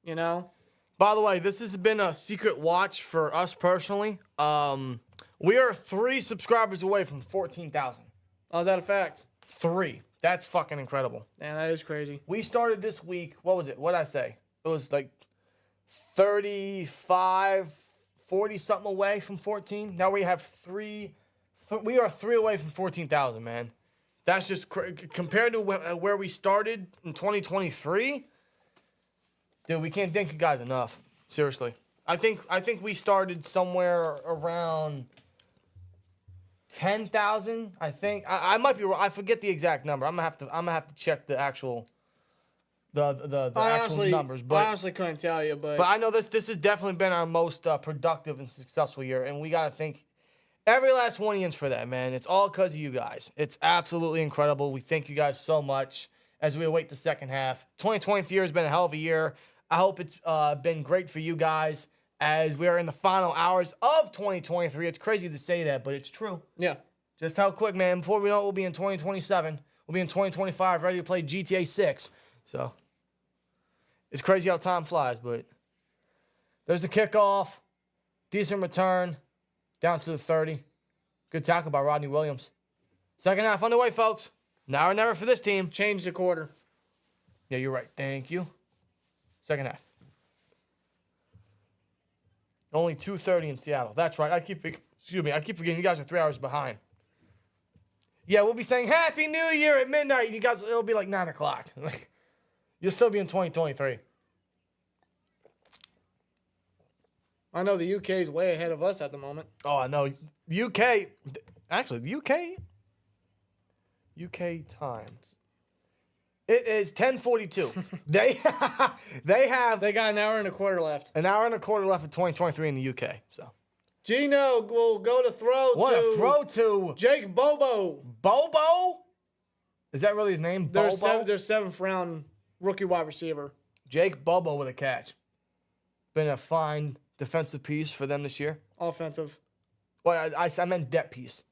You know? By the way, this has been a secret watch for us personally. We are 3 subscribers away from 14,000. Oh, is that a fact? 3. That's fucking incredible. Man, that is crazy. We started this week. What was it? What did I say? It was like 35, 40 something away from 14. Now we have 3. We are 3 away from 14,000, man. That's just compared to where we started in 2023. Dude, we can't thank you guys enough. Seriously. I think we started somewhere around 10,000. I think I might be wrong. I forget the exact number. I'm gonna have to check the actual actual numbers. But I honestly couldn't tell you, but I know this has definitely been our most productive and successful year, and we gotta thank every last one of you for that, man. It's all because of you guys. It's absolutely incredible. We thank you guys so much as we await the second half. 2023 year has been a hell of a year. I hope it's been great for you guys as we are in the final hours of 2023. It's crazy to say that, but it's true. yeah. Just how quick, man. Before we know it, we'll be in 2027. We'll be in 2025, ready to play GTA 6. So, it's crazy how time flies, but there's the kickoff. Decent return. Down to the 30. Good tackle by Rodney Williams. Second half underway, folks. Now or never for this team. Change the quarter. Yeah, you're right. Thank you. Second half. Only 2:30 in Seattle. That's right. I keep forgetting you guys are 3 hours behind. Yeah, we'll be saying Happy New Year at midnight. You guys, it'll be like 9 o'clock. You'll still be in 2023. I know the UK is way ahead of us at the moment. Oh, I know. Actually, UK times. It is 10:42. They got an hour and a quarter left. an hour and a quarter left of 2023 in the UK. So Gino will go to throw to Jake Bobo. Bobo? Is that really his name? Their Bobo? 7th round rookie wide receiver. Jake Bobo with a catch. Been a fine defensive piece for them this year. Offensive. Well, I meant depth piece.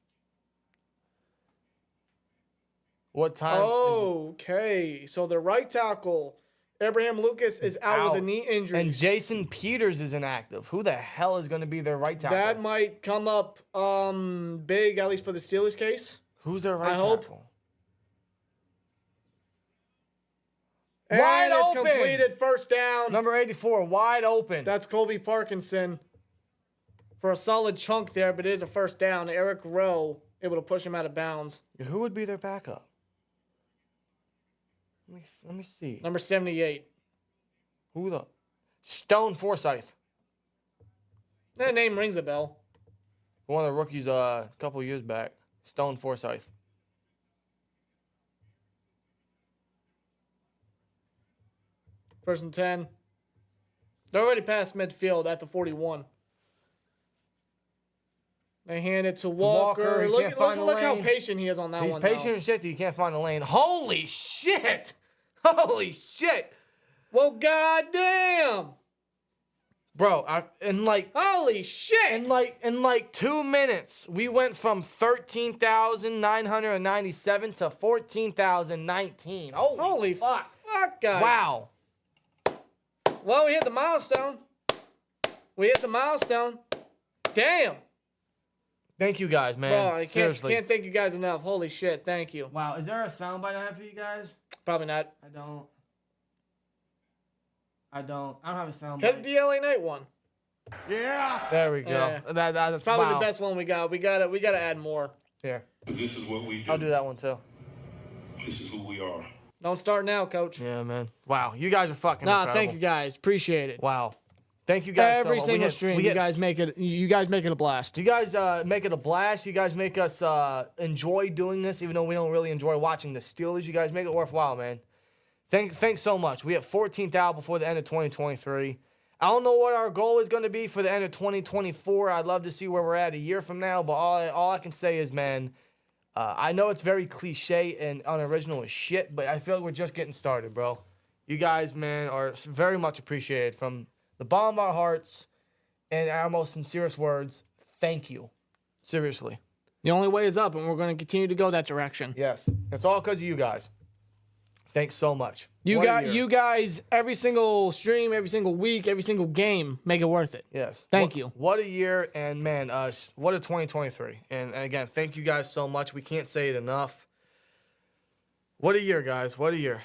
What time? Okay. So the right tackle, Abraham Lucas, is out with a knee injury. And Jason Peters is inactive. Who the hell is going to be their right tackle? That might come up big, at least for the Steelers case. Who's their right I tackle? hope. And Wide it's open. completed. First down. Number 84, wide open. That's Colby Parkinson for a solid chunk there, but it is a first down. Eric Rowe able to push him out of bounds. Who would be their backup? Let me see. Number 78. Who the? Stone Forsythe. That name rings a bell. One of the rookies a couple years back. Stone Forsythe. First and 10. They're already past midfield at the 41. They hand it to Walker. Look how patient he is on that one. He's patient as shit that you can't find a lane. Holy shit! Holy shit! Well, goddamn! Bro, holy shit! In 2 minutes, we went from 13,997 to 14,019. Holy fuck! Fuck, guys! Wow. Well, we hit the milestone. Damn. Thank you guys, man. Bro, I Seriously. can't thank you guys enough. Holy shit, thank you. Wow, is there a soundbite I have for you guys? Probably not. I don't have a soundbite. Hit the LA Knight one. Yeah. There we go. Yeah. That's Probably wow. the best one we got. We gotta add more. Here. This is what we do. I'll do that one too. This is who we are. Don't start now, coach. Yeah, man. Wow, you guys are fucking incredible. Thank you guys. Appreciate it. Wow. Thank you guys Every so much. single stream, you guys make it a blast. You guys make it a blast. You guys make us enjoy doing this, even though we don't really enjoy watching the Steelers. You guys make it worthwhile, man. Thanks so much. We have 14th out before the end of 2023. I don't know what our goal is going to be for the end of 2024. I'd love to see where we're at a year from now, but all I can say is, man, I know it's very cliche and unoriginal as shit, but I feel like we're just getting started, bro. You guys, man, are very much appreciated from the bottom of our hearts and our most sincerest words. Thank you. Seriously. The only way is up, and we're going to continue to go that direction. Yes. It's all because of you guys. Thanks so much. You guys, every single stream, every single week, every single game, make it worth it. Yes. Thank you. What a year, and man, what a 2023. And again, thank you guys so much. We can't say it enough. What a year, guys. What a year.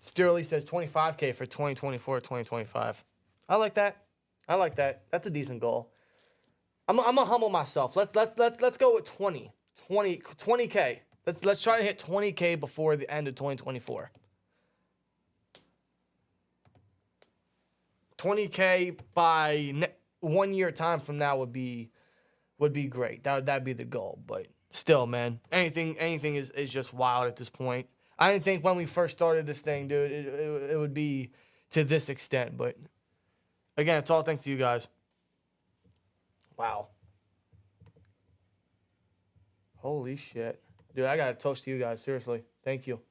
Sterling says 25K for 2024, 2025. I like that. That's a decent goal. I'm gonna humble myself. Let's go with 20K. Let's try to hit 20K before the end of 2024. 20K by 1 year time from now would be great. That'd be the goal. But still, man, anything is just wild at this point. I didn't think when we first started this thing, dude, it would be to this extent. But again, it's all thanks to you guys. Wow. Holy shit. Dude, I got to toast to you guys. Seriously. Thank you.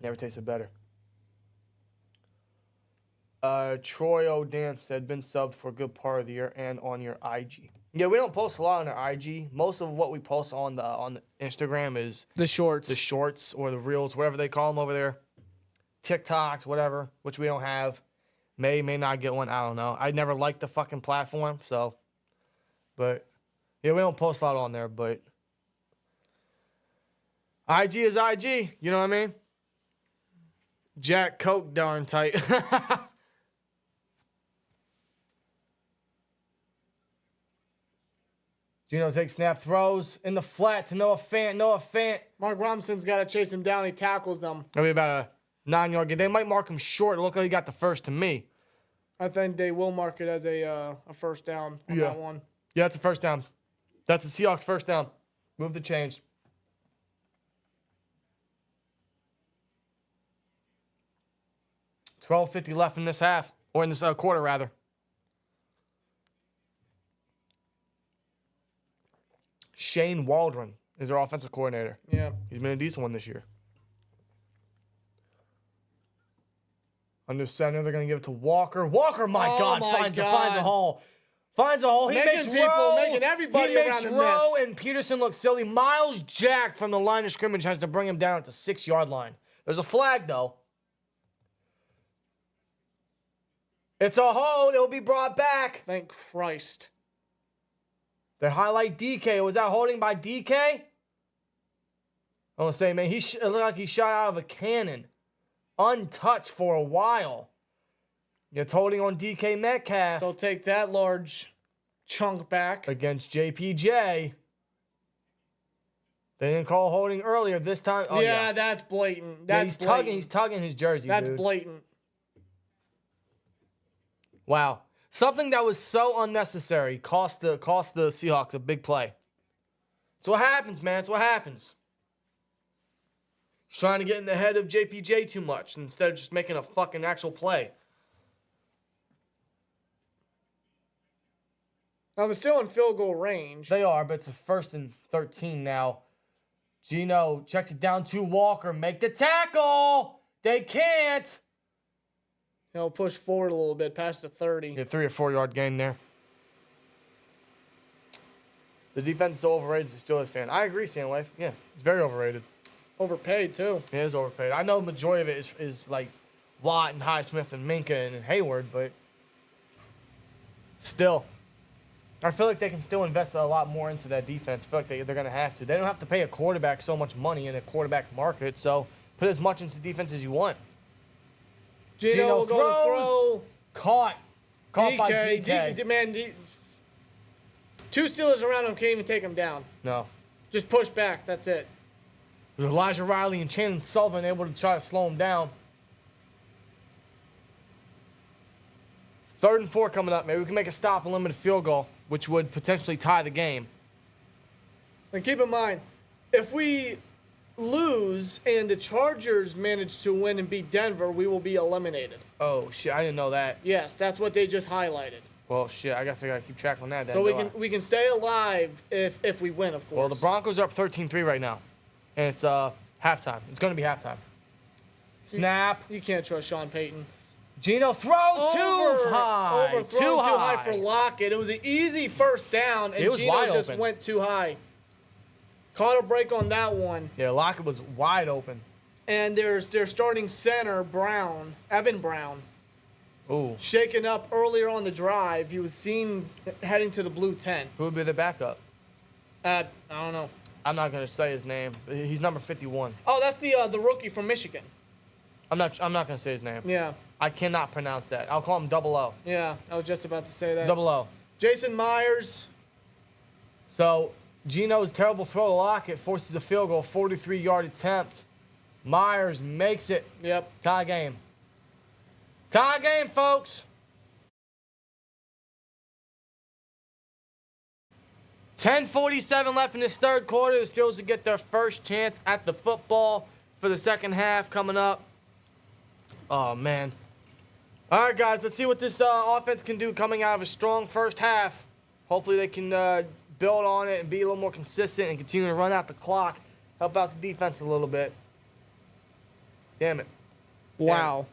Never tasted better. Troy O'Dan said, been subbed for a good part of the year and on your IG. Yeah, we don't post a lot on our IG. Most of what we post on the Instagram is the shorts. The shorts or the reels, whatever they call them over there. TikToks, whatever, which we don't have. May not get one. I don't know. I never liked the fucking platform, so. But, yeah, we don't post a lot on there, but. IG is IG. You know what I mean? Jack Coke darn tight. Gino takes snap, throws in the flat to Noah Fant. Mark Robinson's got to chase him down. He tackles them. That'll be about a 9-yard gain. They might mark him short. It looked like he got the first to me. I think they will mark it as a first down on that one. Yeah, that's a first down. That's the Seahawks first down. Move the chains. $12:50 left in this half, or in this quarter, rather. Shane Waldron is our offensive coordinator. Yeah. He's been a decent one this year. Under center, they're going to give it to Walker. Walker, my God, finds a hole. Finds a hole. He makes everybody around him miss. And Peterson looks silly. Miles Jack from the line of scrimmage has to bring him down at the 6-yard line. There's a flag, though. It's a hold. It'll be brought back. Thank Christ. They highlight DK. Was that holding by DK? I want to say, man, it looked like he shot out of a cannon. Untouched for a while. It's holding on DK Metcalf. So take that large chunk back. Against JPJ. They didn't call holding earlier this time. Oh, yeah, that's blatant. He's tugging his jersey, That's dude. blatant. Wow. Something that was so unnecessary cost the Seahawks a big play. It's what happens, man. It's what happens. He's trying to get in the head of JPJ too much instead of just making a fucking actual play. Now, they're still in field goal range. They are, but it's a 1st and 13 now. Gino checks it down to Walker. Make the tackle. They can't. He'll push forward a little bit past the 30. Yeah, 3 or 4 yard gain there. The defense is so overrated as a Steelers fan. I agree, Sandwave. Yeah, it's very overrated. Overpaid, too. It is overpaid. I know the majority of it is like Watt and Highsmith and Minka and Hayward, but still. I feel like they can still invest a lot more into that defense. I feel like they're going to have to. They don't have to pay a quarterback so much money in a quarterback market, so put as much into defense as you want. Gino will go to throw. Caught by DK. DK. Man, 2 Steelers around him can't even take him down. No. Just push back. That's it. It was Elijah Riley and Chandon Sullivan able to try to slow him down. 3rd and 4 coming up. Maybe we can make a stop and limit a field goal, which would potentially tie the game. And keep in mind, if we lose and the Chargers manage to win and beat Denver, we will be eliminated. Oh, shit. I didn't know that. Yes, that's what they just highlighted. Well, shit. I guess I got to keep track on that then. So we can stay alive if we win, of course. Well, the Broncos are up 13-3 right now. And it's halftime. It's going to be halftime. Snap. You can't trust Sean Payton. Gino throws too high. Overthrown too high for Lockett. It was an easy first down, and Gino just went too high. Caught a break on that one. Yeah, Lockett was wide open. And their starting center, Brown, Evan Brown, Ooh. shaken up earlier on the drive. He was seen heading to the blue tent. Who would be the backup? I don't know. I'm not going to say his name. He's number 51. Oh, that's the rookie from Michigan. I'm not going to say his name. Yeah. I cannot pronounce that. I'll call him Double O. Yeah, I was just about to say that. Double O. Jason Myers. So, Gino's terrible throw to Lockett forces a field goal, 43-yard attempt. Myers makes it. Yep. Tie game. Tie game, folks. 10:47 left in this 3rd quarter. The Steelers will get their first chance at the football for the 2nd half coming up. Oh, man. All right, guys, let's see what this offense can do coming out of a strong first half. Hopefully they can build on it and be a little more consistent and continue to run out the clock, help out the defense a little bit. Damn it. Wow.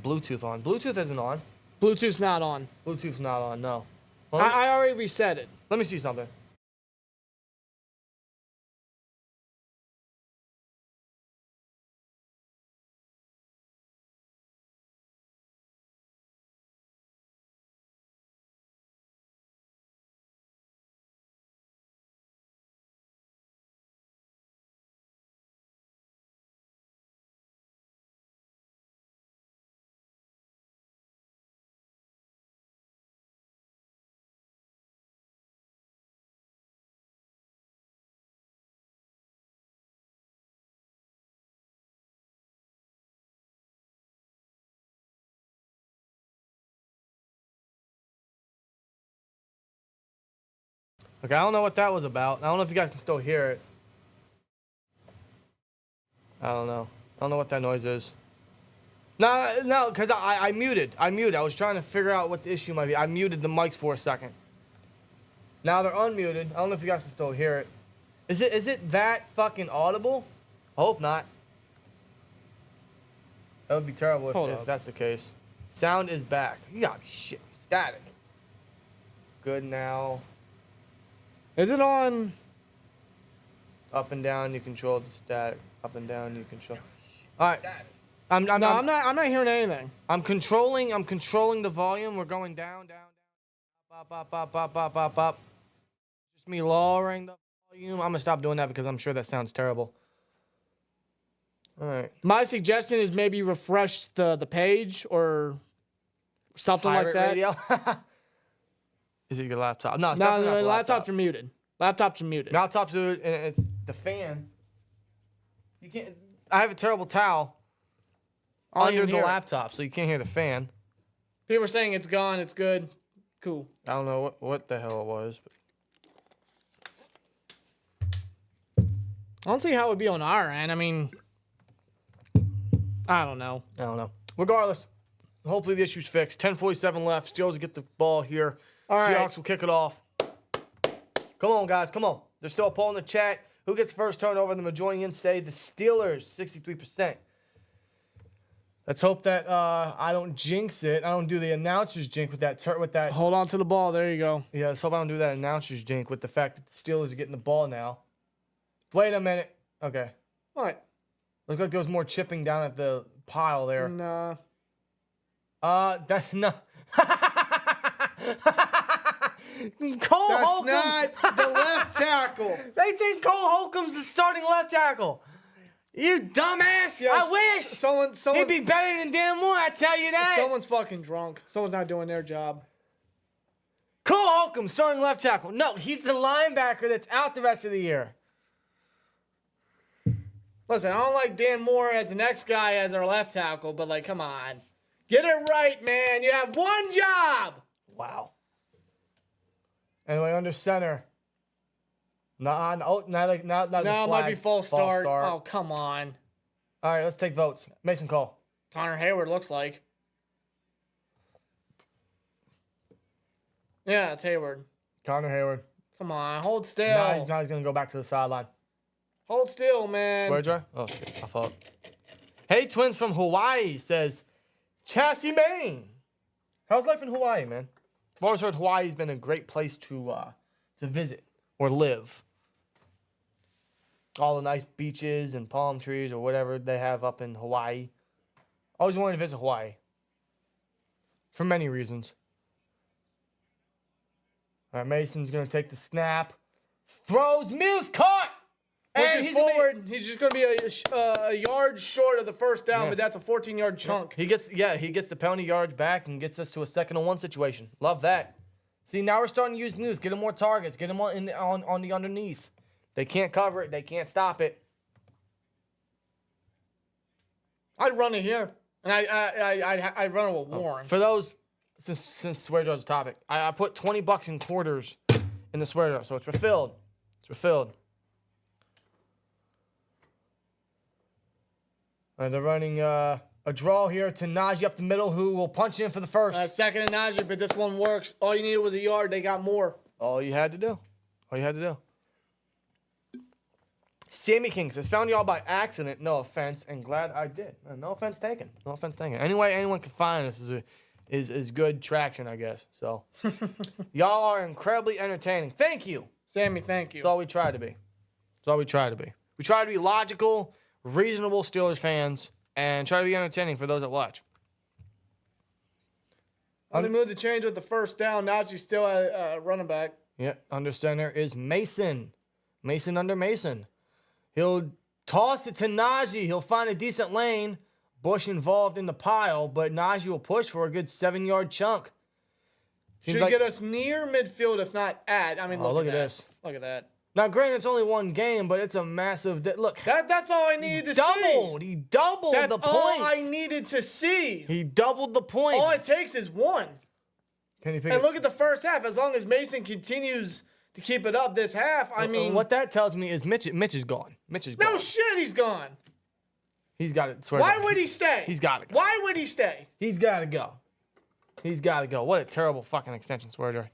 Bluetooth on. Bluetooth isn't on. Bluetooth's not on. Bluetooth's not on, no. Well, I already reset it. let me see something. Okay, I don't know what that was about. I don't know if you guys can still hear it. I don't know. I don't know what that noise is. No, because I muted. I was trying to figure out what the issue might be. I muted the mics for a second. Now they're unmuted. I don't know if you guys can still hear it. Is it that fucking audible? I hope not. That would be terrible if that's the case. Sound is back. You gotta be shit. Static. Good now. Is it on? Up and down, you control the static. Up and down, you control. All right. I'm not hearing anything. I'm controlling the volume. We're going down, up. Just me lowering the volume. I'm gonna stop doing that because I'm sure that sounds terrible. All right. My suggestion is maybe refresh the page or something like that. Radio. Is it your laptop? No, it's No, definitely not the laptops are muted. Laptops are muted. Laptops are, and it's the fan. You can't. I have a terrible towel under the laptop, so you can't hear the fan People are saying it's gone. It's good. Cool. I don't know what the hell it was. I don't see how it would be on our end. I mean, I don't know. Regardless, hopefully the issue's fixed. 10:47 left. Steelers get the ball here. All right. Seahawks will kick it off. Come on, guys. Come on. There's still a poll in the chat. Who gets first turnover? The majority in say the Steelers, 63%. Let's hope that I don't jinx it. I don't do the announcer's jinx with that. Hold on to the ball. There you go. Yeah, let's hope I don't do that announcer's jinx with the fact that the Steelers are getting the ball now. Wait a minute. Okay. What? Looks like there was more chipping down at the pile there. Nah. That's not. Cole That's Holcomb. not the left tackle. They think Cole Holcomb's the starting left tackle. You dumbass. Yes, I wish. Someone. He'd be better than Dan Moore, I tell you that. Someone's fucking drunk. Someone's not doing their job. Cole Holcomb, starting left tackle. No, he's the linebacker that's out the rest of the year. Listen, I don't like Dan Moore as the next guy as our left tackle, but like, come on. Get it right, man. You have one job. Wow. Anyway, under center. No, it might be false start. Oh, come on. All right, let's take votes. Mason Cole. Connor Hayward looks like. Yeah, it's Hayward. Connor Hayward. Come on, hold still. Now he's going to go back to the sideline. Hold still, man. Swear jar? Oh, shit. I thought. Hey, twins from Hawaii says, Chassis Maine. How's life in Hawaii, man? I've always heard Hawaii's been a great place to visit or live. All the nice beaches and palm trees or whatever they have up in Hawaii. Always wanted to visit Hawaii. For many reasons. All right, Mason's going to take the snap. Throws, missed, caught! Pushes forward. He's just going to be a yard short of the first down, but that's a 14-yard chunk. He gets the penalty yards back and gets us to a 2nd-and-1 situation. Love that. See, now we're starting to use moves. Get him more targets. Get him on the underneath. They can't cover it. They can't stop it. I'd run it here, and I'd run it with Warren. For those, since swear jar's a topic, I put $20 in quarters in the swear jar, so it's refilled. It's refilled. All right, they're running a draw here to Najee up the middle, who will punch in for the first. 2nd and Najee, but this one works. All you needed was a yard. They got more. All you had to do. All you had to do. Sammy King says, found y'all by accident. No offense, and glad I did. No offense taken. No offense taken. Anyway, anyone can find this is good traction, I guess. So, y'all are incredibly entertaining. Thank you. Sammy, thank you. That's all we try to be. That's all we try to be. We try to be logical, reasonable Steelers fans, and try to be entertaining for those that watch. On the move to change with the first down. Najee's still a running back. Yeah, under center is Mason. Mason under Mason. He'll toss it to Najee. He'll find a decent lane. Bush involved in the pile, but Najee will push for a good 7-yard chunk. Should get us near midfield, if not at. I mean, look at this. Look at that. Now, granted, it's only one game, but it's a massive... Look. That's all I needed to see. He doubled the points. That's all I needed to see. He doubled the points. All it takes is one. Can you pick and look at the first half. As long as Mason continues to keep it up this half, I mean... What that tells me is Mitch is gone. Mitch is gone. No shit, he's gone. He's got it. Why would he stay? He's got to go. Why would he stay? He's got to go. He's got to go. What a terrible fucking extension, swear jar.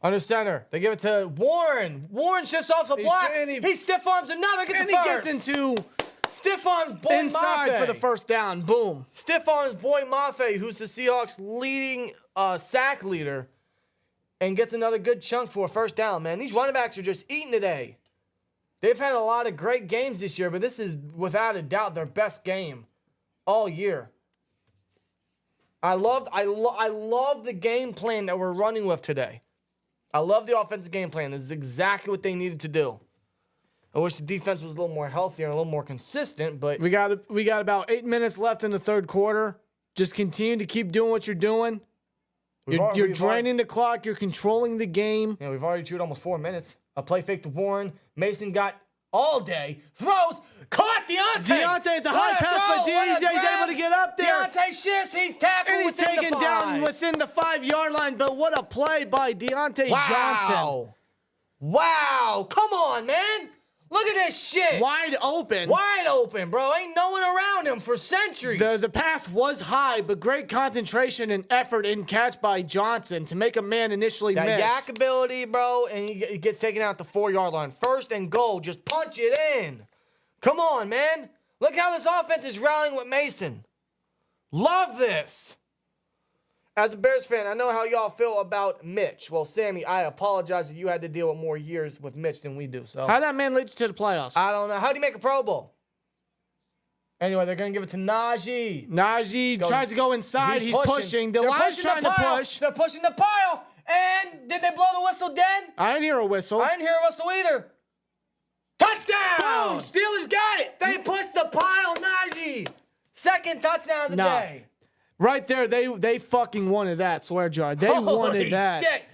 Under center, they give it to Warren. Warren shifts off the block. He stiff arms another. And he gets into stiff arms boy inside Mafe for the first down. Boom. Stiff arms boy Mafe, who's the Seahawks leading sack leader, and gets another good chunk for a first down. Man, these running backs are just eating today. They've had a lot of great games this year, but this is without a doubt their best game all year. I love the game plan that we're running with today. I love the offensive game plan. This is exactly what they needed to do. I wish the defense was a little more healthier and a little more consistent, but we got about 8 minutes left in the third quarter. Just continue to keep doing what you're doing. You're draining the clock. You're controlling the game. Yeah, we've already chewed almost 4 minutes. A play fake to Warren. Mason got all day. Throws. Caught Deontay. Deontay, it's a high pass, but DJ's able to get up there. Deontay shifts. He's tackled And he's within taken the 5. down within the 5-yard line. But what a play by Deontay Johnson. Wow. Come on, man. Look at this shit. Wide open. Wide open, bro. Ain't no one around him for centuries. The pass was high, but great concentration and effort in catch by Johnson to make a man initially that miss. yak ability, bro, and he gets taken out the 4-yard line. 1st and goal. Just punch it in. Come on, man. Look how this offense is rallying with Mason. Love this. As a Bears fan, I know how y'all feel about Mitch. Well, Sammy, I apologize that you had to deal with more years with Mitch than we do. So How'd that man lead you to the playoffs? I don't know. How'd he make a Pro Bowl? Anyway, they're going to give it to Najee. Najee tries to go inside. He's pushing. The line's trying to push. They're pushing the pile. And did they blow the whistle dead? I didn't hear a whistle. I didn't hear a whistle either. Touchdown! Boom! Steelers got it. They pushed the pile, Najee. 2nd touchdown of the day. Right there, they fucking wanted that, swear jar. They wanted that. Shit.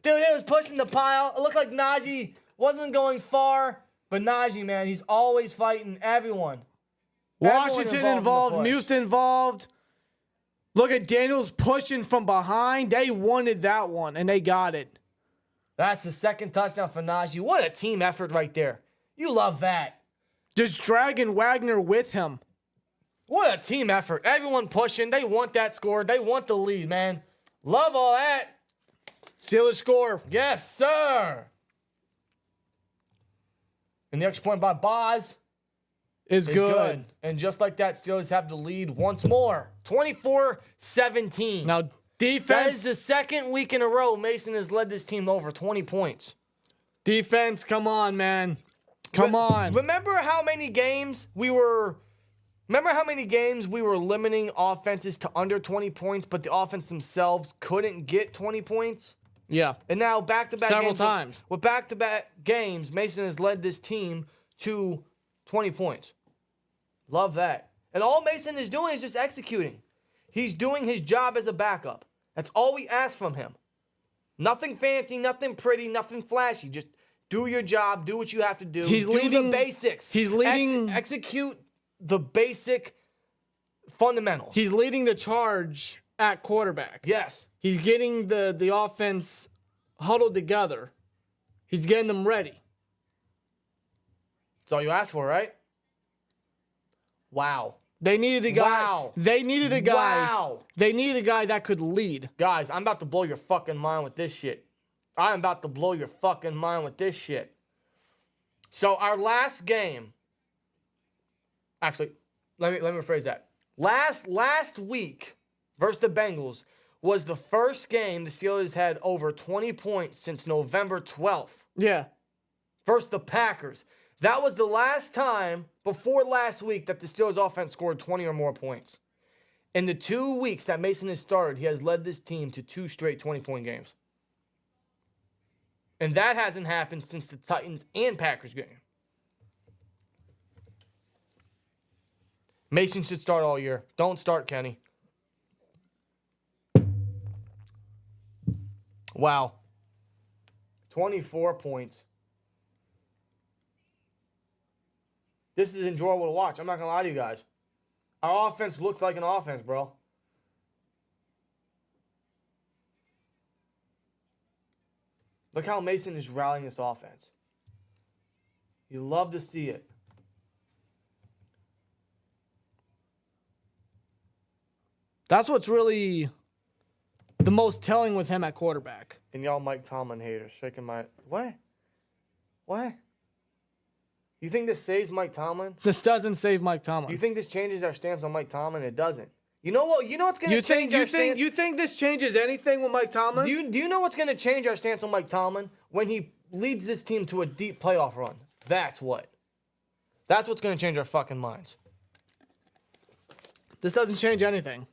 Dude, they was pushing the pile. It looked like Najee wasn't going far. But Najee, man, he's always fighting everyone. Washington involved, Muth involved. Look at Daniels pushing from behind. They wanted that one, and they got it. That's the 2nd touchdown for Najee. What a team effort right there. You love that. Just dragging Wagner with him. What a team effort. Everyone pushing. They want that score. They want the lead, man. Love all that. Steelers score. Yes, sir. And the extra point by Boz is good. And just like that, Steelers have the lead once more. 24-17. Now, defense. That is the 2nd week in a row Mason has led this team over 20 points. Defense, come on, man. Come on. Remember how many games we were limiting offenses to under 20 points, but the offense themselves couldn't get 20 points? Yeah. And now back-to-back several games, times. With back-to-back games, Mason has led this team to 20 points. Love that. And all Mason is doing is just executing. He's doing his job as a backup. That's all we ask from him. Nothing fancy, nothing pretty, nothing flashy. Just do your job, do what you have to do. Do the basics. He's leading. Execute the basic fundamentals. He's leading the charge at quarterback. Yes. He's getting the offense huddled together. He's getting them ready. That's all you asked for, right? Wow. They needed a guy. Wow. They needed a guy. Wow. They needed a guy that could lead. Guys, I'm about to blow your fucking mind with this shit. I'm about to blow your fucking mind with this shit. So our last game. Actually, let me rephrase that. Last week versus the Bengals was the first game the Steelers had over 20 points since November 12th. Yeah. Versus the Packers. That was the last time before last week that the Steelers offense scored 20 or more points. In the 2 weeks that Mason has started, he has led this team to 2 straight 20-point games. And that hasn't happened since the Titans and Packers game. Mason should start all year. Don't start Kenny. Wow. 24 points. This is enjoyable to watch. I'm not going to lie to you guys. Our offense looked like an offense, bro. Look how Mason is rallying this offense. You love to see it. That's what's really the most telling with him at quarterback. And y'all Mike Tomlin haters shaking my... What? What? You think this saves Mike Tomlin? This doesn't save Mike Tomlin. You think this changes our stance on Mike Tomlin? It doesn't. You know what? You know what's going to change our stance? You think this changes anything with Mike Tomlin? Do you know what's going to change our stance on Mike Tomlin? When he leads this team to a deep playoff run. That's what. That's what's going to change our fucking minds. This doesn't change anything.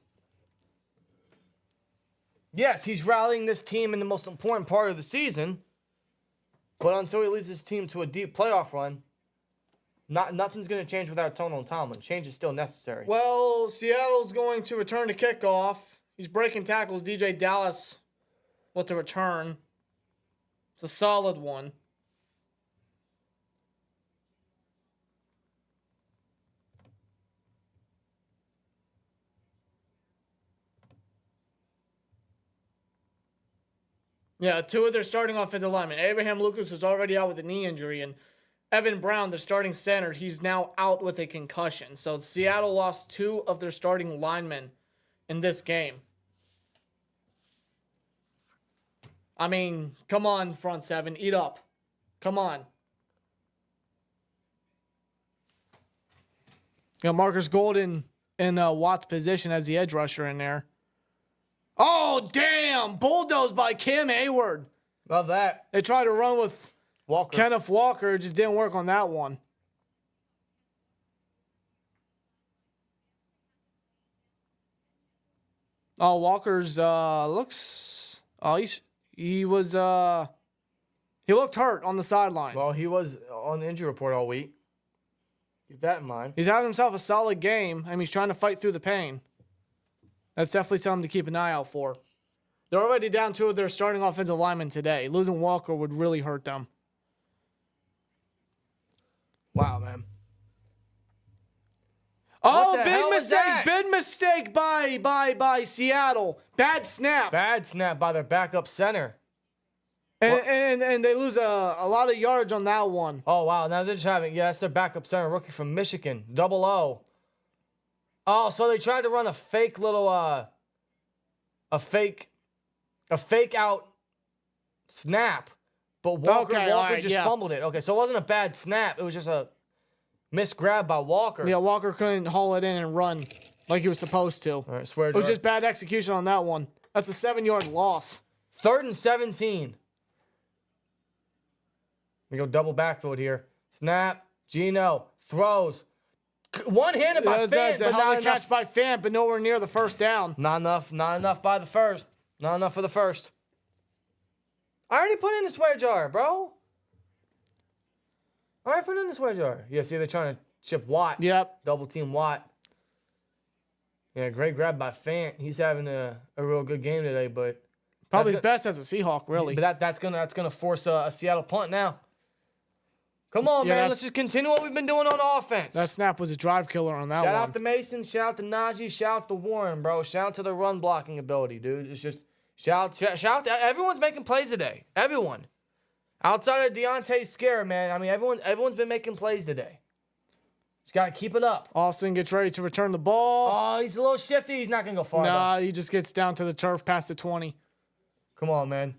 Yes, he's rallying this team in the most important part of the season. But until he leads this team to a deep playoff run, nothing's going to change with our tone on Tomlin. Change is still necessary. Well, Seattle's going to return to kickoff. He's breaking tackles. DJ Dallas with the return. It's a solid one. Yeah, 2 of their starting offensive linemen. Abraham Lucas was already out with a knee injury, and Evan Brown, the starting center, he's now out with a concussion. So Seattle lost 2 of their starting linemen in this game. I mean, come on, front 7, eat up. Come on. You know, Marcus Golden in Watt's position as the edge rusher in there. Oh, damn! Bulldozed by Cam Hayward. Love that. They tried to run with Walker. Kenneth Walker. It just didn't work on that one. Oh, Walker's looks... Oh, he was... He looked hurt on the sideline. Well, he was on the injury report all week. Keep that in mind. He's having himself a solid game. I mean, he's trying to fight through the pain. That's definitely something to keep an eye out for. They're already down 2 of their starting offensive linemen today. Losing Walker would really hurt them. Wow, man. Oh, What the hell big was that? mistake. Big mistake by Seattle. Bad snap. Bad snap by their backup center. And they lose a lot of yards on that one. Oh, wow. Now they're just having, yeah, that's their backup center, rookie from Michigan, 00. Oh, so they tried to run a fake little, a fake out snap, but Walker just fumbled it. Okay, so it wasn't a bad snap. It was just a missed grab by Walker. Yeah, Walker couldn't haul it in and run like he was supposed to. All right, swear it was just bad execution on that one. That's a 7-yard loss. 3rd and 17. We go double backfield here. Snap. Gino throws. One-handed by Fant, but not enough. Catch by Fant, but nowhere near the first down. Not enough. Not enough by the first. Not enough for the first. I already put in the swear jar, bro. I already put in the swear jar. Yeah, see, they're trying to chip Watt. Yep. Double team Watt. Yeah, great grab by Fant. He's having a real good game today, but probably his best as a Seahawk, really. But that's gonna force a Seattle punt now. Come on, man. Let's just continue what we've been doing on offense. That snap was a drive killer on that one. Shout out to Mason. Shout out to Najee. Shout out to Warren, bro. Shout out to the run blocking ability, dude. It's just shout out to everyone's making plays today. Everyone. Outside of Deontay Scare, man. I mean, everyone's been making plays today. Just got to keep it up. Austin gets ready to return the ball. Oh, he's a little shifty. He's not going to go far. Nah, he just gets down to the turf past the 20. Come on, man.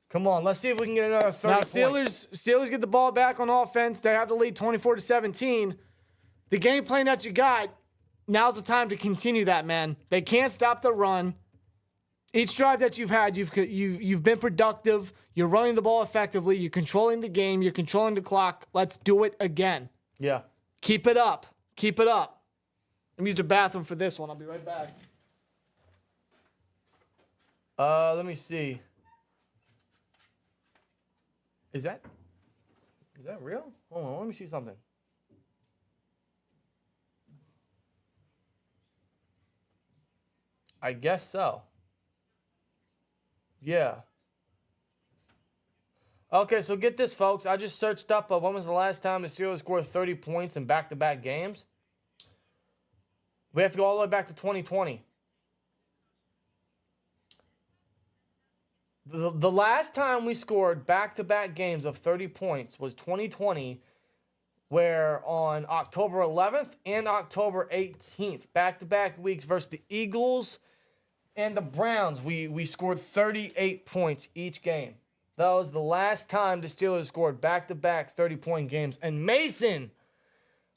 Come on. Let's see if we can get another 30 points. Steelers get the ball back on offense. They have the lead 24-17. The game plan that you got, now's the time to continue that, man. They can't stop the run. Each drive that you've had, you've been productive. You're running the ball effectively. You're controlling the game. You're controlling the clock. Let's do it again. Yeah. Keep it up. Keep it up. I'm using the bathroom for this one. I'll be right back. Let me see. Is that real? Hold on, let me see something. I guess so. Yeah. Okay, so get this, folks. I just searched up when was the last time the Steelers scored 30 points in back-to-back games. We have to go all the way back to 2020. The last time we scored back-to-back games of 30 points was 2020, where on October 11th and October 18th, back-to-back weeks versus the Eagles and the Browns, we scored 38 points each game. That was the last time the Steelers scored back-to-back 30-point games. And Mason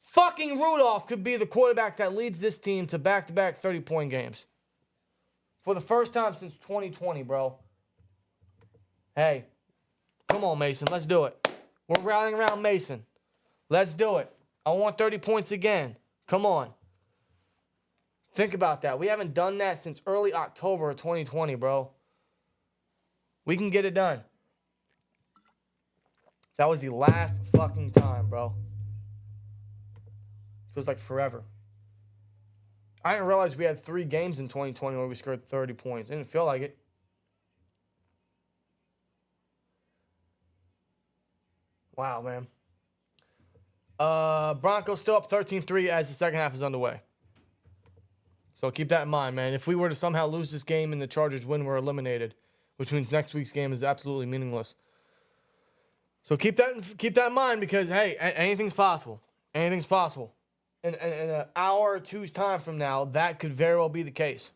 fucking Rudolph could be the quarterback that leads this team to back-to-back 30-point games. For the first time since 2020, bro. Hey, come on, Mason. Let's do it. We're rallying around Mason. Let's do it. I want 30 points again. Come on. Think about that. We haven't done that since early October of 2020, bro. We can get it done. That was the last fucking time, bro. Feels like forever. I didn't realize we had 3 games in 2020 where we scored 30 points. It didn't feel like it. Wow, man. Broncos still up 13-3 as the second half is underway. So keep that in mind, man. If we were to somehow lose this game and the Chargers win, we're eliminated. which means next week's game is absolutely meaningless. So keep that in mind because, hey, anything's possible. Anything's possible. In an hour or two's time from now, that could very well be the case.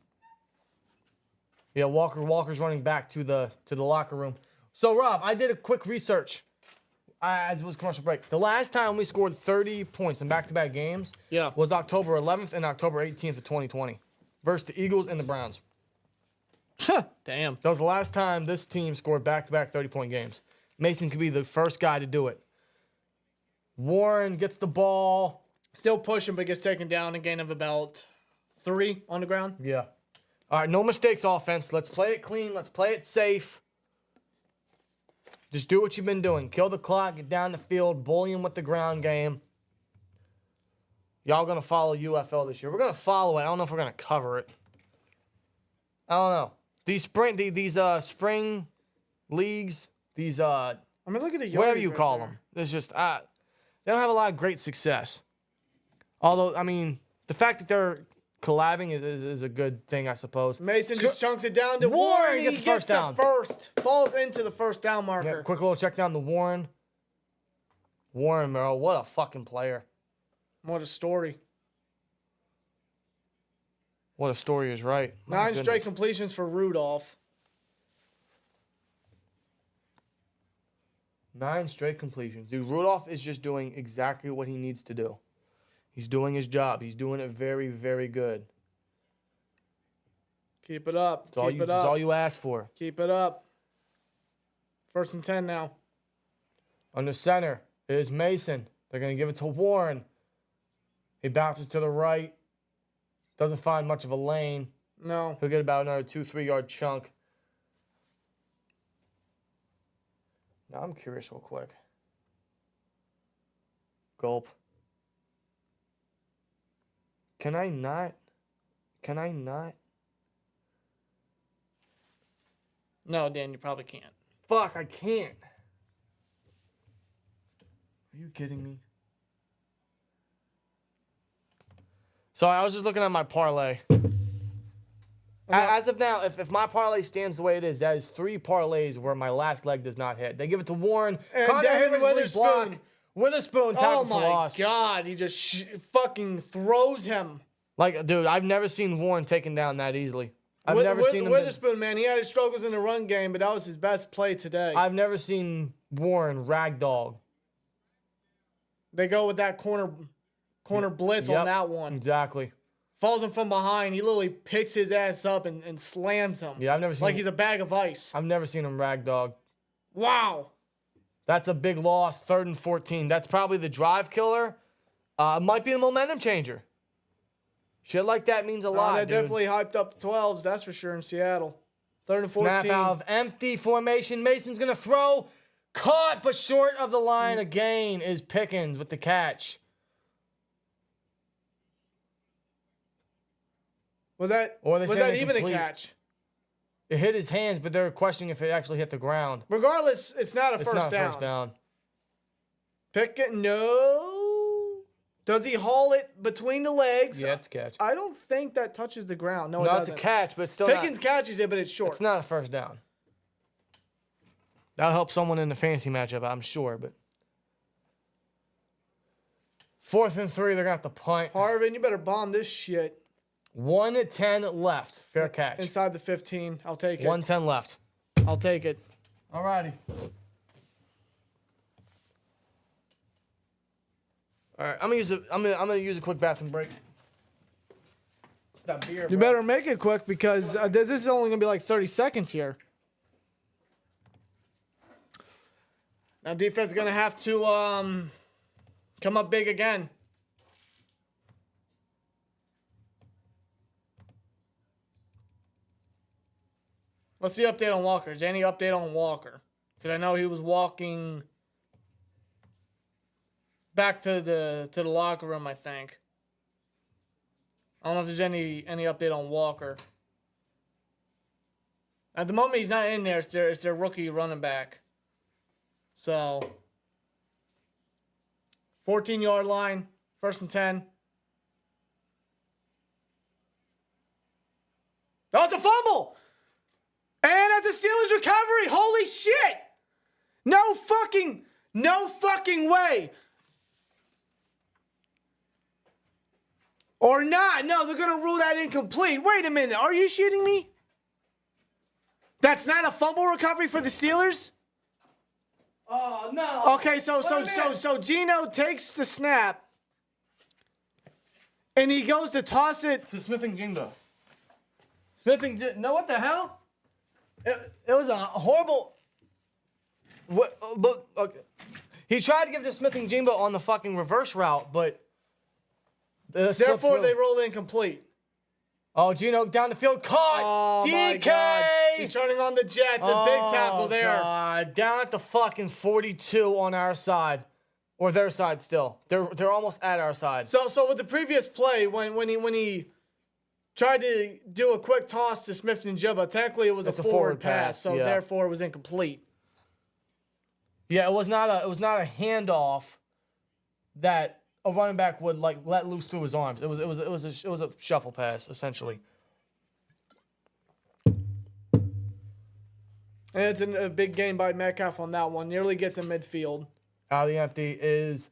Yeah, Walker's running back to the locker room. So, Rob, I did a quick research as it was commercial break. The last time we scored 30 points in back-to-back games was October 11th and October 18th of 2020 versus the Eagles and the Browns. Damn. That was the last time this team scored back-to-back 30-point games. Mason could be the first guy to do it. Warren gets the ball. Still pushing, but gets taken down a gain of about 3 on the ground. Yeah. All right, no mistakes offense. Let's play it clean. Let's play it safe. Just do what you've been doing. Kill the clock, get down the field, bully him with the ground game. Y'all going to follow UFL this year. We're going to follow it. I don't know if we're going to cover it. I don't know. These spring leagues, these I mean, look at the whatever you right call there. them. There's just they don't have a lot of great success. Although, I mean, the fact that they're collabing is a good thing, I suppose. Mason just chunks it down to Warren Warren. He gets the first. Falls into the first down marker. Yeah, quick little check down to Warren. Warren, bro, what a fucking player. What a story. What a story is right. My 9 goodness. straight completions for Rudolph. 9 straight completions. Dude, Rudolph is just doing exactly what he needs to do. He's doing his job. He's doing it very, very good. Keep it up. That's all you ask for. Keep it up. 1st and 10 now. On the center is Mason. They're going to give it to Warren. He bounces to the right. Doesn't find much of a lane. No. He'll get about another 2-3 yard chunk. Now I'm curious real quick. Gulp. Can I not? No, Dan, you probably can't. Fuck, I can't. Are you kidding me? So I was just looking at my parlay. As of now, if my parlay stands the way it is, that is 3 parlays where my last leg does not hit. They give it to Warren. And Connor Devin Henry's Witherspoon. block. Witherspoon tackle Oh for my loss. God, he just fucking throws him. Like, dude, I've never seen Warren taken down that easily. I've never seen him. Witherspoon, man, he had his struggles in the run game, but that was his best play today. I've never seen Warren ragdoll. They go with that corner blitz on that one. Exactly. Falls him from behind. He literally picks his ass up and slams him. Yeah, I've never seen like he's a bag of ice. I've never seen him ragdog. Wow. That's a big loss. 3rd and 14. That's probably the drive killer. Might be a momentum changer. Shit like that means a lot, That dude. definitely hyped up the 12s, that's for sure, in Seattle. 3rd and 14. Snap out of empty formation. Mason's going to throw. Caught, but short of the line again is Pickens with the catch. Was that Or they say even a incomplete. catch? It hit his hands, but they're questioning if it actually hit the ground. Regardless, it's not a It's first not down. first down. Pickett, no. Does he haul it between the legs? Yeah, it's a catch. I don't think that touches the ground. No, it Not doesn't. a catch, but it's still Pickens not, catches it, but it's short. it's not a first down. That'll help someone in the fantasy matchup, I'm sure, but 4th and 3, they're going to have to punt. Harvin, you better bomb this shit. 1:10 left. Fair catch. Inside the 15. I'll take it. 1:10 left. I'll take it. Alrighty. All right, I'm gonna use a quick bathroom break. That beer, You bro. better make it quick because this is only going to be like 30 seconds here. Now defense is going to have to come up big again. What's the update on Walker? Is there any update on Walker? Because I know he was walking back to the locker room, I think. I don't know if there's any update on Walker. At the moment, he's not in there. It's their rookie running back. So, 14-yard line, 1st and 10. Oh, it's a fumble! And that's a Steelers recovery. Holy shit. No fucking way. Or not. No, they're going to rule that incomplete. Wait a minute. Are you shitting me? That's not a fumble recovery for the Steelers? Oh, no. Okay, so Geno takes the snap. And he goes to toss it To Smith and Jimbo. No, what the hell? It was a horrible. What? But okay. He tried to give it to Smith and Jimbo on the fucking reverse route, but Therefore, they roll incomplete. Oh, Geno down the field, caught. Oh, my DK. God. He's turning on the Jets. A big tackle there. God. Down at the fucking 42 on our side, or their side still. They're almost at our side. So with the previous play, when he tried to do a quick toss to Smith and Jibba, technically it was a forward pass, so therefore it was incomplete. Yeah, it was not a handoff that a running back would like let loose through his arms. It was a shuffle pass essentially. And it's a big gain by Metcalf on that one. Nearly gets in midfield. Out of the empty is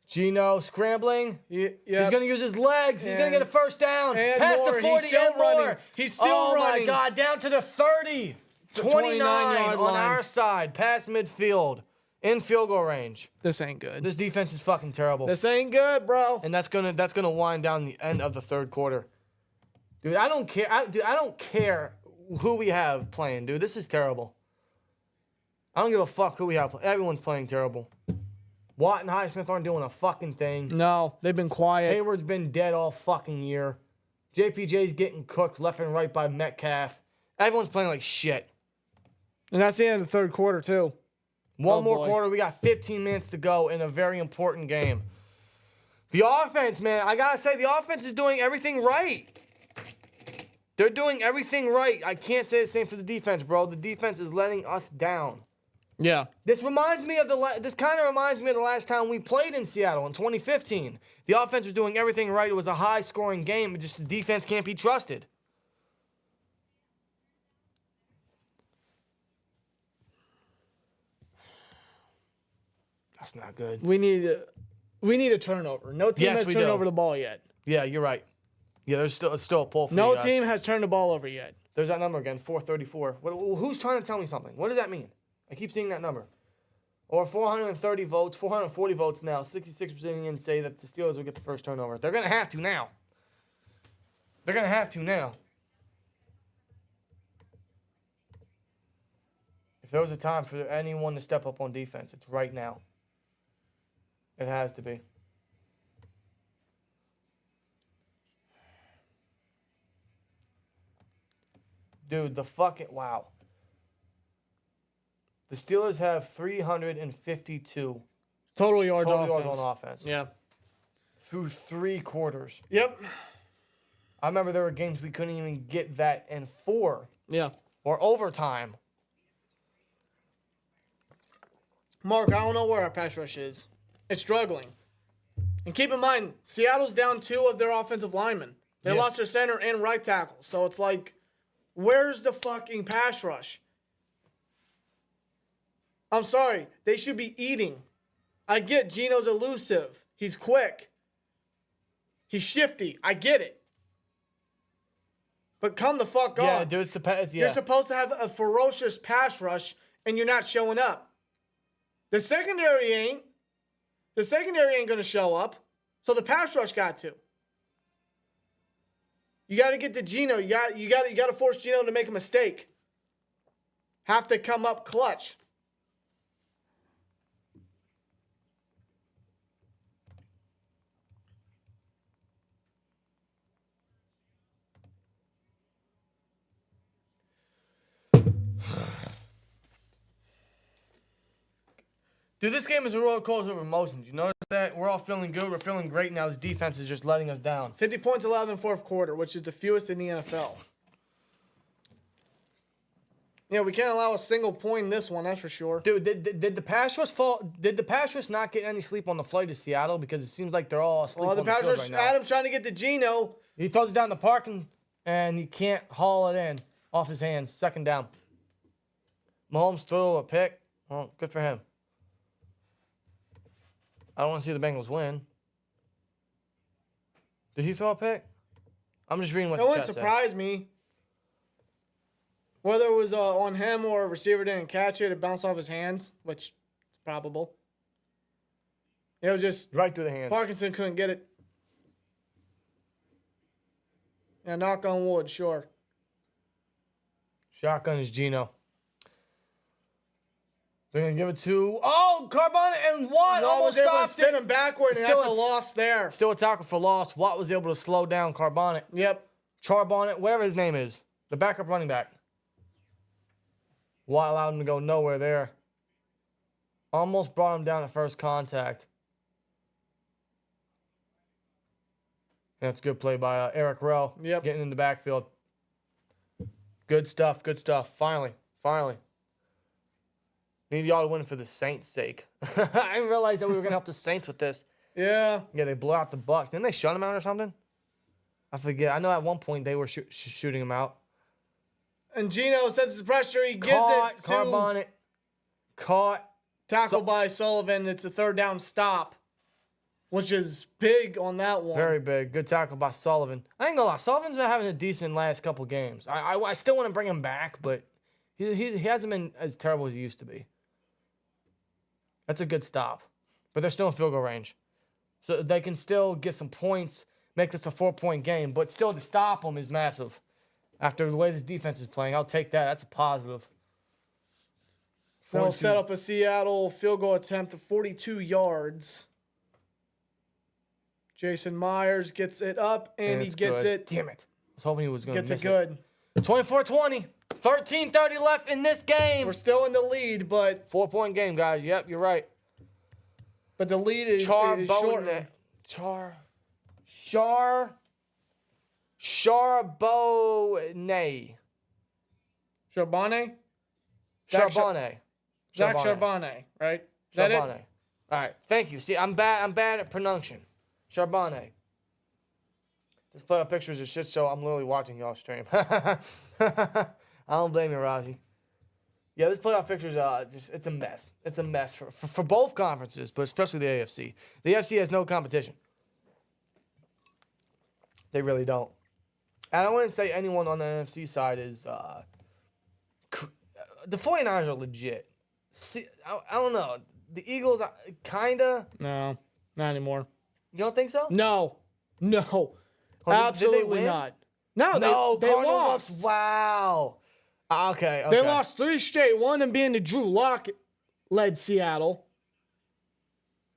Geno scrambling. He's He's going to use his legs. He's going to get a first down. And Past more. the 40 He's still and running. more. He's still running. Oh, my God. Down to the 30. 29 29-yard on line. our side. Past midfield. In field goal range. This ain't good. This defense is fucking terrible. This ain't good, bro. And that's gonna wind down the end of the third quarter. Dude, I don't care. I don't care who we have playing, dude. This is terrible. I don't give a fuck who we have. Everyone's playing terrible. Watt and Highsmith aren't doing a fucking thing. No, they've been quiet. Hayward's been dead all fucking year. JPJ's getting cooked left and right by Metcalf. Everyone's playing like shit. And that's the end of the third quarter, too. One more boy. quarter. We got 15 minutes to go in a very important game. The offense, man, I got to say, the offense is doing everything right. They're doing everything right. I can't say the same for the defense, bro. The defense is letting us down. Yeah. This kind of reminds me of the last time we played in Seattle in 2015. The offense was doing everything right. It was a high-scoring game, but just the defense can't be trusted. That's not good. We need a turnover. No team has turned over the ball yet. Yeah, you're right. Yeah, there's still a pull for No you guys. team has turned the ball over yet. There's that number again, 434. Who's trying to tell me something? What does that mean? I keep seeing that number. Or 430 votes, 440 votes now. 66% say that the Steelers will get the first turnover. They're going to have to now. They're going to have to now. If there was a time for anyone to step up on defense, it's right now. It has to be. Dude, wow. The Steelers have 352 Total yards on offense. Yeah. Through 3 quarters. Yep. I remember there were games we couldn't even get that in 4. Yeah. Or overtime. Mark, I don't know where our pass rush is. It's struggling. And keep in mind, Seattle's down 2 of their offensive linemen. They lost their center and right tackle. So it's like, where's the fucking pass rush? I'm sorry. They should be eating. I get Geno's elusive. He's quick. He's shifty. I get it. But come the fuck on. Yeah, dude, You're supposed to have a ferocious pass rush, and you're not showing up. The secondary ain't. The secondary ain't going to show up. So the pass rush got to. You got to get to Geno. You got to force Geno to make a mistake. Have to come up clutch. Dude, this game is a roller coaster of emotions. You notice that? We're all feeling good. We're feeling great. Now this defense is just letting us down. 50 points allowed in the fourth quarter, which is the fewest in the NFL. Yeah, we can't allow a single point in this one, that's for sure. Dude, did the pass rush fall? Did the pass rush not get any sleep on the flight to Seattle? Because it seems like they're all asleep Well, the on the pass field rush, right now. Adam's trying to get to Geno. He throws it down the parking, and he can't haul it in off his hands. Second down. Mahomes threw a pick. Well, good for him. I don't want to see the Bengals win. Did he throw a pick? I'm just reading what It the wouldn't chat said. surprise me. Whether it was on him or a receiver didn't catch it, it bounced off his hands, which is probable. It was just Right through the hands. Parkinson couldn't get it. Yeah, knock on wood, sure. Shotgun is Geno. They're going to give it to... Oh, Carbonnet and Watt Watt almost was able to stopped spin it. him backward, and Still that's a it's- loss there. Still a tackle for loss. Watt was able to slow down Carbonnet. Yep. Charbonnet, whatever his name is. The backup running back. Watt allowed him to go nowhere there. Almost brought him down at first contact. That's a good play by Eric Rowe. Yep. Getting in the backfield. Good stuff. Good stuff. Finally. Need y'all to win for the Saints' sake. I didn't realize that we were going to help the Saints with this. Yeah. Yeah, they blew out the Bucs. Didn't they shut him out or something? I forget. I know at one point they were shooting him out. And Geno senses pressure. He gives Caught it to Carbonnet. Caught. tackle by Sullivan. It's a third down stop, which is big on that one. Very big. Good tackle by Sullivan. I ain't gonna lie. Sullivan's been having a decent last couple games. I still want to bring him back, but he hasn't been as terrible as he used to be. That's a good stop. But they're still in field goal range. So they can still get some points, make this a 4-point game, but still to stop them is massive. After the way this defense is playing, I'll take that. That's a positive. They'll 42. set up a Seattle field goal attempt of 42 yards. Jason Myers gets it up, and he it's gets good. it. Damn it. I was hoping he was going to Gets miss it good. 24-20. 13:30 left in this game. We're still in the lead, but 4-point game, guys. Yep, you're right. the lead is Charbonnet. short. Charbonnet. Charbonnet? Charbonnet. Zach Charbonnet, right? Is that it? Charbonnet. All right, thank you. See, I'm bad at pronunciation. Charbonnet. This playoff picture is a shit show. I'm literally watching y'all stream. I don't blame you, Raji. Yeah, this playoff picture is it's a mess. It's a mess for both conferences, but especially the AFC. The AFC has no competition. They really don't. And I wouldn't say anyone on the NFC side is the 49ers are legit. See, I don't know. The Eagles, kind of. No, not anymore. You don't think so? No. Oh, did they Absolutely win? not. No, No, they Cardinals lost. Wow. Okay. They lost 3 straight. One of them being the Drew Lock led Seattle.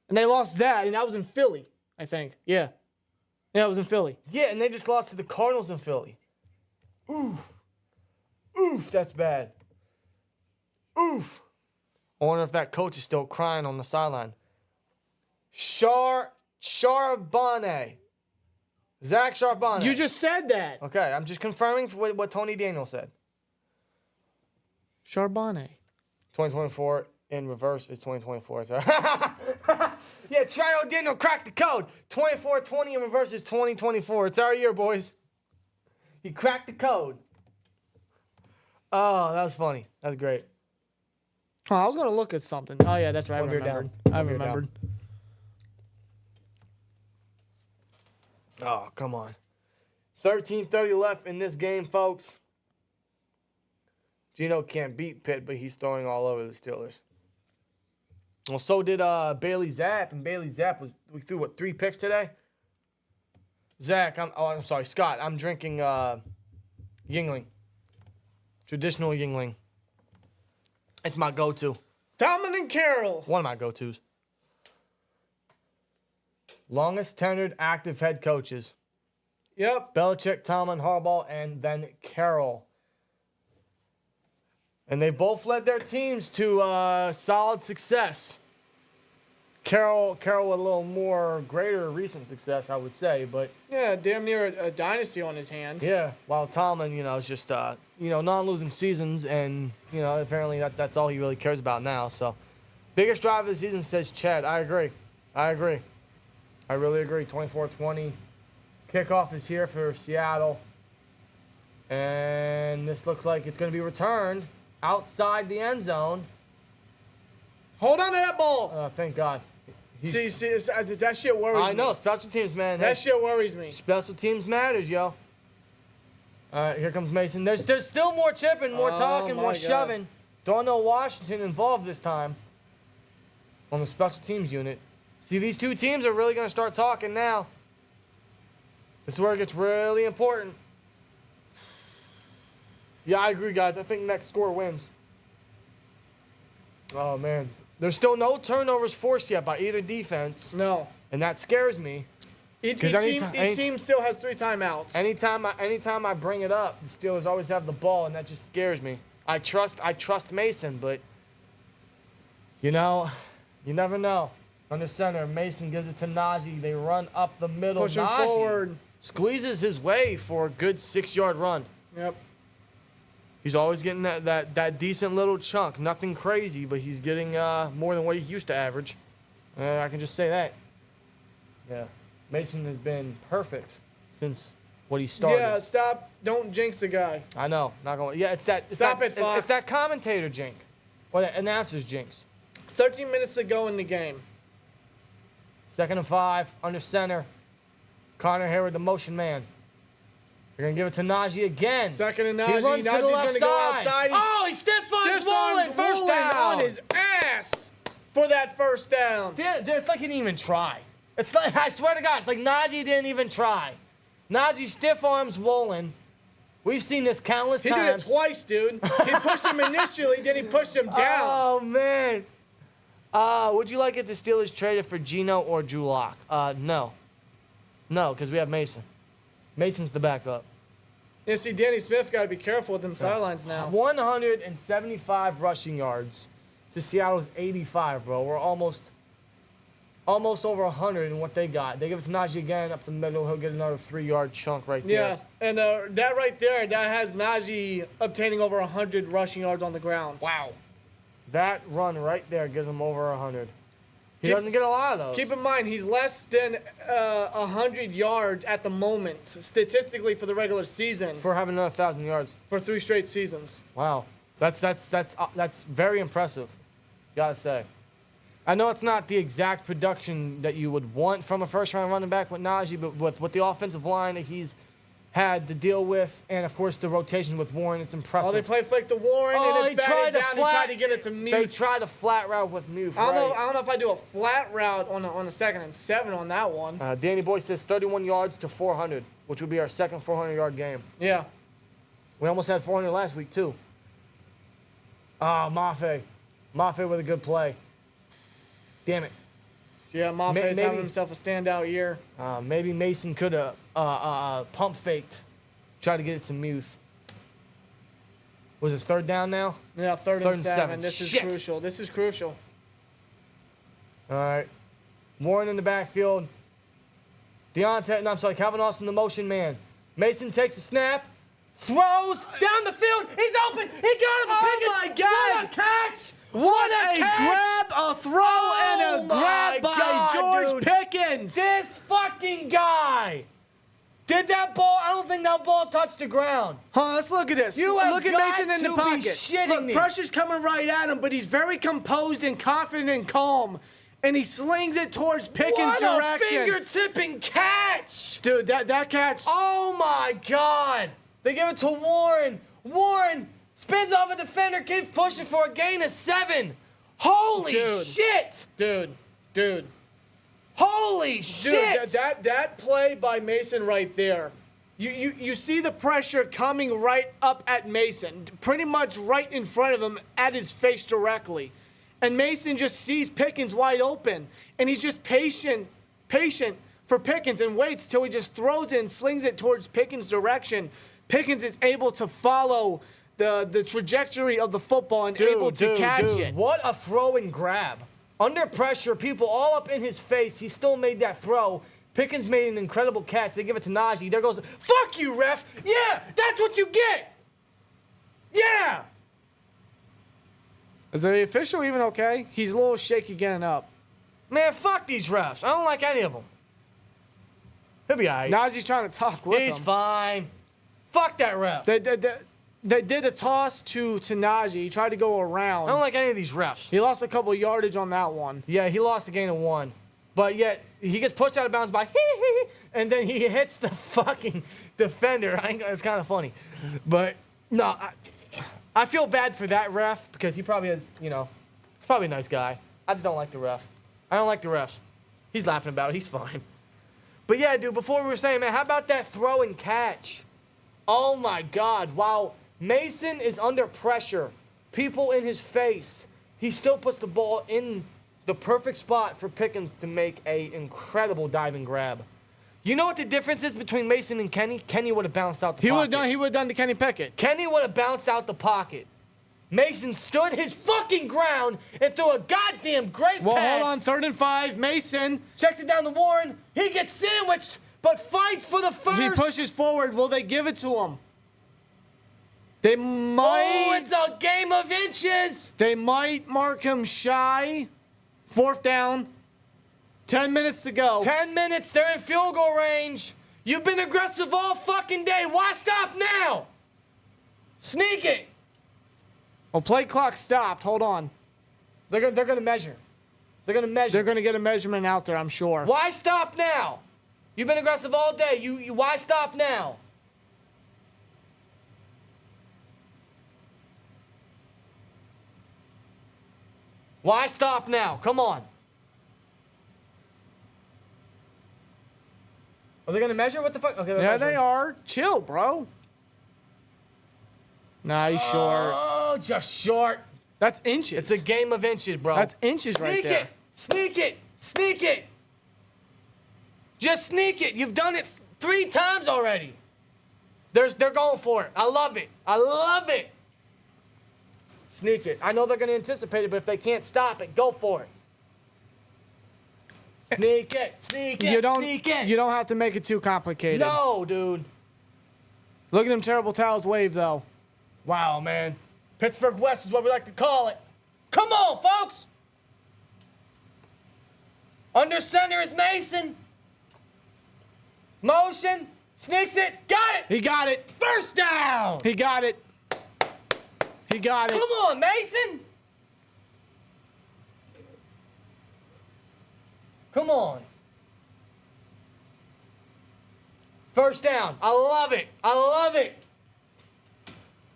And they lost that, and that was in Philly, I think. Yeah. Yeah, it was in Philly. Yeah, and they just lost to the Cardinals in Philly. Oof, that's bad. Oof. I wonder if that coach is still crying on the sideline. Charbonnet. Zach Charbonnet. You just said that. Okay, I'm just confirming for what Tony Daniel said. Charbonnet. 2024 in reverse is 2024. So yeah, Trino Daniel cracked the code. 24-20 in reverse is 2024. It's our year, boys. He cracked the code. Oh, that was funny. That was great. Oh, I was going to look at something. Oh, yeah, that's right. One I beer remembered. down. I One beer remembered. Oh, come on. 13:30 left in this game, folks. Geno can't beat Pitt, but he's throwing all over the Steelers. Well, so did Bailey Zapp, and Bailey Zapp we threw 3 picks today. Zach, I'm sorry, Scott. I'm drinking Yingling, traditional Yingling. It's my go-to. Dominic Carroll. One of my go-tos. Longest tenured active head coaches. Yep. Belichick, Tomlin, Harbaugh, and then Carroll. And they both led their teams to solid success. Carroll with a little more greater recent success, I would say, but Yeah, damn near a dynasty on his hands. yeah, while Tomlin, is just non-losing seasons, and apparently that's all he really cares about now. So, biggest drive of the season, says Chad. I agree. I really agree. 24-20. Kickoff is here for Seattle. And this looks like it's going to be returned. outside the end zone. Hold on to that ball. Oh, thank God. See, that shit worries me. I know, special teams, man. That shit worries me. Special teams matters, yo. All right, here comes Mason. There's still more chipping, more talking, more shoving. Don't know Washington involved this time on the special teams unit. See, these two teams are really going to start talking now. This is where it gets really important. Yeah, I agree, guys. I think next score wins. Oh, man. There's still no turnovers forced yet by either defense. No. And that scares me. Each team still has 3 timeouts. Anytime I bring it up, the Steelers always have the ball, and that just scares me. I trust Mason, but, you know, you never know. Under center, Mason gives it to Najee. They run up the middle. Pushing Najee forward. Squeezes his way for a good 6-yard run. Yep. He's always getting that decent little chunk. Nothing crazy, but he's getting more than what he used to average. I can just say that. Yeah. Mason has been perfect since what he started. Yeah, stop. Don't jinx the guy. I know. Not going. Yeah, Fox. It's that commentator jinx. Or that announcer's jinx. 13 minutes to go in the game. 2nd and 5, under center. Connor Hayward, the motion man. They're going to give it to Najee again. 2nd and Najee. He runs Najee's going to go outside. He stiff arms Woolen. First down. On his ass for that first down. It's like he didn't even try. It's like, I swear to God, it's like Najee didn't even try. Najee stiff arms Woolen. We've seen this countless times. He did it twice, dude. He pushed him initially, then he pushed him down. Oh, man. Would you like it the Steelers traded for Geno or Drew Lock? No. No, because we have Mason. Mason's the backup. Yeah, see, Danny Smith got to be careful with them sidelines now. 175 rushing yards to Seattle's 85, bro. We're almost over 100 in what they got. They give it to Najee again up the middle. He'll get another 3-yard chunk right there. Yeah, and that right there, that has Najee obtaining over 100 rushing yards on the ground. Wow. That run right there gives him over 100. He doesn't get a lot of those. Keep in mind, he's less than 100 yards at the moment, statistically, for the regular season. For having another 1,000 yards. For 3 straight seasons. Wow. That's very impressive, gotta say. I know it's not the exact production that you would want from a first-round running back with Najee, but with the offensive line that he's had to deal with, and, of course, the rotation with Warren, it's impressive. Oh, they play flick to Warren, and it's batted down. He tried to get it to Muth. They tried a flat route with Muth, I don't know if I do a flat route on a 2nd and 7 on that one. Danny Boy says 31 yards to 400, which would be our second 400-yard game. Yeah. We almost had 400 last week, too. Mafe. Mafe with a good play. Damn it. Yeah, Mafe's having himself a standout year. Maybe Mason could have pump faked, tried to get it to Muth. Was it 3rd down now? Yeah, 3rd and 7. This is Shit. crucial. This is crucial. All right. Warren in the backfield. Calvin Austin, the motion man. Mason takes a snap, throws down the field. He's open. He got him. Oh, my God. What a catch. What a grab, a throw, and a grab by George Pickens. This fucking guy. Did that ball? I don't think that ball touched the ground. Let's look at this. You have look at got Mason in the to be pocket. shitting Look, me. pressure's coming right at him, but he's very composed and confident and calm. And he slings it towards Pickens' direction. What a finger-tipping catch. Dude, that catch. Oh, my God. They give it to Warren. Warren spins off a defender, keeps pushing for a gain of 7. Holy shit. Dude. Holy shit. Dude, that play by Mason right there. You see the pressure coming right up at Mason, pretty much right in front of him at his face directly. And Mason just sees Pickens wide open, and he's just patient for Pickens and waits till he just throws it and slings it towards Pickens' direction. Pickens is able to follow the trajectory of the football and able to catch it. What a throw and grab. Under pressure, people all up in his face, he still made that throw. Pickens made an incredible catch. They give it to Najee. There goes, fuck you, ref. Yeah, that's what you get. Yeah. Is the official even okay? He's a little shaky getting up. Man, fuck these refs. I don't like any of them. He'll be all right. Najee's trying to talk with him. He's fine. Fuck that ref. They did a toss to Najee. He tried to go around. I don't like any of these refs. He lost a couple yardage on that one. Yeah, he lost a gain of 1. But yet, he gets pushed out of bounds by and then he hits the fucking defender. I think that's kind of funny. But, no, I feel bad for that ref because he probably has, he's probably a nice guy. I just don't like the ref. I don't like the refs. He's laughing about it. He's fine. But, yeah, dude, before we were saying, man, how about that throw and catch? Oh, my God. While Mason is under pressure, people in his face, he still puts the ball in the perfect spot for Pickens to make a incredible diving grab. You know what the difference is between Mason and Kenny? Kenny would have bounced out the pocket. He would have done the Kenny Pickett. Kenny would have bounced out the pocket. Mason stood his fucking ground and threw a goddamn great pass. Well, hold on. 3rd and 5. Mason checks it down to Warren. He gets sandwiched, but fights for the first. He pushes forward. Will they give it to him? They might. Oh, it's a game of inches. They might mark him shy. 4th down. 10 minutes to go. 10 minutes. They're in field goal range. You've been aggressive all fucking day. Why stop now? Sneak it. Well, play clock stopped. Hold on. They're gonna measure. They're gonna measure. They're gonna get a measurement out there, I'm sure. Why stop now? You've been aggressive all day. You why stop now? Why stop now? Come on. Are they gonna measure? What the fuck? Okay. Yeah, they are. Chill, bro. Nah, he's short. Oh, just short. That's inches. It's a game of inches, bro. That's inches right there. Sneak it. Sneak it. Just sneak it. You've done it 3 times already. They're going for it. I love it. I love it. Sneak it. I know they're going to anticipate it, but if they can't stop it, go for it. Sneak it. Sneak it. Sneak it. You don't have to make it too complicated. No, dude. Look at them terrible towels wave, though. Wow, man. Pittsburgh West is what we like to call it. Come on, folks. Under center is Mason. Motion. Sneaks it. Got it. He got it. First down. He got it. He got it. Come on, Mason. Come on. First down. I love it. I love it.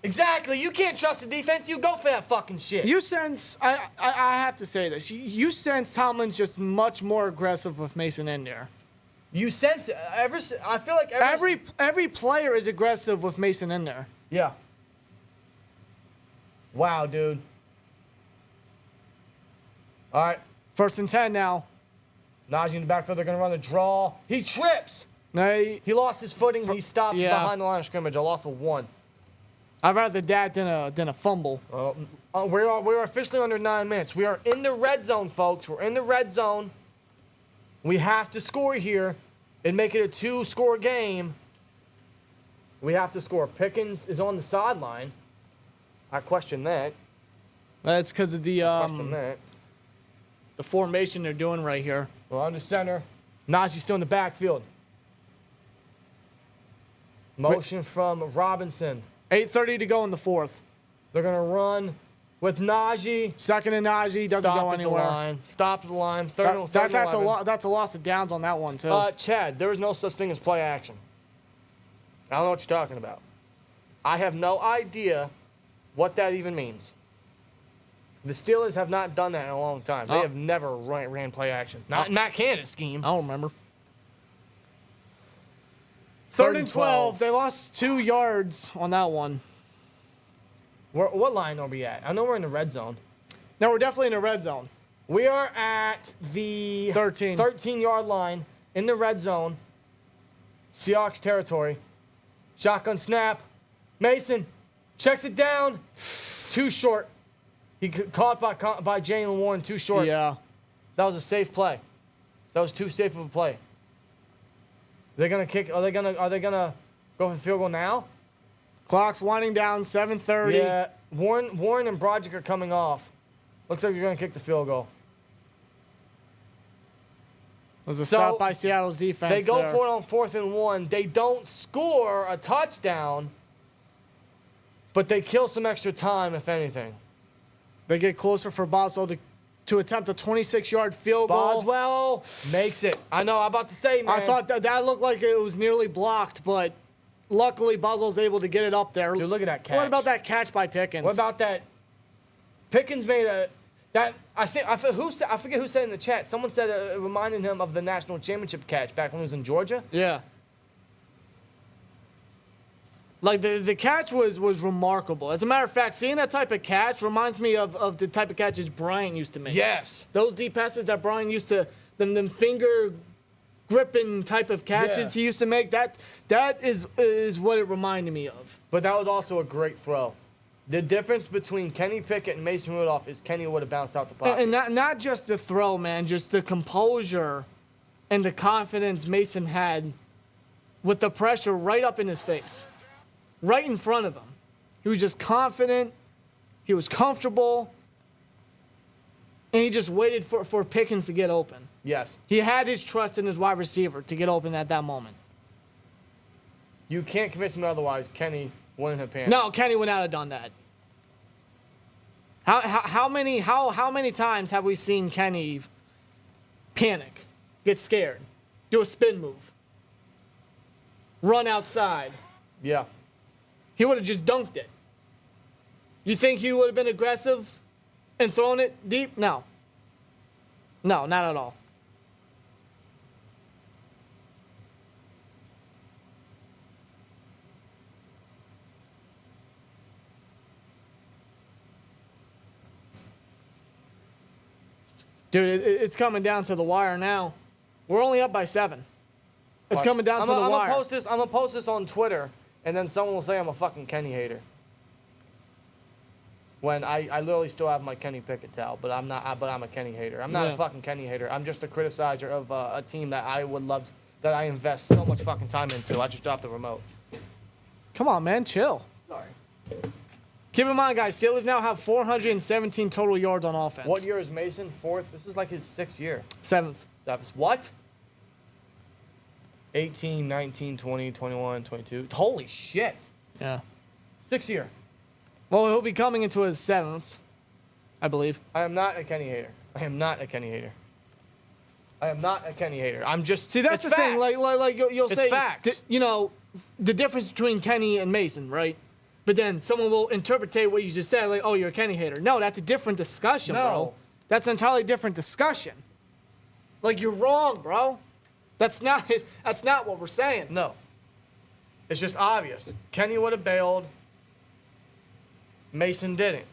Exactly. You can't trust the defense. You go for that fucking shit. You sense, I have to say this. You sense Tomlin's just much more aggressive with Mason in there. You sense it. I feel like every player is aggressive with Mason in there. Yeah. Wow, dude. All right. 1st and 10 now. Najee in the backfield. They're going to run the draw. He trips. No, he lost his footing. He stopped behind the line of scrimmage. A loss of 1. I'd rather that than a fumble. We're officially under 9 minutes. We are in the red zone, folks. We're in the red zone. We have to score here and make it a 2-score game. We have to score. Pickens is on the sideline. I question that. That's because of the Question that. the formation they're doing right here. Well, under center. Najee's still in the backfield. Motion from Robinson. 8:30 to go in the 4th. They're going to run with Najee. 2nd and Najee doesn't go anywhere. Stop at the line. That's a loss of downs on that one, too. Chad, there is no such thing as play action. I don't know what you're talking about. I have no idea what that even means. The Steelers have not done that in a long time. They have never ran play action. Not in Matt Canada's scheme. I don't remember. 3rd and 12. They lost 2 yards on that one. What line are we at? I know we're in the red zone. No, we're definitely in the red zone. We are at the 13-yard line in the red zone. Seahawks territory. Shotgun snap. Mason checks it down. Too short. He caught by Jalen Warren too short. Yeah. That was a safe play. That was too safe of a play. They're gonna kick. Are they gonna go for the field goal now? Clock's winding down. 7:30. Yeah. Warren and Broderick are coming off. Looks like you're gonna kick the field goal. There's a stop by Seattle's defense. They go for it on 4th and 1. They don't score a touchdown. But they kill some extra time, if anything. They get closer for Boswell to attempt a 26-yard field goal. Boswell makes it. I know, I'm about to say, man. I thought that looked like it was nearly blocked, but luckily Boswell's able to get it up there. Dude, look at that catch. What about that catch by Pickens? What about that? Pickens made I forget who said in the chat. Someone said it reminded him of the national championship catch back when he was in Georgia. Yeah. Like, the catch was remarkable. As a matter of fact, seeing that type of catch reminds me of the type of catches Bryant used to make. Yes. Those deep passes that Bryant used to, them finger gripping type of catches he used to make, that is what it reminded me of. But that was also a great throw. The difference between Kenny Pickett and Mason Rudolph is Kenny would have bounced out the pocket. And not just the throw, man, just the composure and the confidence Mason had with the pressure right up in his face. Right in front of him. He was just confident. He was comfortable. And he just waited for Pickens to get open. Yes. He had his trust in his wide receiver to get open at that moment. You can't convince me otherwise. Kenny wouldn't have panicked. No, Kenny would not have done that. How many times have we seen Kenny panic, get scared, do a spin move, run outside? Yeah. He would have just dunked it. You think he would have been aggressive and thrown it deep? No. No, not at all. Dude, it's coming down to the wire now. We're only up by 7. It's coming down to the wire. I'm gonna post this on Twitter, and then someone will say I'm a fucking Kenny hater. When I literally still have my Kenny Pickett towel, but I'm not. But I'm a Kenny hater. I'm not a fucking Kenny hater. I'm just a criticizer of a team that I would love, that I invest so much fucking time into. I just dropped the remote. Come on, man, chill. Sorry. Keep in mind, guys, Steelers now have 417 total yards on offense. What year is Mason? 4th? This is like his 6th year. 7th. 7th. What? 18, 19, 20, 21, 22. Holy shit. Yeah. 6th year. Well, he'll be coming into his 7th, I believe. I am not a Kenny hater. I am not a Kenny hater. I am not a Kenny hater. I'm just. See, that's the thing. Like you'll It's say, facts. you know, the difference between Kenny and Mason, right? But then someone will interpret what you just said, like, oh, you're a Kenny hater. No, that's a different discussion, bro. That's an entirely different discussion. Like, you're wrong, bro. That's not what we're saying. No. It's just obvious. Kenny would have bailed. Mason didn't.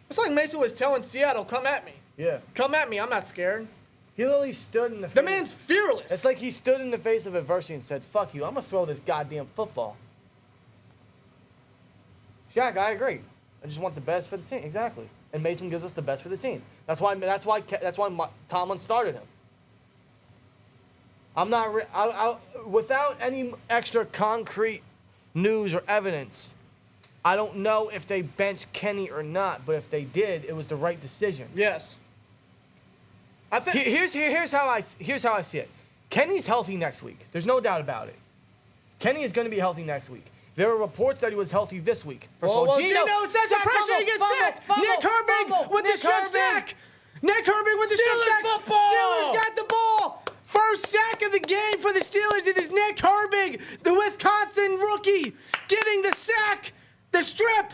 It's like Mason was telling Seattle, come at me. Yeah. Come at me. I'm not scared. He literally stood in the face. The man's fearless. It's like he stood in the face of adversity and said, fuck you, I'm going to throw this goddamn football. Shaq, I agree. I just want the best for the team. Exactly. And Mason gives us the best for the team. That's why Tomlin started him. I'm not without any extra concrete news or evidence. I don't know if they benched Kenny or not, but if they did, it was the right decision. Yes. I think Here's how I see it. Kenny's healthy next week. There's no doubt about it. Kenny is going to be healthy next week. There are reports that he was healthy this week. Gino says the pressure, he gets sacked. Nick Herbig with the strip sack. Nick Herbig with the strip sack. Steelers got the ball. First sack of the game for the Steelers. It is Nick Herbig, the Wisconsin rookie, getting the sack, the strip,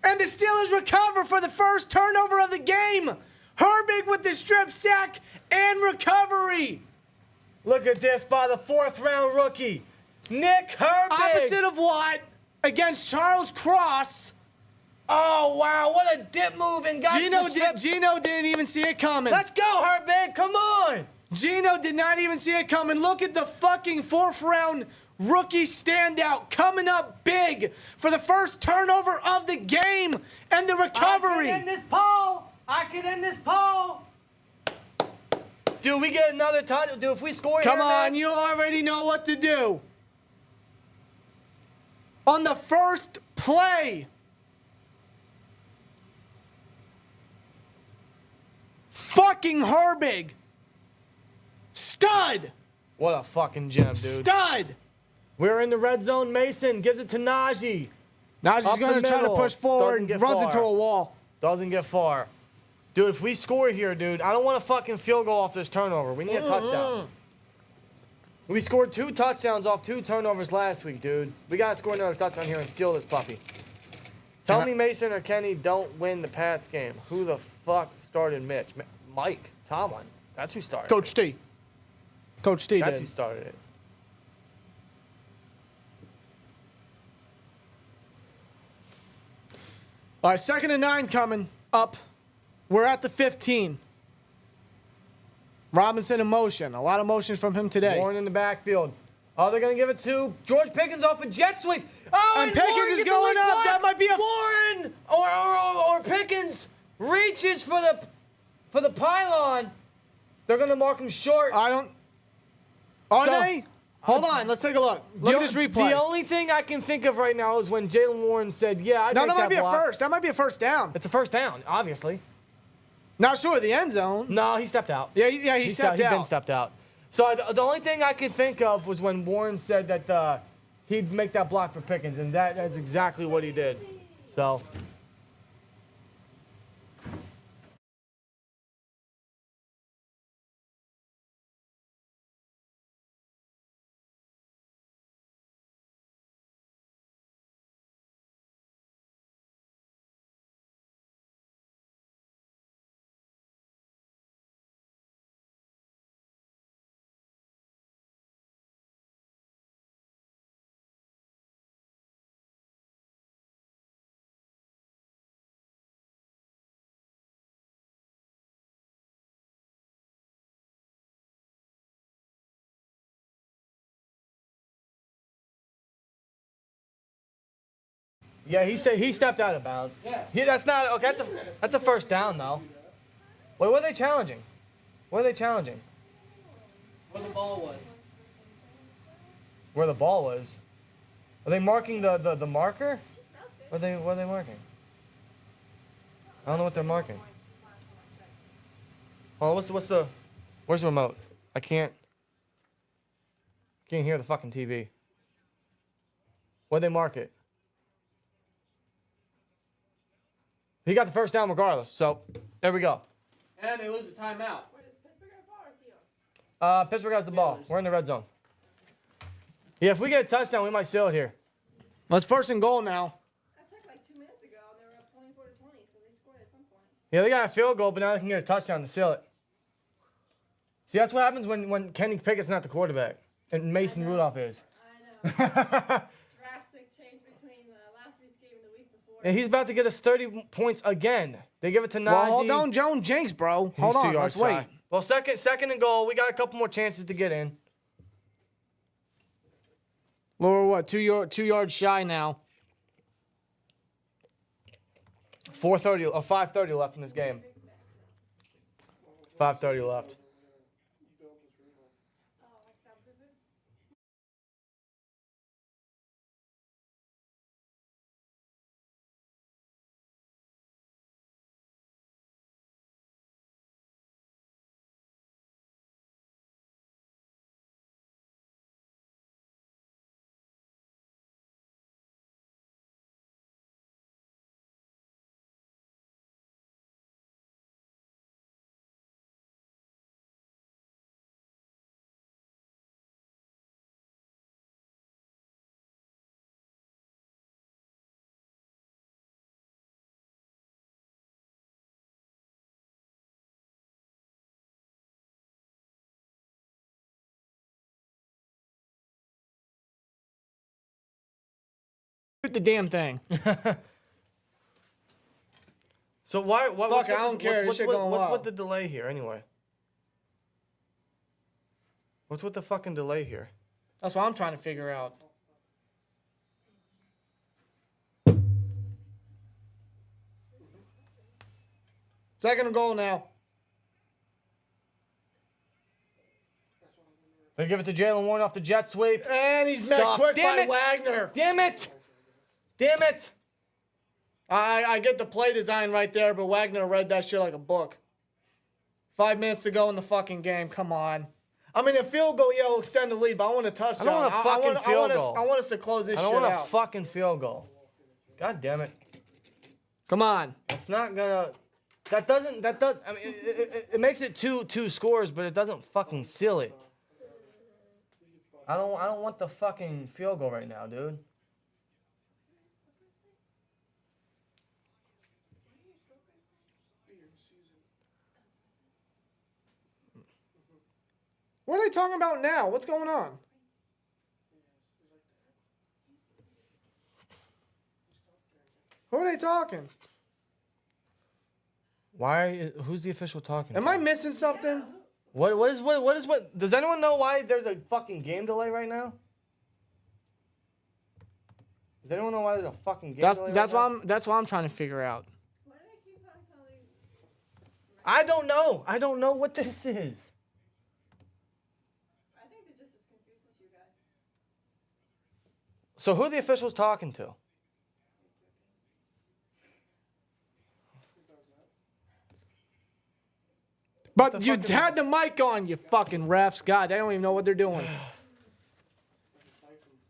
and the Steelers recover for the first turnover of the game. Herbig with the strip sack and recovery. Look at this by the 4th-round rookie, Nick Herbig. Opposite of what? Against Charles Cross. Oh, wow, what a dip move and got Gino didn't even see it coming. Let's go, Herbig, come on. Gino did not even see it coming. Look at the fucking 4th-round rookie standout coming up big for the first turnover of the game and the recovery. I can end this poll. Dude, we get another touchdown. Dude, if we score Come here, on, man. you already know what to do. On the first play. Fucking Herbig. Stud. What a fucking gem, dude. Stud. We're in the red zone. Mason gives it to Najee. Najee's Up going the to try to middle. push forward Doesn't and get runs far. into a wall. Doesn't get far. Dude, if we score here, dude, I don't want a fucking field goal off this turnover. We need a touchdown. We scored 2 touchdowns off 2 turnovers last week, dude. We got to score another touchdown here and seal this puppy. Tell me Mason or Kenny don't win the Pats game. Who the fuck started Mitch? Mike Tomlin. That's who started Coach T. Coach T That's did. who started it. All right, 2nd and 9 coming up. We're at the 15. Robinson in motion. A lot of motions from him today. Warren in the backfield. Oh, they're going to give it to George Pickens off a jet sweep. Oh, And Pickens Warren is gets going a weak up. block. That might be a- Warren or Pickens reaches for the pylon. They're going to mark him short. I don't. Are So- they? Hold on. Let's take a look. Look at this replay. The only thing I can think of right now is when Jalen Warren said, "Yeah, I No, take that might that be block." a first. That might be a first down. It's a first down, obviously. Not sure. The end zone. No, he stepped out. Yeah, he stepped He's been out. stepped out. So the only thing I could think of was when Warren said that he'd make that block for Pickens, and that's exactly what he did. So. Yeah, he stepped out of bounds. Yes. That's not okay. That's a first down though. Wait, what are they challenging? What are they challenging? Where the ball was. Where the ball was? Are they marking the marker? What are they marking? I don't know what they're marking. Oh, where's the remote? I can't hear the fucking TV. What'd they mark it? He got the first down regardless, so there we go. And they lose the timeout. Where does Pittsburgh have ball or Seahawks? Pittsburgh has the ball. We're in the red zone. Yeah, if we get a touchdown, we might seal it here. Let's 1st and goal now. I checked like 2 minutes ago and they were up 24-20, so they scored at some point. Yeah, they got a field goal, but now they can get a touchdown to seal it. See, that's what happens when Kenny Pickett's not the quarterback and Mason Rudolph is. I know. Drastic change between last week's game and the week before. And he's about to get us 30 points again. They give it to Najee. Well, hold on, Joan Jinx, bro. He's Hold 2 on. yards Let's wait. shy. Well, second and goal. We got a couple more chances to get in. We're what? 2 yards shy now. 4:30 or 5:30 left in this game. 5:30 left. Shoot the damn thing. So why? Fuck it, I don't care. This shit going What's wild. with the delay here anyway? What's with the fucking delay here? That's what I'm trying to figure out. Second and goal now. They give it to Jalen Warren off the jet sweep. And he's met Stop. quick Damn by it. Wagner. Damn it! Damn it! I get the play design right there, but Wagner read that shit like a book. 5 minutes to go in the fucking game. Come on. I mean, a field goal, yeah, will extend the lead, but I want a touchdown. I don't want a fucking field goal. I want us to close this I shit don't want out. a fucking field goal. God damn it. Come on. It's not gonna. That does. I mean, it makes it two scores, but it doesn't fucking seal it. I don't want the fucking field goal right now, dude. What are they talking about now? What's going on? Who are they talking? Who's the official talking? Am I missing something? What is does anyone know why there's a fucking game delay right now? Does anyone know why there's a fucking game delay That's right what now? that's what I'm trying to figure out. Why do they keep talking to all these? I don't know. I don't know what this is. I think they're just as confused as you guys. So who are the officials talking to? But you had the mic on, you fucking refs. God, they don't even know what they're doing.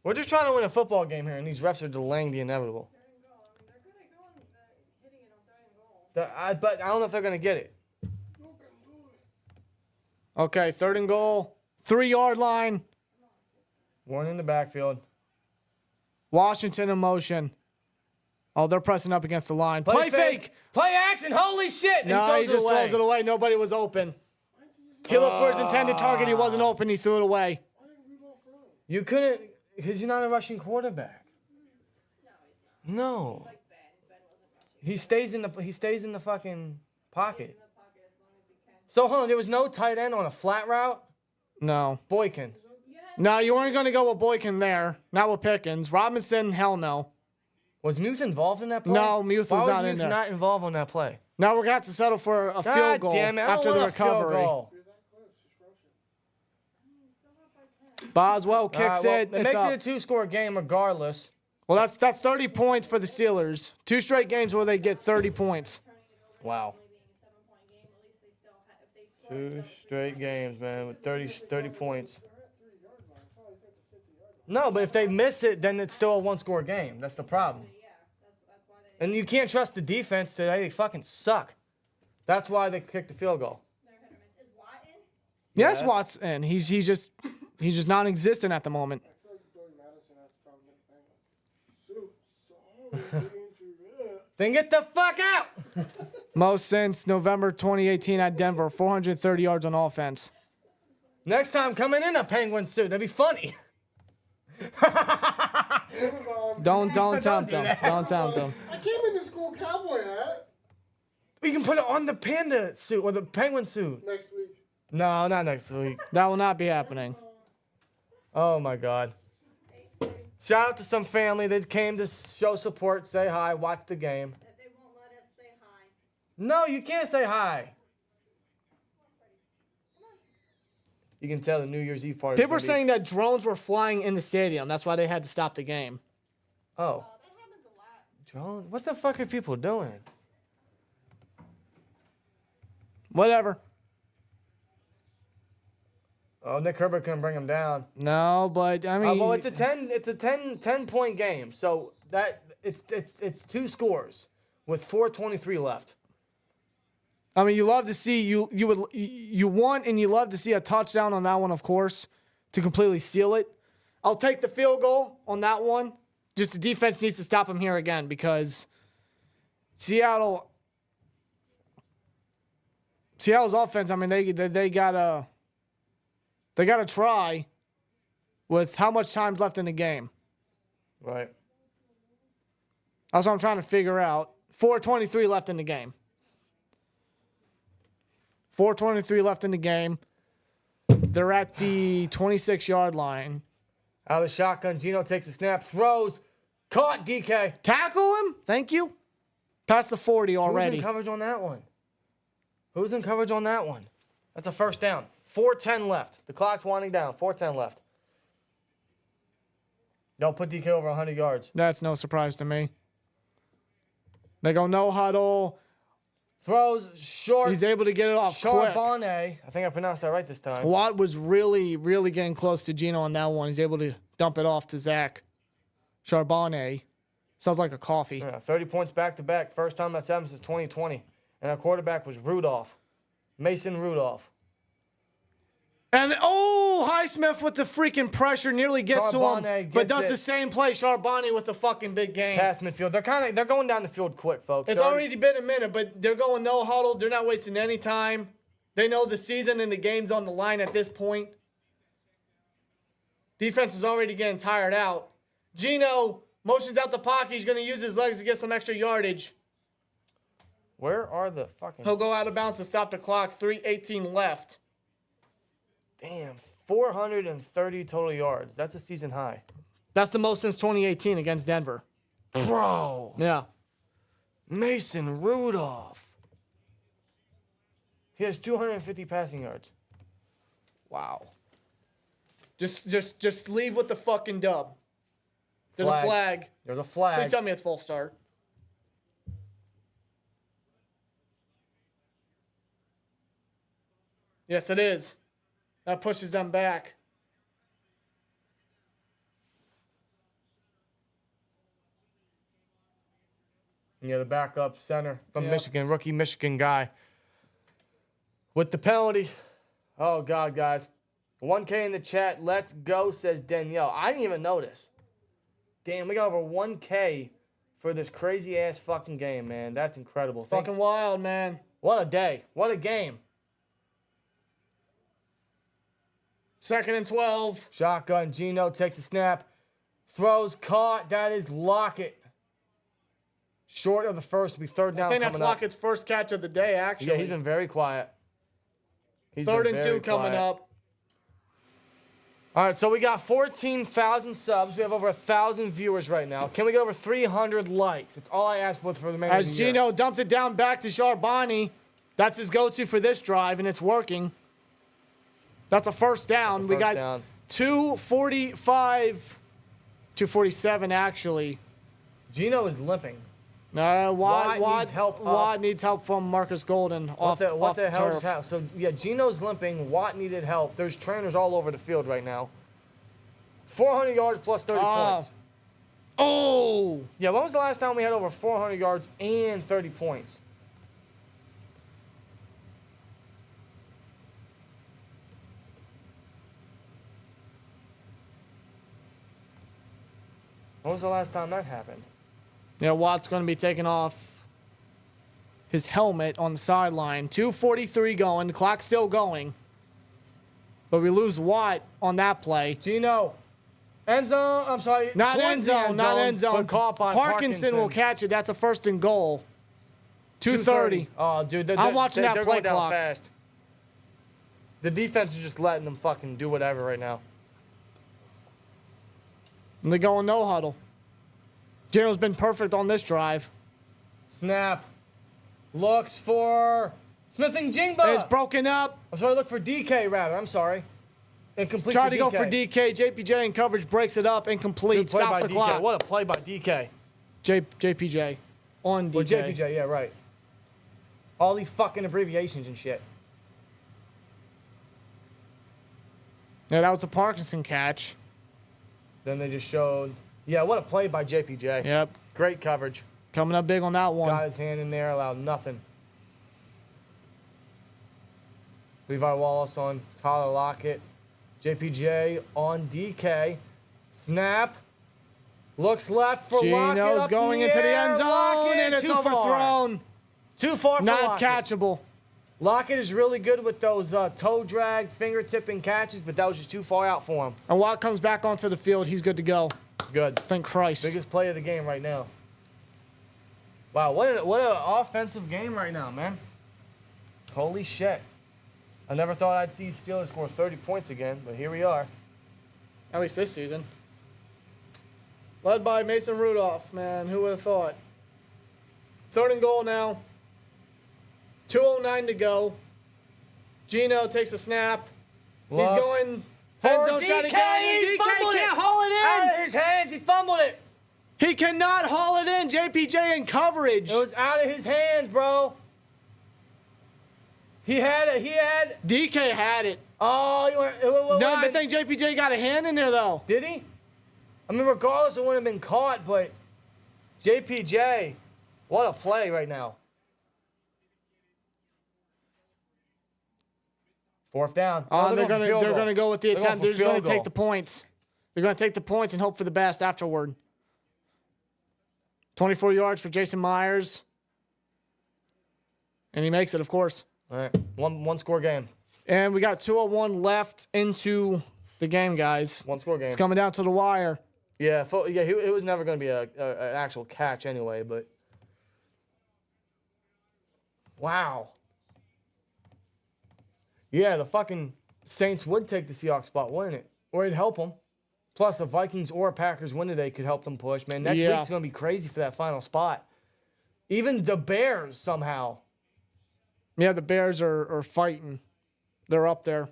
We're just trying to win a football game here, and these refs are delaying the inevitable. Third and goal. I mean, they're good at going, hitting it on third and goal. But I don't know if they're gonna get it. Okay, 3rd and goal. 3-yard line. One in the backfield. Washington in motion. Oh, they're pressing up against the line. Play fake. Play action. Holy shit. And No, he just away. throws it away. Nobody was open. He looked for his intended target. He wasn't open. He threw it away. You couldn't, because he's not a rushing quarterback. No. Like Ben. Ben wasn't rushing. He stays in the fucking pocket. In the pocket as long as he can. So hold on, there was no tight end on a flat route? No. Boykin. No, you weren't going to go with Boykin there. Not with Pickens. Robinson, hell no. Was Muth involved in that play? No, Muth was not in there. Not involved on that play? Now we're going to have to settle for a field goal damn it, I don't after the want a field recovery. goal. Boswell kicks Well, it. It It's makes up. it a 2-score game regardless. Well, that's 30 points for the Steelers. 2 straight games where they get 30 points. Wow. Only being a 7-point game, at least they still 2 straight games, man, with 30 points. No, but if they miss it, then it's still a 1-score game. That's the problem. yeah, that's why they. And you can't trust the defense today. They fucking suck. That's why they kicked the field goal. They're hit or miss. Is Watt in? Yes, Yes. Watson. He's just non-existent at the moment. Then get the fuck out. Most since November 2018 at Denver, 430 yards on offense. Next time, coming in a penguin suit. That'd be funny. Don't tempt him. Don't tempt him. I came in the school cowboy hat We can put it on the panda suit or the penguin suit. next week. No, not next week. That will not be happening. Oh my God. Shout out to some family that came to show support, say hi, watch the game. That they won't let us say hi. No, you can't say hi. You can tell the New Year's Eve party. People are saying that drones were flying in the stadium. That's why they had to stop the game. Oh, Oh, that happens a lot. drone? What the fuck are people doing? Whatever. Oh, Nick Herbert couldn't bring him down. No, but I mean, Well, it's a 10-point game, so that it's 2 scores with 4:23 left. I mean, you love to see you want and you love to see a touchdown on that one, of course, to completely seal it. I'll take the field goal on that one. Just the defense needs to stop him here again because Seattle's offense. I mean, they gotta try with how much time's left in the game. Right. That's what I'm trying to figure out. 4:23 left in the game. 4:23 left in the game. They're at the 26-yard line. Out of the shotgun, Gino takes a snap, throws, caught DK. Tackle him. Thank you. Past the 40 Who's already. in coverage on that one? Who's in coverage on that one? That's a first down. 4:10 left. The clock's winding down. 4:10 left. They'll put DK over 100 yards. That's no surprise to me. They go no huddle. Throws short. He's able to get it off quick. Charbonnet. I think I pronounced that right this time. Watt was really, really getting close to Gino on that one. He's able to dump it off to Zach. Charbonnet. Sounds like a coffee. Yeah, 30 points back-to-back. First time that's happened since 2020. And our quarterback was Rudolph. Mason Rudolph. And, Highsmith with the freaking pressure nearly gets to him, but does the same play. Charbonnet with the fucking big game. Pass midfield. They're going down the field quick, folks. It's already been a minute, but they're going no huddle. They're not wasting any time. They know the season and the game's on the line at this point. Defense is already getting tired out. Gino motions out the pocket. He's going to use his legs to get some extra yardage. Where are the fucking... He'll go out of bounds to stop the clock. 3:18 left. Damn, 430 total yards. That's a season high. That's the most since 2018 against Denver. Bro. Yeah. Mason Rudolph. He has 250 passing yards. Wow. Just leave with the fucking dub. There's a flag. There's a flag. Please tell me it's full start. Yes, it is. That pushes them back. Yeah, the backup center from Michigan, rookie Michigan guy. With the penalty. Oh, God, guys. 1K in the chat. Let's go, says Danielle. I didn't even notice. Damn, we got over 1K for this crazy-ass fucking game, man. That's incredible. Fucking wild, man. What a day. What a game. 2nd and 12. Shotgun. Gino takes a snap. Throws. Caught. That is Lockett. Short of the first. To be third down. I think that's Lockett's first catch of the day, actually. Yeah, he's been very quiet. Third and 2 coming up. All right, so we got 14,000 subs. We have over 1,000 viewers right now. Can we get over 300 likes? That's all I asked for the remainder of the year. As Gino dumps it down back to Charbonnet. That's his go-to for this drive, and it's working. That's a first down. We got 245, 247 actually. Gino is limping. Watt needs help. Watt needs help from Marcus Golden off the turf. So, yeah, Gino's limping. Watt needed help. There's trainers all over the field right now. 400 yards plus 30 points. Oh! Yeah, when was the last time we had over 400 yards and 30 points? When was the last time that happened? Yeah, Watt's going to be taking off his helmet on the sideline. 2:43 going. The clock's still going. But we lose Watt on that play. Gino. End zone. I'm sorry. Not end zone. Not end zone. But caught by Parkinson will catch it. That's a 1st and goal. 2:30. Oh, dude. I'm watching that they're play going down clock. fast. The defense is just letting them fucking do whatever right now. And they're going no huddle. Gino's been perfect on this drive. Snap. Looks for Smithing Jingba. It's broken up. I'm sorry, look for DK rather. I'm sorry. Incomplete. Tried to go for DK. JPJ in coverage breaks it up. Incomplete. Stops the clock. What a play by DK. JPJ on DK. Well, JPJ, yeah, right. All these fucking abbreviations and shit. Yeah, that was a Parkinson catch. Then they just showed. Yeah, what a play by JPJ. Yep. Great coverage. Coming up big on that one. Got his hand in there, allowed nothing. Levi Wallace on Tyler Lockett. JPJ on DK. Snap. Looks left for Lockett. Gino's going into the end zone, and it's overthrown. Too far for Not Lockett. catchable. Lockett is really good with those toe drag, finger-tipping catches, but that was just too far out for him. And Watt comes back onto the field. He's good to go. Good. Thank Christ. Biggest play of the game right now. Wow, what an offensive game right now, man. Holy shit. I never thought I'd see Steelers score 30 points again, but here we are. At least this season. Led by Mason Rudolph, man. Who would have thought? 3rd and goal now. 2:09 to go. Gino takes a snap. He's going end zone shot again. DK can't haul it in. Out of his hands, he fumbled it. He cannot haul it in. JPJ in coverage. It was out of his hands, bro. He had it. He had. DK had it. Oh, No, I think JPJ got a hand in there, though. Did he? I mean, regardless, it wouldn't have been caught, but JPJ, what a play right now. 4th down. Oh, they're gonna go with the They're attempt. going They're for just gonna field take goal. the points. They're gonna take the points and hope for the best afterward. 24 yards for Jason Myers. And he makes it, of course. All right, one score game. And we got 2:01 left into the game, guys. One score game. It's coming down to the wire. Yeah, it was never going to be an actual catch anyway, but. Wow. Yeah, the fucking Saints would take the Seahawks spot, wouldn't it? Or it'd help them. Plus, the Vikings or Packers win today could help them push. Man, next week's going to be crazy for that final spot. Even the Bears somehow. Yeah, the Bears are fighting. They're up there.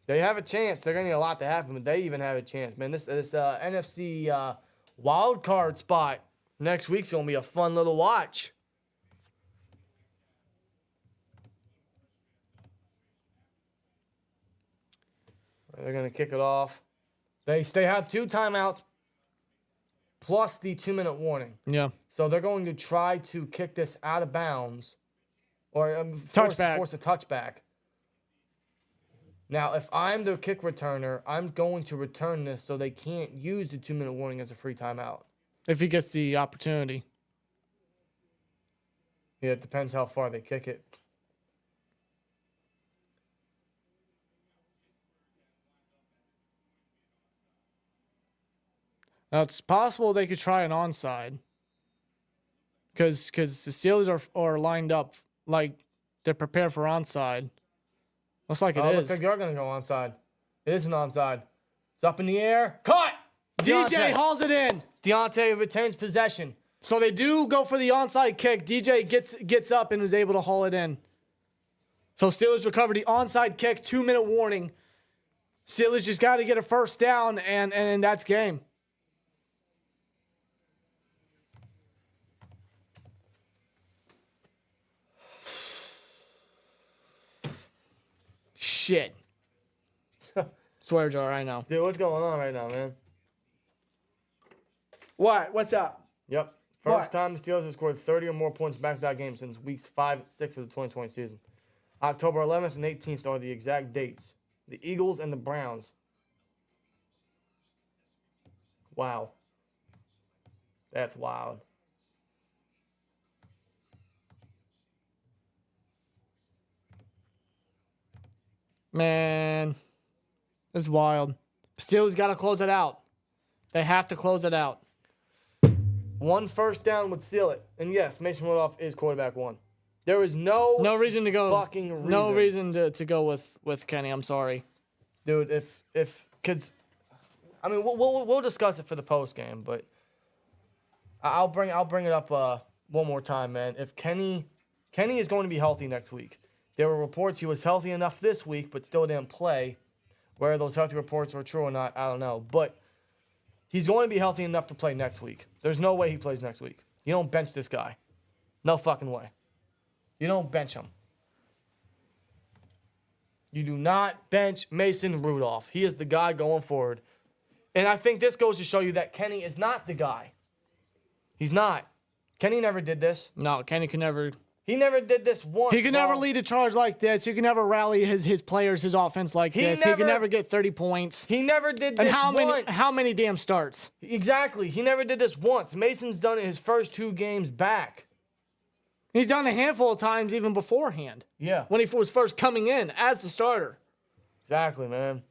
They have a chance. They're going to need a lot to happen, but they even have a chance. Man, this NFC wild card spot next week's going to be a fun little watch. They're going to kick it off. They have 2 timeouts plus the 2-minute warning. Yeah. So they're going to try to kick this out of bounds or force a touchback. Now, if I'm the kick returner, I'm going to return this so they can't use the 2-minute warning as a free timeout. If he gets the opportunity. Yeah, it depends how far they kick it. Now, it's possible they could try an onside. Because the Steelers are lined up like they're prepared for onside. Looks like it is. Looks like you're going to go onside. It is an onside. It's up in the air. Caught! DJ hauls it in. Deontay retains possession. So they do go for the onside kick. DJ gets up and is able to haul it in. So Steelers recover the onside kick, 2-minute warning. Steelers just got to get a first down, and that's game. Shit. Swear jar, I know. Dude, what's going on right now, man? What? What's up? Yep. First time the Steelers have scored 30 or more points back-to-back games since weeks 5 and 6 of the 2020 season. October 11th and 18th are the exact dates. The Eagles and the Browns. Wow. That's wild. Man, it's wild. Steelers got to close it out. They have to close it out. 1 first down would seal it. And yes, Mason Rudolph is quarterback 1. There is no reason to go. Fucking reason. No reason to go with Kenny. I'm sorry, dude. If kids, I mean, we'll discuss it for the post game, but I'll bring it up one more time, man. If Kenny is going to be healthy next week. There were reports he was healthy enough this week, but still didn't play. Whether those healthy reports are true or not, I don't know. But he's going to be healthy enough to play next week. There's no way he plays next week. You don't bench this guy. No fucking way. You don't bench him. You do not bench Mason Rudolph. He is the guy going forward. And I think this goes to show you that Kenny is not the guy. He's not. Kenny never did this. No, Kenny can never. He never did this once. He can never lead a charge like this. He can never rally his players, his offense like this. He can never get 30 points. He never did this And how many damn starts? Exactly. He never did this once. Mason's done it his first 2 games back. He's done a handful of times even beforehand. Yeah. When he was first coming in as the starter. Exactly, man.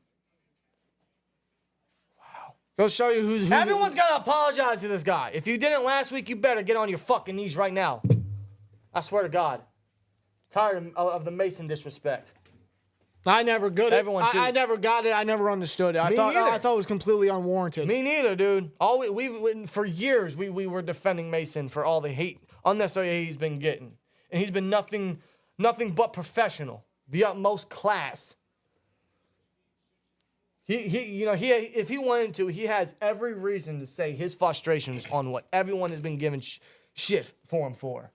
Go show you who's. Everyone's got to apologize to this guy. If you didn't last week, you better get on your fucking knees right now. I swear to God. Tired of the Mason disrespect. I never got it. I never got it. I never understood it. I thought it was completely unwarranted. Me neither, dude. For years we were defending Mason for all the hate, unnecessary hate he's been getting, and he's been nothing but professional, the utmost class. If he wanted to, he has every reason to say his frustrations on what everyone has been giving shit for him for.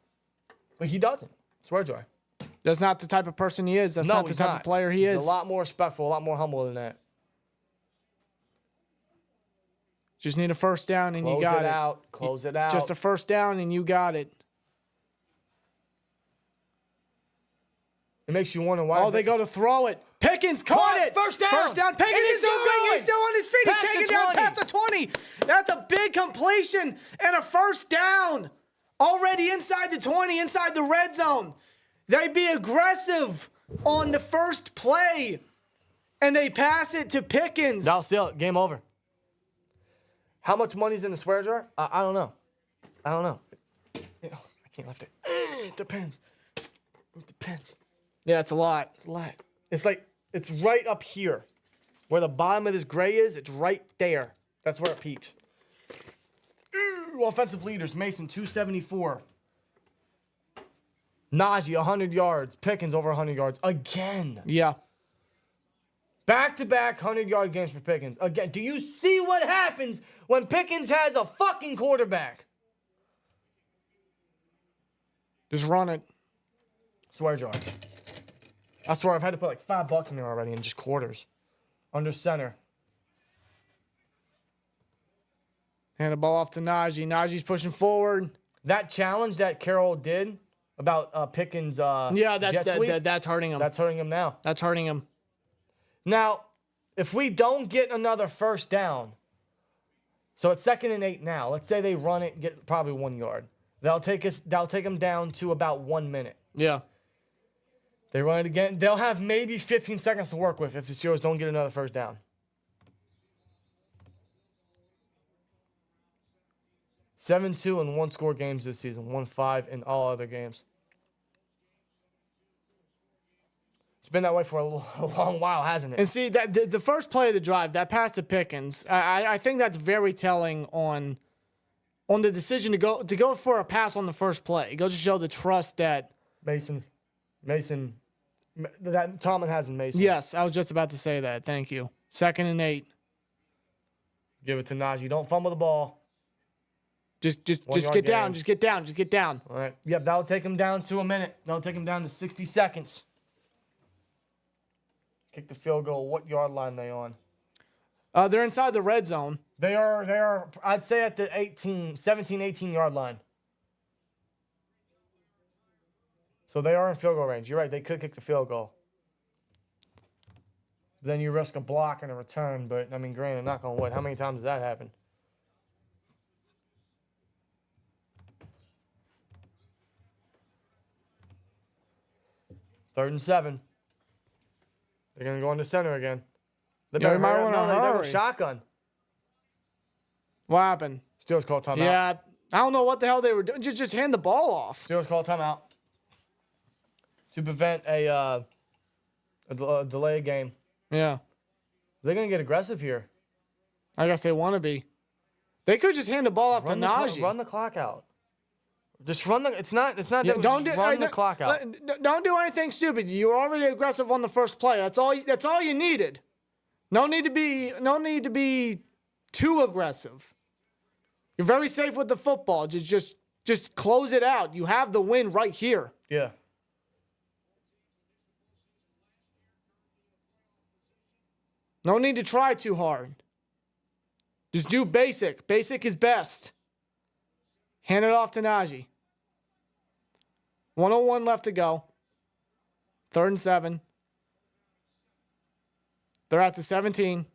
But he doesn't. Swear jar. That's not the type of person he is. That's No, not the he's type not. of player he He's is. a lot more respectful, a lot more humble than that. Just need a first down and Close you got it it. out. Close it out. Just a first down and you got it. It makes you wonder why. Oh, they go to throw it. Pickens caught it. First down. First down. Pickens And he's is still going. going. He's still on his feet. Past He's the taking down 20. past the 20. That's a big completion and a first down. Already inside the 20, inside the red zone. They be aggressive on the first play, and they pass it to Pickens. That'll seal it. Game over. How much money's in the swear jar? I don't know. I don't know. I can't lift it. It depends. It depends. Yeah, it's a lot. It's a lot. It's like, it's right up here. Where the bottom of this gray is, it's right there. That's where it peaks. Offensive leaders, Mason, 274. Najee, 100 yards. Pickens, over 100 yards. Again. Yeah. Back-to-back 100-yard games for Pickens. Again, do you see what happens when Pickens has a fucking quarterback? Just run it. Swear jar. I swear I've had to put like $5 in there already in just quarters. Under center. Hand the ball off to Najee. Najee's pushing forward. That challenge that Carroll did about Pickens' Yeah, jet sweep, that's hurting him. that's hurting him now. That's hurting him. Now, if we don't get another first down, so it's 2nd and 8 now. Let's say they run it and get probably 1 yard. That'll take them down to about 1 minute. Yeah. They run it again. They'll have maybe 15 seconds to work with if the Steelers don't get another first down. 7-2 in one-score games this season. 1-5 in all other games. It's been that way for a long while, hasn't it? And see, that the first play of the drive, that pass to Pickens, I think that's very telling on the decision to go for a pass on the first play. It goes to show the trust that Mason, that Tomlin has in Mason. Yes, I was just about to say that. Thank you. 2nd and 8. Give it to Najee. Don't fumble the ball. Just One yard get down. gain. Just get down. Just get down. All right. Yep, that'll take him down to a minute. That'll take him down to 60 seconds. Kick the field goal. What yard line they on? They're inside the red zone. They are, I'd say at the 17, 18 yard line. So they are in field goal range. You're right. They could kick the field goal. Then you risk a block and a return. But, I mean, granted, knock on wood. How many times does that happen? Third and 7. They're going to go into center again. They Yeah, we might wanna they better hurry. shotgun. What happened? Steelers call timeout. Yeah, I don't know what the hell they were doing. Just hand the ball off. Steelers call timeout to prevent a delay game. Yeah, They're going to get aggressive here. I guess they want to be. They could just hand the ball off to Najee. Run the clock out. Just run the. It's not. Yeah, Just run the clock out. Don't do anything stupid. You were already aggressive on the first play. That's all you needed. No need to be too aggressive. You're very safe with the football. Just close it out. You have the win right here. Yeah. No need to try too hard. Just do basic. Basic is best. Hand it off to Najee. 1:01 left to go. 3rd and 7. They're at the 17.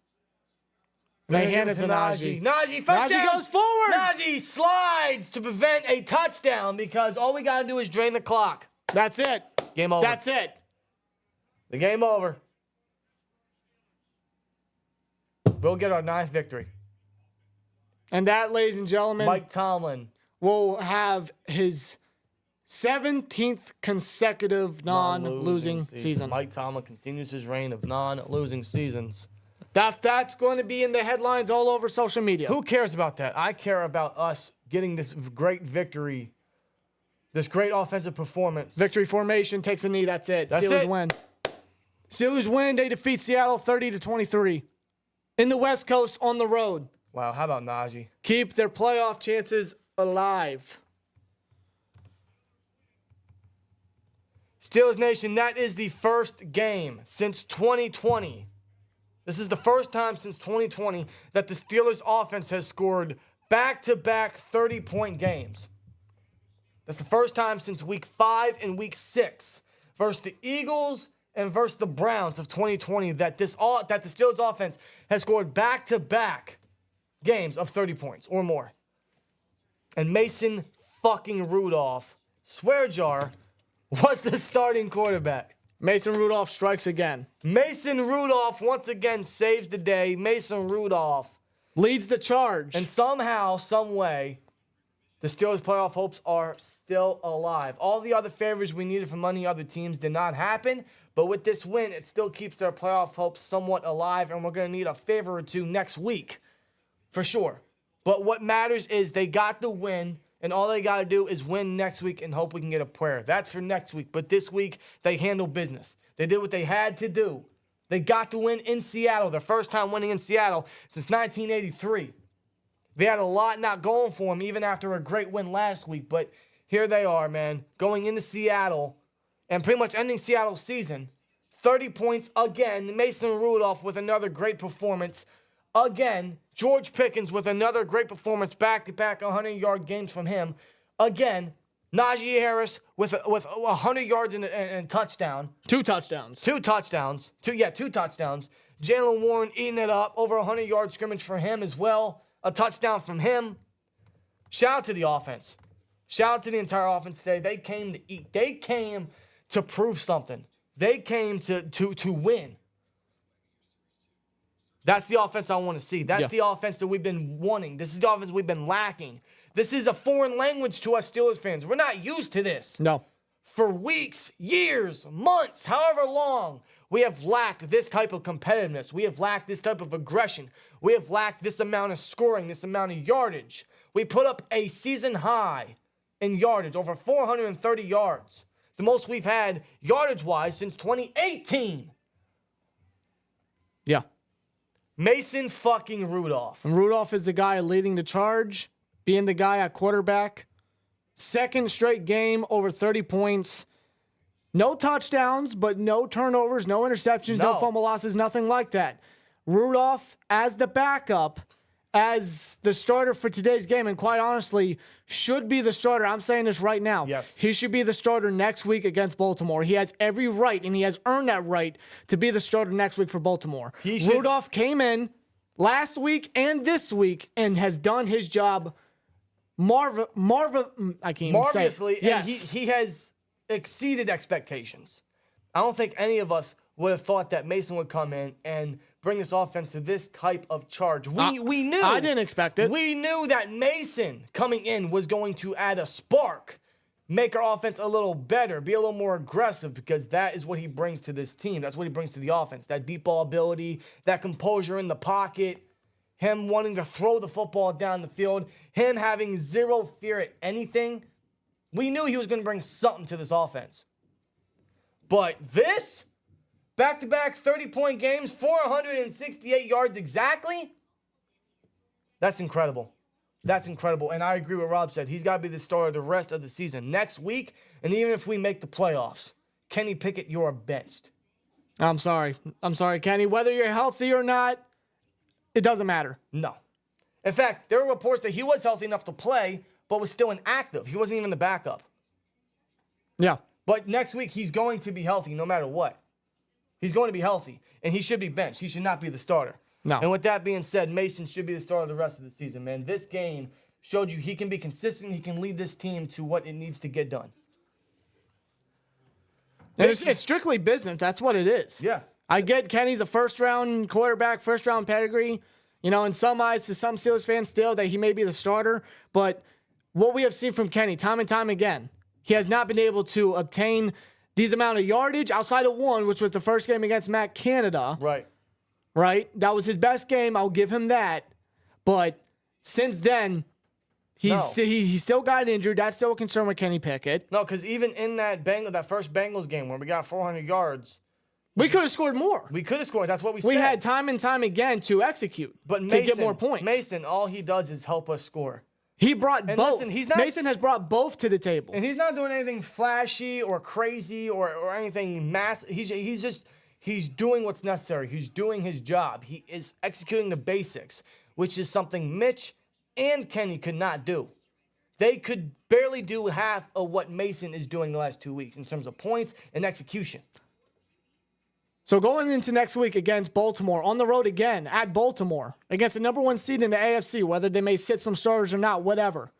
And they hand it to Najee. Najee, first down. Najee goes forward. Najee slides to prevent a touchdown because all we got to do is drain the clock. That's it. Game over. That's it. The game over. We'll get our 9th victory. And that, ladies and gentlemen, Mike Tomlin. will have his 17th consecutive non-losing season. Mike Tomlin continues his reign of non-losing seasons. That's going to be in the headlines all over social media. Who cares about that? I care about us getting this great victory, this great offensive performance. Victory formation takes a knee. That's it. That's Steelers it. win. Steelers win. They defeat Seattle 30-23 in the West Coast on the road. Wow, how about Najee? Keep their playoff chances alive. Steelers Nation, that is the first game since 2020. This is the first time since 2020 that the Steelers offense has scored back-to-back 30-point games. That's the first time since week 5 and week 6 versus the Eagles and versus the Browns of 2020 that the Steelers offense has scored back-to-back games of 30 points or more. And Mason fucking Rudolph, swear jar, was the starting quarterback. Mason Rudolph strikes again. Mason Rudolph once again saves the day. Mason Rudolph leads the charge. And somehow, some way, the Steelers' playoff hopes are still alive. All the other favors we needed from many other teams did not happen. But with this win, it still keeps their playoff hopes somewhat alive. And we're going to need a favor or two next week, for sure. But what matters is they got the win. And all they got to do is win next week and hope we can get a prayer. That's for next week. But this week, they handled business. They did what they had to do. They got the win in Seattle. Their first time winning in Seattle since 1983. They had a lot not going for them, even after a great win last week. But here they are, man, going into Seattle and pretty much ending Seattle's season. 30 points again. Mason Rudolph with another great performance. Again, George Pickens with another great performance, back-to-back 100-yard games from him. Again, Najee Harris with 100 yards and touchdown. Two touchdowns. Two touchdowns. Jalen Warren eating it up. Over 100-yard scrimmage for him as well. A touchdown from him. Shout out to the offense. Shout out to the entire offense today. They came to eat. They came to prove something. They came to win. That's the offense I want to see. That's the offense that we've been wanting. This is the offense we've been lacking. This is a foreign language to us Steelers fans. We're not used to this. No. For weeks, years, months, however long, we have lacked this type of competitiveness. We have lacked this type of aggression. We have lacked this amount of scoring, this amount of yardage. We put up a season high in yardage, over 430 yards. The most we've had yardage-wise since 2018. Yeah. Mason fucking Rudolph. And Rudolph is the guy leading the charge, being the guy at quarterback. Second straight game, over 30 points. No touchdowns, but no turnovers, no interceptions, no fumble losses, nothing like that. Rudolph as the backup, as the starter for today's game, and quite honestly, should be the starter. I'm saying this right now. Yes. He should be the starter next week against Baltimore. He has every right, and he has earned that right to be the starter next week for Baltimore. Rudolph came in last week and this week and has done his job marvelously. Yes. And he has exceeded expectations. I don't think any of us would have thought that Mason would come in and bring this offense to this type of charge. We knew. I didn't expect it. We knew that Mason coming in was going to add a spark, make our offense a little better, be a little more aggressive, because that is what he brings to this team. That's what he brings to the offense. That deep ball ability, that composure in the pocket, him wanting to throw the football down the field, him having zero fear at anything. We knew he was going to bring something to this offense. But this, back-to-back 30-point games, 468 yards exactly, that's incredible. That's incredible. And I agree with Rob said. He's got to be the starter the rest of the season. Next week, and even if we make the playoffs, Kenny Pickett, you're benched. I'm sorry, Kenny. Whether you're healthy or not, it doesn't matter. No. In fact, there were reports that he was healthy enough to play, but was still inactive. He wasn't even the backup. Yeah. But next week, he's going to be healthy no matter what. He's going to be healthy, and he should be benched. He should not be the starter. No. And with that being said, Mason should be the starter the rest of the season, man. This game showed you he can be consistent. He can lead this team to what it needs to get done. It's strictly business. That's what it is. Yeah. I get Kenny's a first-round quarterback, first-round pedigree. You know, in some eyes, to some Steelers fans still, that he may be the starter. But what we have seen from Kenny time and time again, he has not been able to obtain these amount of yardage outside of one, which was the first game against Matt Canada. Right? That was his best game. I'll give him that. But since then, he still got injured. That's still a concern with Kenny Pickett. No, because even in that first Bengals game where we got 400 yards, we could have scored more. We could have scored. That's what we said. We had time and time again to execute, but to get more points. Mason, all he does is help us score. He brought And both. listen, Mason has brought both to the table. And he's not doing anything flashy or crazy or anything massive. He's doing what's necessary. He's doing his job. He is executing the basics, which is something Mitch and Kenny could not do. They could barely do half of what Mason is doing the last 2 weeks in terms of points and execution. So going into next week against Baltimore, on the road again, at Baltimore, against the number 1 seed in the AFC, whether they may sit some starters or not, whatever.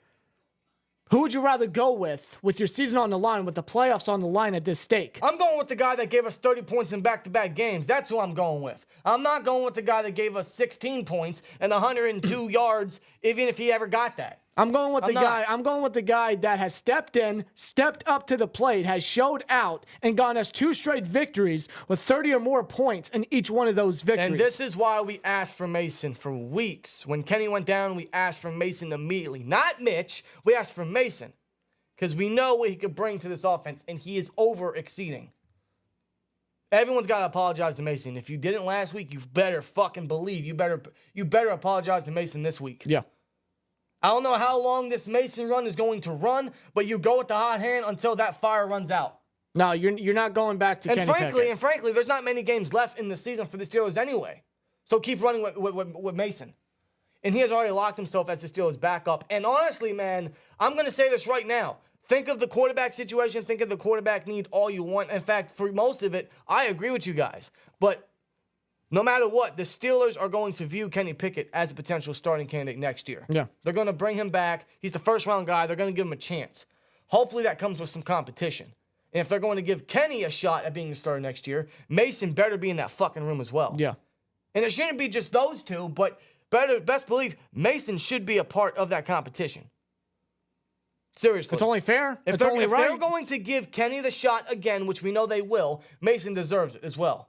Who would you rather go with your season on the line, with the playoffs on the line at this stake? I'm going with the guy that gave us 30 points in back-to-back games. That's who I'm going with. I'm not going with the guy that gave us 16 points and 102 yards, even if he ever got that. I'm going with the guy that has stepped in, stepped up to the plate, has showed out, and gotten us 2 straight victories with 30 or more points in each one of those victories. And this is why we asked for Mason for weeks. When Kenny went down, we asked for Mason immediately. Not Mitch. We asked for Mason. Because we know what he could bring to this offense, and he is over-exceeding. Everyone's got to apologize to Mason. If you didn't last week, you better fucking believe. You better apologize to Mason this week. Yeah. I don't know how long this Mason run is going to run, but you go with the hot hand until that fire runs out. No, you're not going back to Kenny Pickett. And frankly, there's not many games left in the season for the Steelers anyway. So keep running with Mason. And he has already locked himself as the Steelers backup. And honestly, man, I'm going to say this right now. Think of the quarterback situation. Think of the quarterback need all you want. In fact, for most of it, I agree with you guys. But no matter what, the Steelers are going to view Kenny Pickett as a potential starting candidate next year. Yeah. They're going to bring him back. He's the first-round guy. They're going to give him a chance. Hopefully that comes with some competition. And if they're going to give Kenny a shot at being the starter next year, Mason better be in that fucking room as well. Yeah. And it shouldn't be just those two, but best believe Mason should be a part of that competition. Seriously. It's only fair. If It's only right. they're going to give Kenny the shot again, which we know they will, Mason deserves it as well.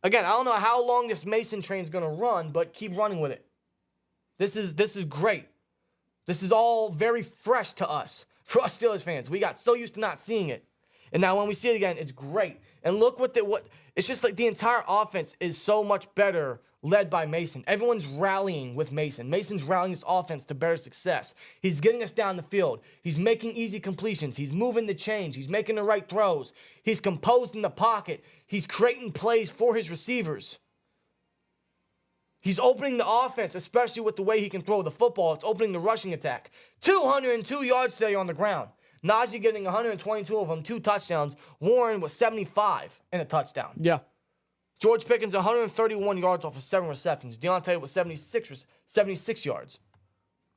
Again, I don't know how long this Mason train is going to run, but keep running with it. This is great. This is all very fresh to us, for us Steelers fans. We got so used to not seeing it. And now when we see it again, it's great. And look what it's just like the entire offense is so much better led by Mason. Everyone's rallying with Mason. Mason's rallying this offense to better success. He's getting us down the field. He's making easy completions. He's moving the chains. He's making the right throws. He's composed in the pocket. He's creating plays for his receivers. He's opening the offense, especially with the way he can throw the football. It's opening the rushing attack. 202 yards today on the ground. Najee getting 122 of them, 2 touchdowns. Warren was 75 and a touchdown. Yeah. George Pickens, 131 yards off of 7 receptions. Deontay was 76 yards.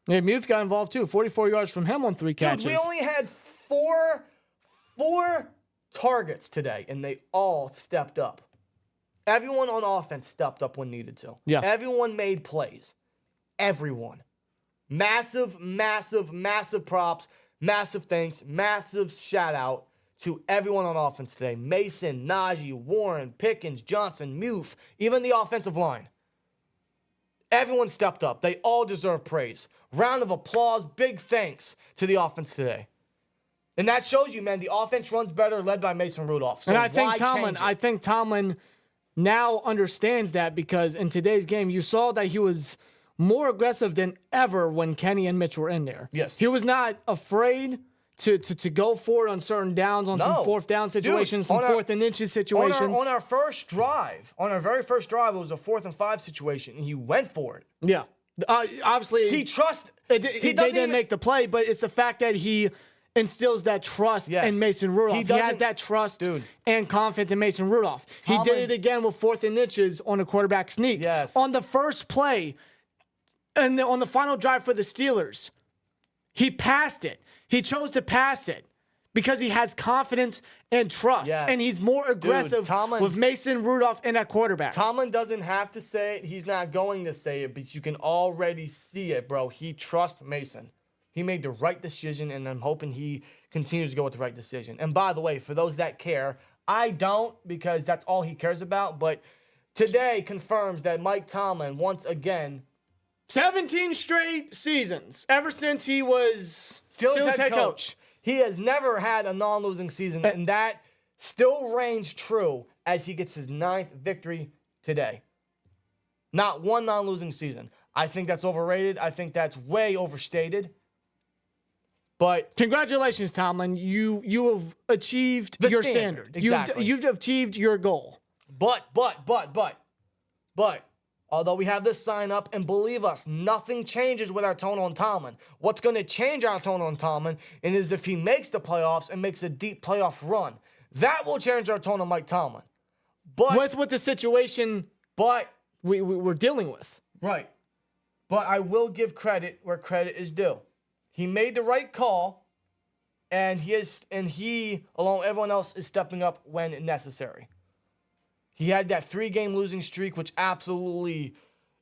Yeah, Muth got involved too. 44 yards from him on 3 catches. Dude, we only had four targets today, and they all stepped up. Everyone on offense stepped up when needed to. Yeah. Everyone made plays. Everyone. Massive, massive, massive props. Massive thanks. Massive shout out to everyone on offense today. Mason, Najee, Warren, Pickens, Johnson, Muth, even the offensive line. Everyone stepped up. They all deserve praise. Round of applause. Big thanks to the offense today. And that shows you, man, the offense runs better led by Mason Rudolph. So and I think why Tomlin now understands that, because in today's game, you saw that he was more aggressive than ever when Kenny and Mitch were in there. Yes. He was not afraid to go for it on certain downs, on some 4th down situations, some 4th and inches situations. On our first drive, on our very first drive, it was a 4th and 5 situation, and he went for it. Yeah. Obviously, He trusted. they didn't make the play, but it's the fact that he instills that trust in Mason Rudolph. He has that trust and confidence in Mason Rudolph. He did it again with 4th and inches on a quarterback sneak. Yes. On the first play, and on the final drive for the Steelers, he passed it. He chose to pass it because he has confidence and trust. Yes. And he's more aggressive with Mason Rudolph and that quarterback. Tomlin doesn't have to say it. He's not going to say it, but you can already see it, bro. He trusts Mason. He made the right decision, and I'm hoping he continues to go with the right decision. And by the way, for those that care, I don't, because that's all he cares about. But today confirms that Mike Tomlin, once again, 17 straight seasons ever since he was Steelers head coach. He has never had a non-losing season, and that still reigns true as he gets his 9th victory today. Not one non-losing season. I think that's overrated. I think that's way overstated. But congratulations, Tomlin. You have achieved The your standard. standard. Exactly. You've achieved your goal. But, although we have this sign up, and believe us, nothing changes with our tone on Tomlin. What's going to change our tone on Tomlin is if he makes the playoffs and makes a deep playoff run. That will change our tone on Mike Tomlin. But With the situation we're dealing with. Right. But I will give credit where credit is due. He made the right call, and he, along with everyone else, is stepping up when necessary. He had that 3-game losing streak, which absolutely,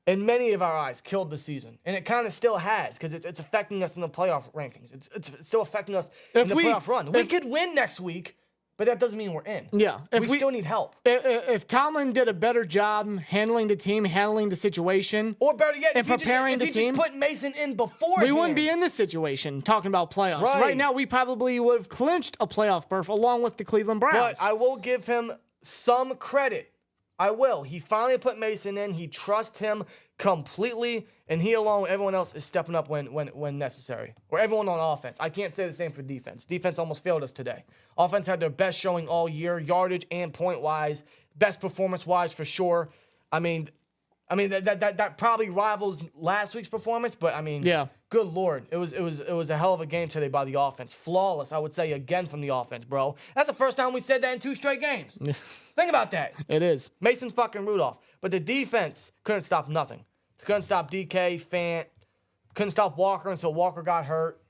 in many of our eyes, killed the season. And it kind of still has, because it's affecting us in the playoff rankings. It's still affecting us in the playoff run. We could win next week, but that doesn't mean we're in. Yeah. We still need help. If Tomlin did a better job handling the team, handling the situation, Or better yet, and preparing the team, just put Mason in before, we wouldn't be in this situation talking about playoffs. Right now, we probably would have clinched a playoff berth along with the Cleveland Browns. But I will give him some credit. I will. He finally put Mason in. He trusts him completely, and he, along with everyone else, is stepping up when necessary. Or everyone on offense. I can't say the same for defense. Defense almost failed us today. Offense had their best showing all year, yardage and point-wise, best performance-wise for sure. I mean that probably rivals last week's performance, but yeah. Good Lord, it was a hell of a game today by the offense. Flawless, I would say again from the offense, bro. That's the first time we said that in 2 straight games. Think about that. It is. Mason fucking Rudolph. But the defense couldn't stop nothing. Couldn't stop DK, Fant. Couldn't stop Walker until Walker got hurt.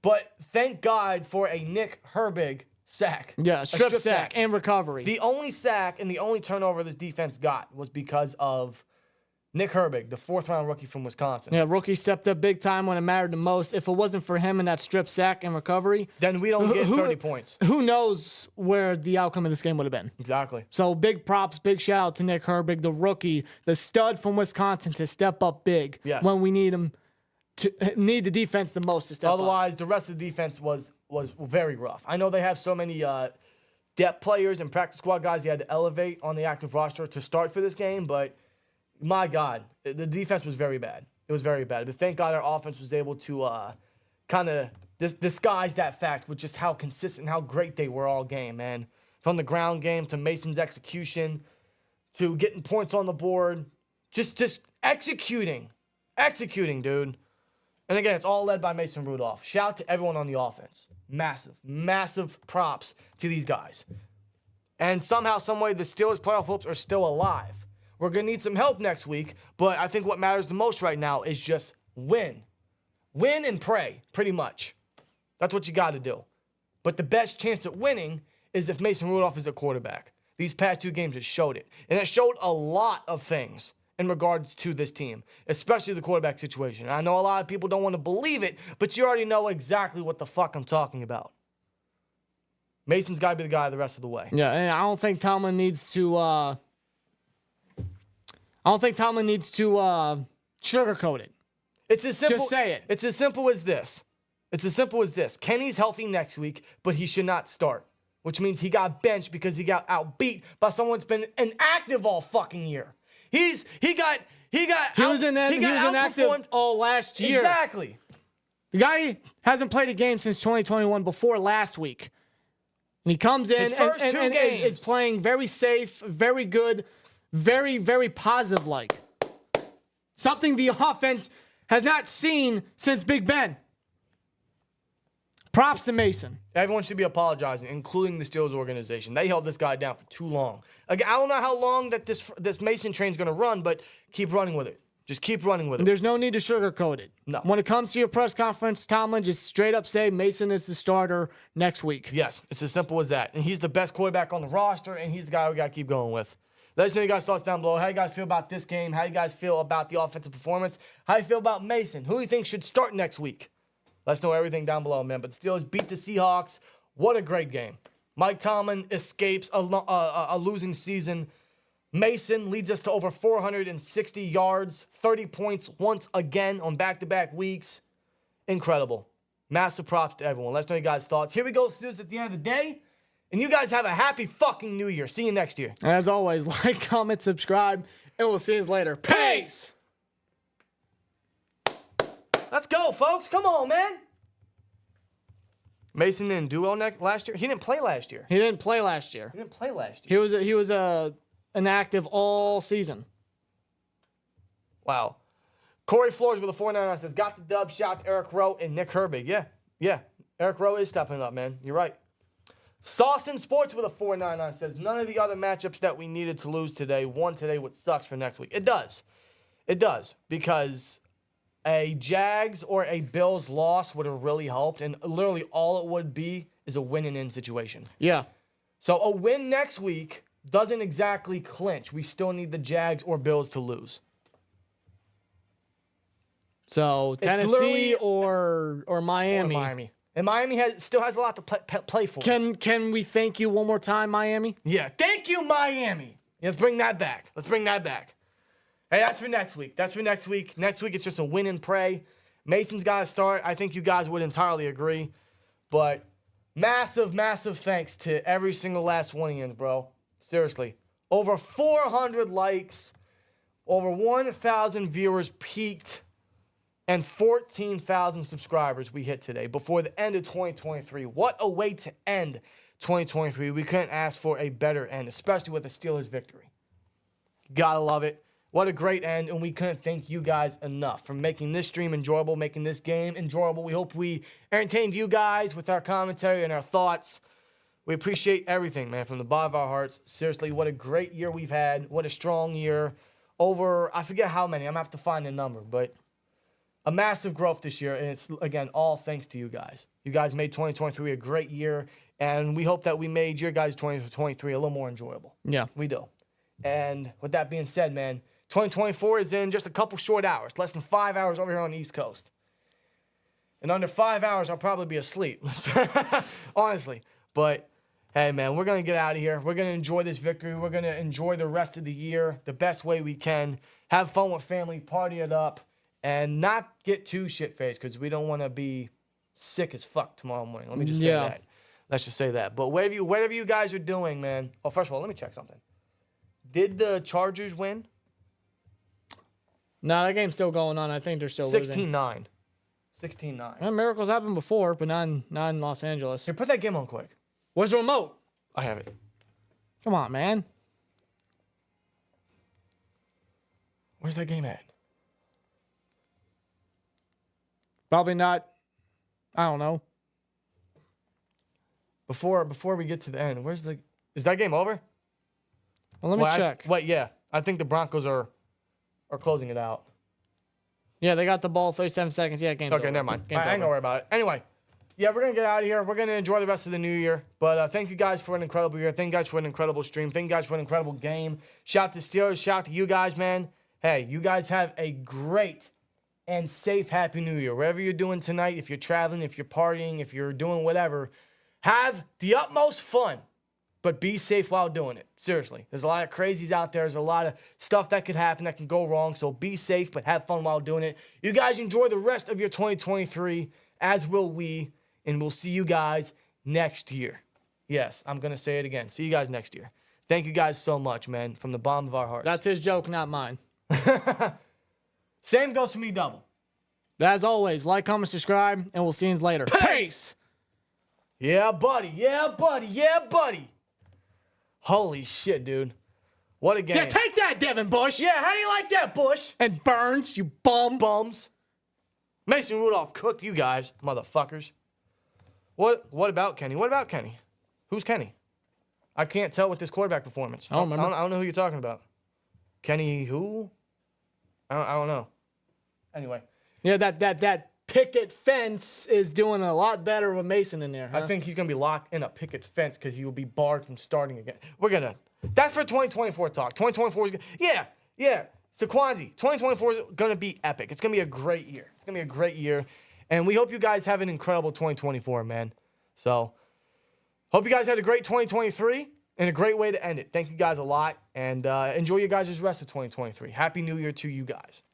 But thank God for a Nick Herbig sack. Yeah, strip sack and recovery. The only sack and the only turnover this defense got was because of Nick Herbig, the 4th-round rookie from Wisconsin. Yeah, rookie stepped up big time when it mattered the most. If it wasn't for him and that strip sack and recovery, then we don't get 30 points. Who knows where the outcome of this game would have been? Exactly. So big props, big shout out to Nick Herbig, the rookie, the stud from Wisconsin, to step up big when we need him to need the defense the most to step up. Otherwise, the rest of the defense was very rough. I know they have so many depth players and practice squad guys they had to elevate on the active roster to start for this game, but my God, the defense was very bad. It was very bad. But thank God our offense was able to kind of disguise that fact with just how consistent, how great they were all game, man. From the ground game to Mason's execution to getting points on the board, just executing, dude. And again, it's all led by Mason Rudolph. Shout out to everyone on the offense. Massive props to these guys. And somehow, some way, the Steelers' playoff hopes are still alive. We're going to need some help next week, but I think what matters the most right now is just win. Win and pray, pretty much. That's what you got to do. But the best chance at winning is if Mason Rudolph is a quarterback. These past 2 games, it showed it. And it showed a lot of things in regards to this team, especially the quarterback situation. I know a lot of people don't want to believe it, but you already know exactly what the fuck I'm talking about. Mason's got to be the guy the rest of the way. Yeah, and I don't think Tomlin needs to sugarcoat it. It's as simple. Just say it. It's as simple as this. Kenny's healthy next week, but he should not start, which means he got benched because he got outbeat by someone that's been inactive all fucking year. He was inactive all last year. Exactly. The guy hasn't played a game since 2021 before last week. And he comes in His first two games. Is playing very safe, very good, very, very positive-like. Something the offense has not seen since Big Ben. Props to Mason. Everyone should be apologizing, including the Steelers organization. They held this guy down for too long. Again, I don't know how long that this Mason train's going to run, but keep running with it. Just keep running with it. There's no need to sugarcoat it. No. When it comes to your press conference, Tomlin, just straight up say Mason is the starter next week. Yes, it's as simple as that. And he's the best quarterback on the roster, and he's the guy we got to keep going with. Let us know your guys' thoughts down below. How you guys feel about this game? How you guys feel about the offensive performance? How you feel about Mason? Who do you think should start next week? Let us know everything down below, man. But the Steelers beat the Seahawks. What a great game. Mike Tomlin escapes a losing season. Mason leads us to over 460 yards, 30 points once again on back-to-back weeks. Incredible. Massive props to everyone. Let us know your guys' thoughts. Here we go, Steelers, at the end of the day. And you guys have a happy fucking New Year. See you next year. As always, like, comment, subscribe, and we'll see you later. Peace! Let's go, folks. Come on, man. Mason didn't do well last year. He didn't play last year. He didn't play last year. He didn't play last year. He was inactive all season. Wow. Corey Flores with a 499 says, got the dub, shout to Eric Rowe and Nick Herbig. Yeah. Eric Rowe is stepping up, man. You're right. Saucin Sports with a 499 says, none of the other matchups that we needed to lose today won today, which sucks for next week. It does. Because a Jags or a Bills loss would have really helped, and literally all it would be is a win-and-in situation. Yeah. So a win next week doesn't exactly clinch. We still need the Jags or Bills to lose. So Tennessee or Miami. Or Miami. And Miami still has a lot to play for. Can we thank you one more time, Miami? Yeah. Thank you, Miami. Let's bring that back. Hey, that's for next week. Next week, it's just a win and pray. Mason's got to start. I think you guys would entirely agree. But massive, massive thanks to every single last one of you, bro. Seriously. Over 400 likes, over 1,000 viewers peaked, and 14,000 subscribers we hit today before the end of 2023. What a way to end 2023. We couldn't ask for a better end, especially with the Steelers victory. Gotta love it. What a great end, and we couldn't thank you guys enough for making this stream enjoyable, making this game enjoyable. We hope we entertained you guys with our commentary and our thoughts. We appreciate everything, man, from the bottom of our hearts. Seriously, what a great year we've had. What a strong year. Over, I forget how many. I'm going to have to find the number, but a massive growth this year, and it's, again, all thanks to you guys. You guys made 2023 a great year, and we hope that we made your guys' 2023 a little more enjoyable. Yeah. We do. And with that being said, man, 2024 is in just a couple short hours, less than 5 hours over here on the East Coast. And under 5 hours, I'll probably be asleep, honestly. But, hey, man, we're going to get out of here. We're going to enjoy this victory. We're going to enjoy the rest of the year the best way we can. Have fun with family, party it up, and not get too shit-faced because we don't want to be sick as fuck tomorrow morning. Let me just say that. Let's just say that. But whatever you guys are doing, man. Oh, first of all, let me check something. Did the Chargers win? No, that game's still going on. I think they're still losing. 16-9. 16-9. Well, miracles happened before, but not in Los Angeles. Here, put that game on quick. Where's the remote? I have it. Come on, man. Where's that game at? Probably not. I don't know. Before we get to the end, is that game over? Well, let me check. Yeah. I think the Broncos are closing it out. Yeah, they got the ball, 37 seconds. Yeah, game's over. Okay, never mind. I Game's ain't gonna worry about it. Anyway, yeah, we're going to get out of here. We're going to enjoy the rest of the new year. But thank you guys for an incredible year. Thank you guys for an incredible stream. Thank you guys for an incredible game. Shout to Steelers. Shout to you guys, man. Hey, you guys have a great and safe Happy New Year. Wherever you're doing tonight, if you're traveling, if you're partying, if you're doing whatever, have the utmost fun. But be safe while doing it. Seriously. There's a lot of crazies out there. There's a lot of stuff that could happen that can go wrong. So be safe, but have fun while doing it. You guys enjoy the rest of your 2023, as will we. And we'll see you guys next year. Yes, I'm going to say it again. See you guys next year. Thank you guys so much, man, from the bottom of our hearts. That's his joke, not mine. Same goes for me double. As always, like, comment, subscribe, and we'll see you later. Peace! Yeah, buddy. Yeah, buddy. Yeah, buddy. Holy shit, dude. What a game. Yeah, take that, Devin Bush. Yeah, how do you like that, Bush? And Burns, you bums. Mason Rudolph cooked you guys, motherfuckers. What about Kenny? What about Kenny? Who's Kenny? I can't tell with this quarterback performance. I don't remember. I don't know who you're talking about. Kenny who? I don't know. Anyway. Yeah, that picket fence is doing a lot better with Mason in there. Huh? I think he's going to be locked in a picket fence because he will be barred from starting again. That's for 2024 talk. 2024 is yeah. Saquanzi, 2024 is going to be epic. It's going to be a great year. It's going to be a great year. And we hope you guys have an incredible 2024, man. So, hope you guys had a great 2023 and a great way to end it. Thank you guys a lot. And enjoy you guys' rest of 2023. Happy New Year to you guys.